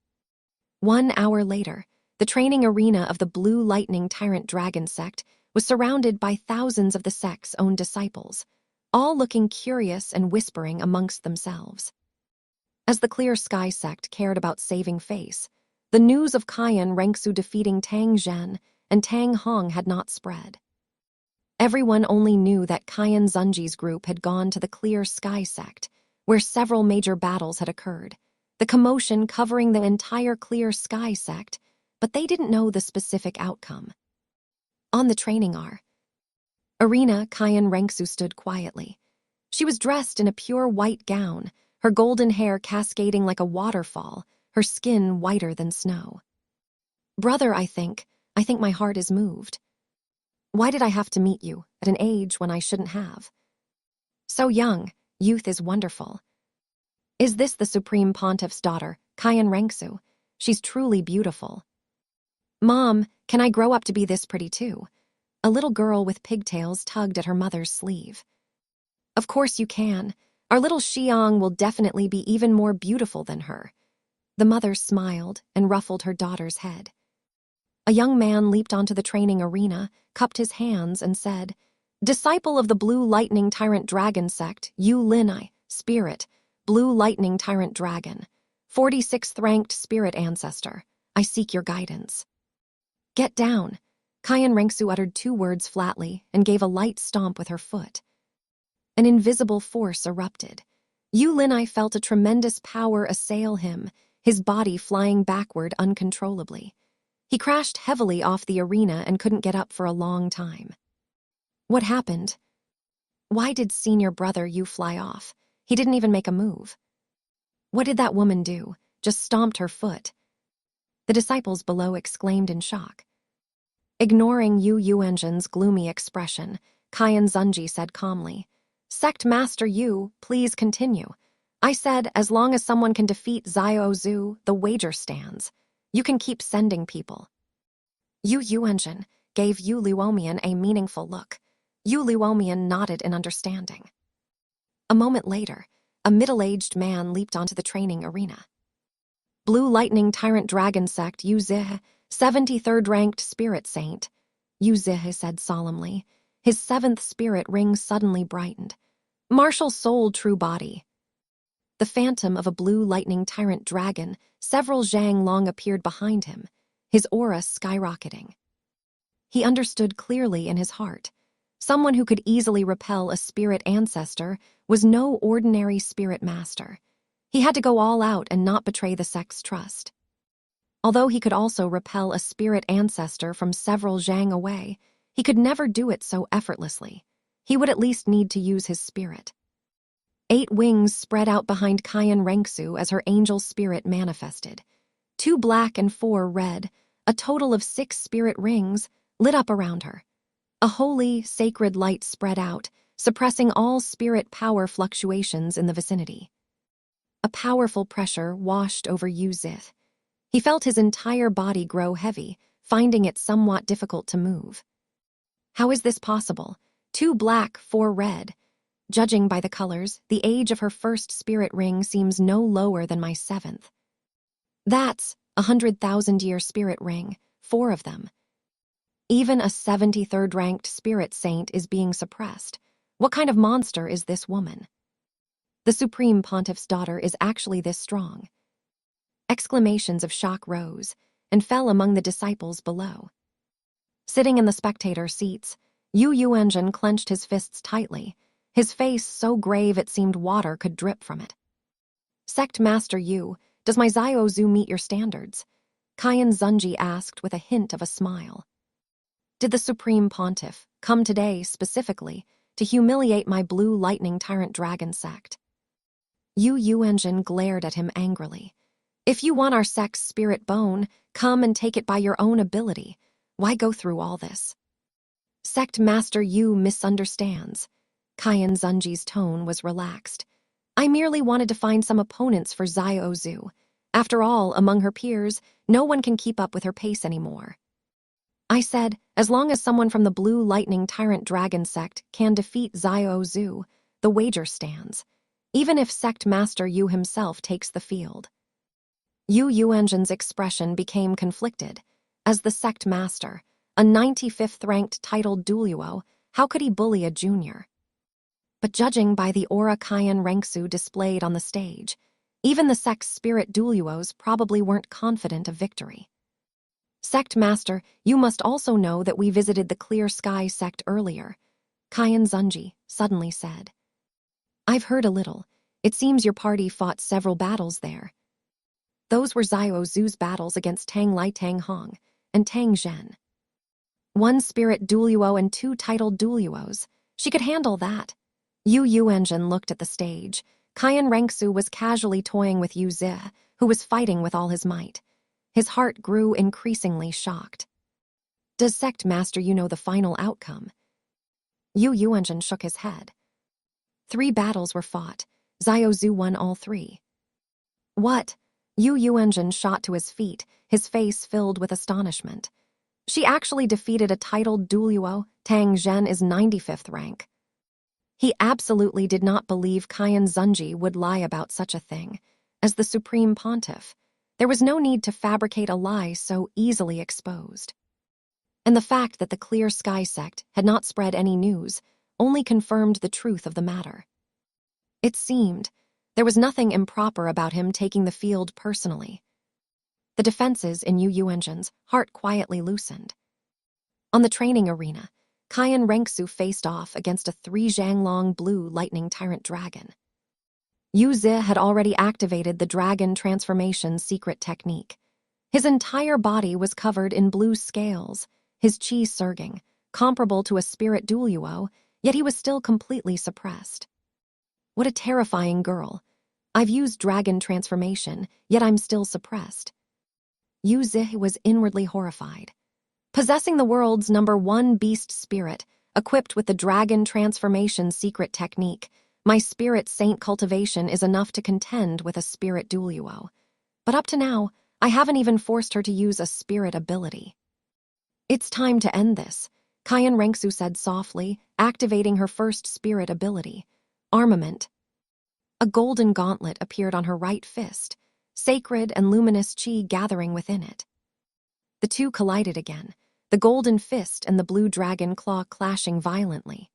S1: 1 hour later, the training arena of the Blue Lightning Tyrant Dragon sect was surrounded by thousands of the sect's own disciples, all looking curious and whispering amongst themselves. As the Clear Sky sect cared about saving face, the news of Kaiyan Rengsu defeating Tang Zhen and Tang Hong had not spread. Everyone only knew that Kaiyan Zunji's group had gone to the Clear Sky sect, where several major battles had occurred, the commotion covering the entire Clear Sky sect, but they didn't know the specific outcome. On the training arena, Kaiyan Rengsu stood quietly. She was dressed in a pure white gown, her golden hair cascading like a waterfall, her skin whiter than snow. Brother, I think my heart is moved. Why did I have to meet you at an age when I shouldn't have? So young, youth is wonderful. Is this the Supreme Pontiff's daughter, Kaiyan Rengsu? She's truly beautiful. Mom, can I grow up to be this pretty too? A little girl with pigtails tugged at her mother's sleeve. Of course you can. Our little Xiang will definitely be even more beautiful than her. The mother smiled and ruffled her daughter's head. A young man leaped onto the training arena, cupped his hands, and said, Disciple of the Blue Lightning Tyrant Dragon sect, Yu Linai, Spirit, Blue Lightning Tyrant Dragon, 46th ranked Spirit Ancestor, I seek your guidance. Get down. Kaiyan Rengsu uttered 2 words flatly and gave a light stomp with her foot. An invisible force erupted. Yu Linai felt a tremendous power assail him, his body flying backward uncontrollably. He crashed heavily off the arena and couldn't get up for a long time. What happened? Why did senior brother Yu fly off? He didn't even make a move. What did that woman do? Just stomped her foot. The disciples below exclaimed in shock. Ignoring Yu Engine's gloomy expression, Kaiyan Zunji said calmly, Sect Master Yu, please continue. I said, as long as someone can defeat Xiao Zhu, the wager stands. You can keep sending people. Yu Yuanjin gave Yu Luomian a meaningful look. Yu Luomian nodded in understanding. A moment later, a middle-aged man leaped onto the training arena. Blue Lightning Tyrant Dragon Sect Yu Zih, 73rd ranked spirit saint, Yu Zih said solemnly. His 7th spirit ring suddenly brightened. Martial soul true body. The phantom of a blue lightning tyrant dragon, several zhang long appeared behind him, his aura skyrocketing. He understood clearly in his heart. Someone who could easily repel a spirit ancestor was no ordinary spirit master. He had to go all out and not betray the sect's trust. Although he could also repel a spirit ancestor from several zhang away, he could never do it so effortlessly. He would at least need to use his spirit. 8 wings spread out behind Cayenne Renksu as her angel spirit manifested. 2 black and 4 red, a total of 6 spirit rings, lit up around her. A holy, sacred light spread out, suppressing all spirit power fluctuations in the vicinity. A powerful pressure washed over Yu Zih. He felt his entire body grow heavy, finding it somewhat difficult to move. How is this possible? 2 black, 4 red. Judging by the colors, the age of her first spirit ring seems no lower than my 7th. That's 100,000-year spirit ring, 4 of them. Even a 73rd ranked spirit saint is being suppressed. What kind of monster is this woman? The Supreme Pontiff's daughter is actually this strong. Exclamations of shock rose and fell among the disciples below. Sitting in the spectator seats, Yu Yuanjin clenched his fists tightly, his face so grave it seemed water could drip from it. Sect Master Yu, does my Xiao Zhu meet your standards? Cayenne Zunji asked with a hint of a smile. Did the Supreme Pontiff come today specifically to humiliate my blue lightning tyrant dragon sect? Yu Yuanjin glared at him angrily. If you want our sect's spirit bone, come and take it by your own ability. Why go through all this? Sect Master Yu misunderstands. Cayenne Zunji's tone was relaxed. I merely wanted to find some opponents for Xiao Zhu. After all, among her peers, no one can keep up with her pace anymore. I said, as long as someone from the Blue Lightning Tyrant Dragon sect can defeat Xiao Zhu, the wager stands, even if Sect Master Yu himself takes the field. Yu Yuanjin's expression became conflicted. As the sect master, a 95th ranked titled dueluo, how could he bully a junior? But judging by the aura Cayenne Renksu displayed on the stage, even the sect's spirit dueluos probably weren't confident of victory. Sect Master, you must also know that we visited the Clear Sky sect earlier, Cayenne Zunji suddenly said. I've heard a little. It seems your party fought several battles there. Those were Xiao Zhu's battles against Tang Lai Tang Hong and Tang Zhen. 1 spirit dueluo and 2 titled dueluos. She could handle that. Yu Yuanjin looked at the stage. Cayenne Renksu was casually toying with Yu Zih, who was fighting with all his might. His heart grew increasingly shocked. Does Sect Master you know the final outcome? Yu Yuanjin shook his head. 3 battles were fought. Xiao Zhu won all 3. What? Yu Yuanjin shot to his feet, his face filled with astonishment. She actually defeated a titled dueluo. Tang Zhen is 95th rank. He absolutely did not believe Cayenne Zunji would lie about such a thing. As the Supreme Pontiff, there was no need to fabricate a lie so easily exposed. And the fact that the Clear Sky sect had not spread any news only confirmed the truth of the matter. It seemed there was nothing improper about him taking the field personally. The defenses in Yu Yuanjin's heart quietly loosened. On the training arena, Cayenne Renksu faced off against a 3 zhanglong blue lightning tyrant dragon. Yu Zih had already activated the dragon transformation secret technique. His entire body was covered in blue scales, his chi surging, comparable to a spirit dueluo, yet he was still completely suppressed. What a terrifying girl. I've used dragon transformation, yet I'm still suppressed. Yu Zih was inwardly horrified. Possessing the world's #1 beast spirit, equipped with the dragon transformation secret technique, My spirit saint cultivation is enough to contend with a spirit duo. But up to now, I haven't even forced her to use a spirit ability. It's time to end this, Kayan Rengsu said softly, activating her first spirit ability, Armament. A golden gauntlet appeared on her right fist, sacred and luminous chi gathering within it. The two collided again, the golden fist and the blue dragon claw clashing violently.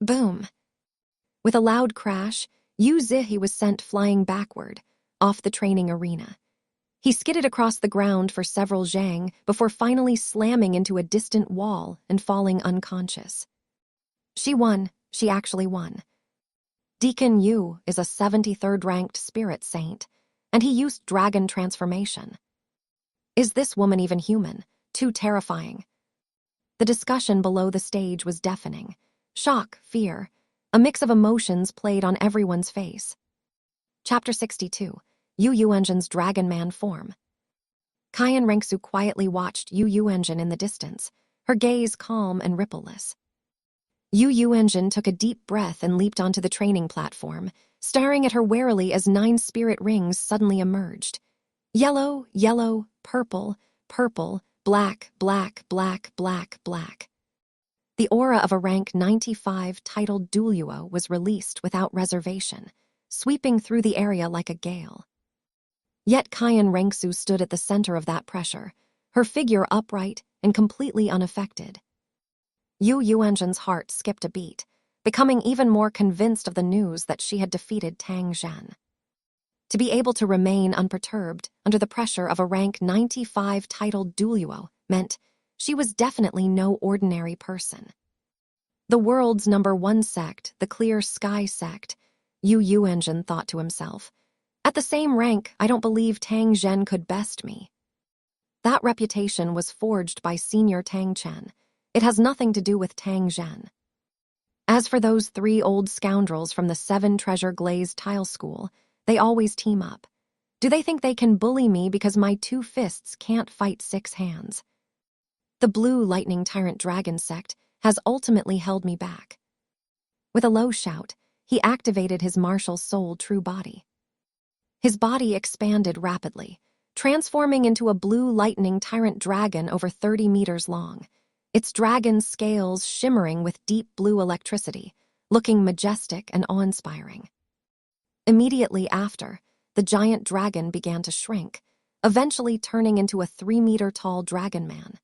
S1: Boom! With a loud crash, Yu Zihi was sent flying backward, off the training arena. He skidded across the ground for several zhang before finally slamming into a distant wall and falling unconscious. She won. She actually won. Deacon Yu is a 73rd ranked spirit saint, and he used dragon transformation. Is this woman even human? Too terrifying. The discussion below the stage was deafening. Shock, fear, a mix of emotions played on everyone's face. Chapter 62. Yu Yuanzhen's Dragon Man form. Kayan Rengsu quietly watched Yu Yuanzhen in the distance, her gaze calm and rippleless. Yu Yuanzhen took a deep breath and leaped onto the training platform, staring at her warily as 9 spirit rings suddenly emerged. Yellow, yellow, purple, purple, black, black, black, black, black. The aura of a rank 95 titled Duoluo was released without reservation, sweeping through the area like a gale. Yet Kayan Rengsu stood at the center of that pressure, her figure upright and completely unaffected. Yu Yuanzhen's heart skipped a beat, becoming even more convinced of the news that she had defeated Tang Zhen. To be able to remain unperturbed under the pressure of a rank 95 titled Duoluo meant she was definitely no ordinary person. The world's #1 sect, the Clear Sky sect, Yu Yuanzhen thought to himself. At the same rank, I don't believe Tang Zhen could best me. That reputation was forged by Senior Tang Chen. It has nothing to do with Tang Zhen. As for those 3 old scoundrels from the 7 Treasure Glazed Tile School, they always team up. Do they think they can bully me because my 2 fists can't fight 6 hands? The Blue Lightning Tyrant Dragon sect has ultimately held me back. With a low shout, he activated his martial soul true body. His body expanded rapidly, transforming into a blue lightning tyrant dragon over 30 meters long, its dragon scales shimmering with deep blue electricity, looking majestic and awe-inspiring. Immediately after, the giant dragon began to shrink, eventually turning into a 3-meter-tall dragon man.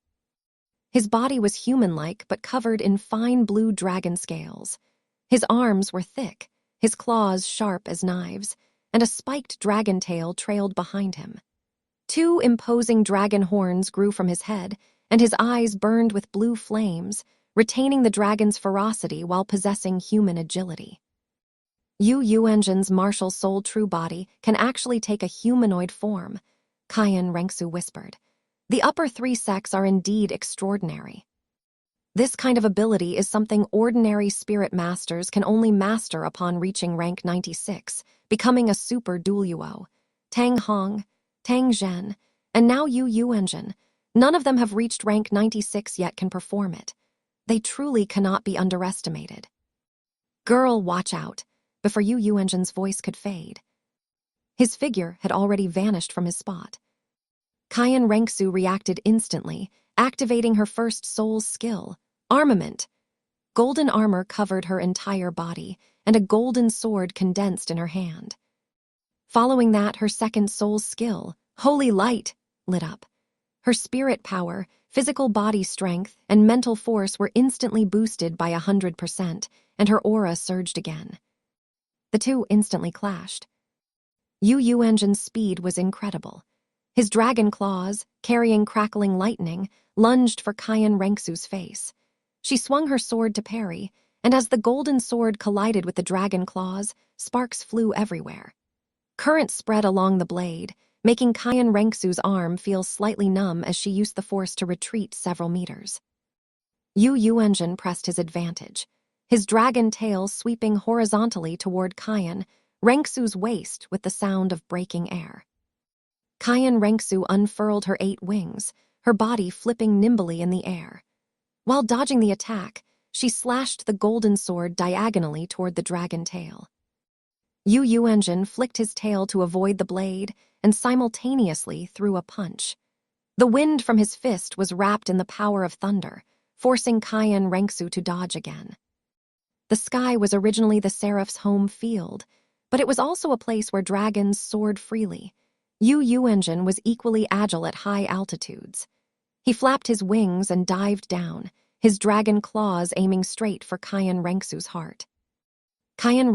S1: His body was human-like but covered in fine blue dragon scales. His arms were thick, his claws sharp as knives, and a spiked dragon tail trailed behind him. 2 imposing dragon horns grew from his head, and his eyes burned with blue flames, retaining the dragon's ferocity while possessing human agility. Yu Yuanzhen's martial soul true body can actually take a humanoid form, Kayan Rengsu whispered. The upper 3 sects are indeed extraordinary. This kind of ability is something ordinary spirit masters can only master upon reaching rank 96, becoming a super Duoluo. Tang Hong, Tang Zhen, and now Yu Yuanzhen, none of them have reached rank 96 yet can perform it. They truly cannot be underestimated. Girl, watch out, before Yu Yuanzhen's voice could fade. His figure had already vanished from his spot. Kayan Rengsu reacted instantly, activating her first soul skill, Armament. Golden armor covered her entire body, and a golden sword condensed in her hand. Following that, her second soul skill, Holy Light, lit up. Her spirit power, physical body strength, and mental force were instantly boosted by 100%, and her aura surged again. The two instantly clashed. Yu Yuanzhen's speed was incredible. His dragon claws, carrying crackling lightning, lunged for Kayan Rengsu's face. She swung her sword to parry, and as the golden sword collided with the dragon claws, sparks flew everywhere. Current spread along the blade, making Kayan Rengsu's arm feel slightly numb as she used the force to retreat several meters. Yu Yuanzhen pressed his advantage, his dragon tail sweeping horizontally toward Kayan Rengsu's waist with the sound of breaking air. Kayan Rengsu unfurled her 8 wings, her body flipping nimbly in the air. While dodging the attack, She slashed the golden sword diagonally toward the dragon tail. N.A.N flicked his tail to avoid the blade and simultaneously threw a punch. The wind from his fist was wrapped in the power of thunder, forcing N.A.N to dodge again. The sky was originally the seraph's home field, but it was also a place where dragons soared freely. N.A.N was equally agile at high altitudes. He flapped his wings and dived down, his dragon claws aiming straight for N.A.N's heart. N.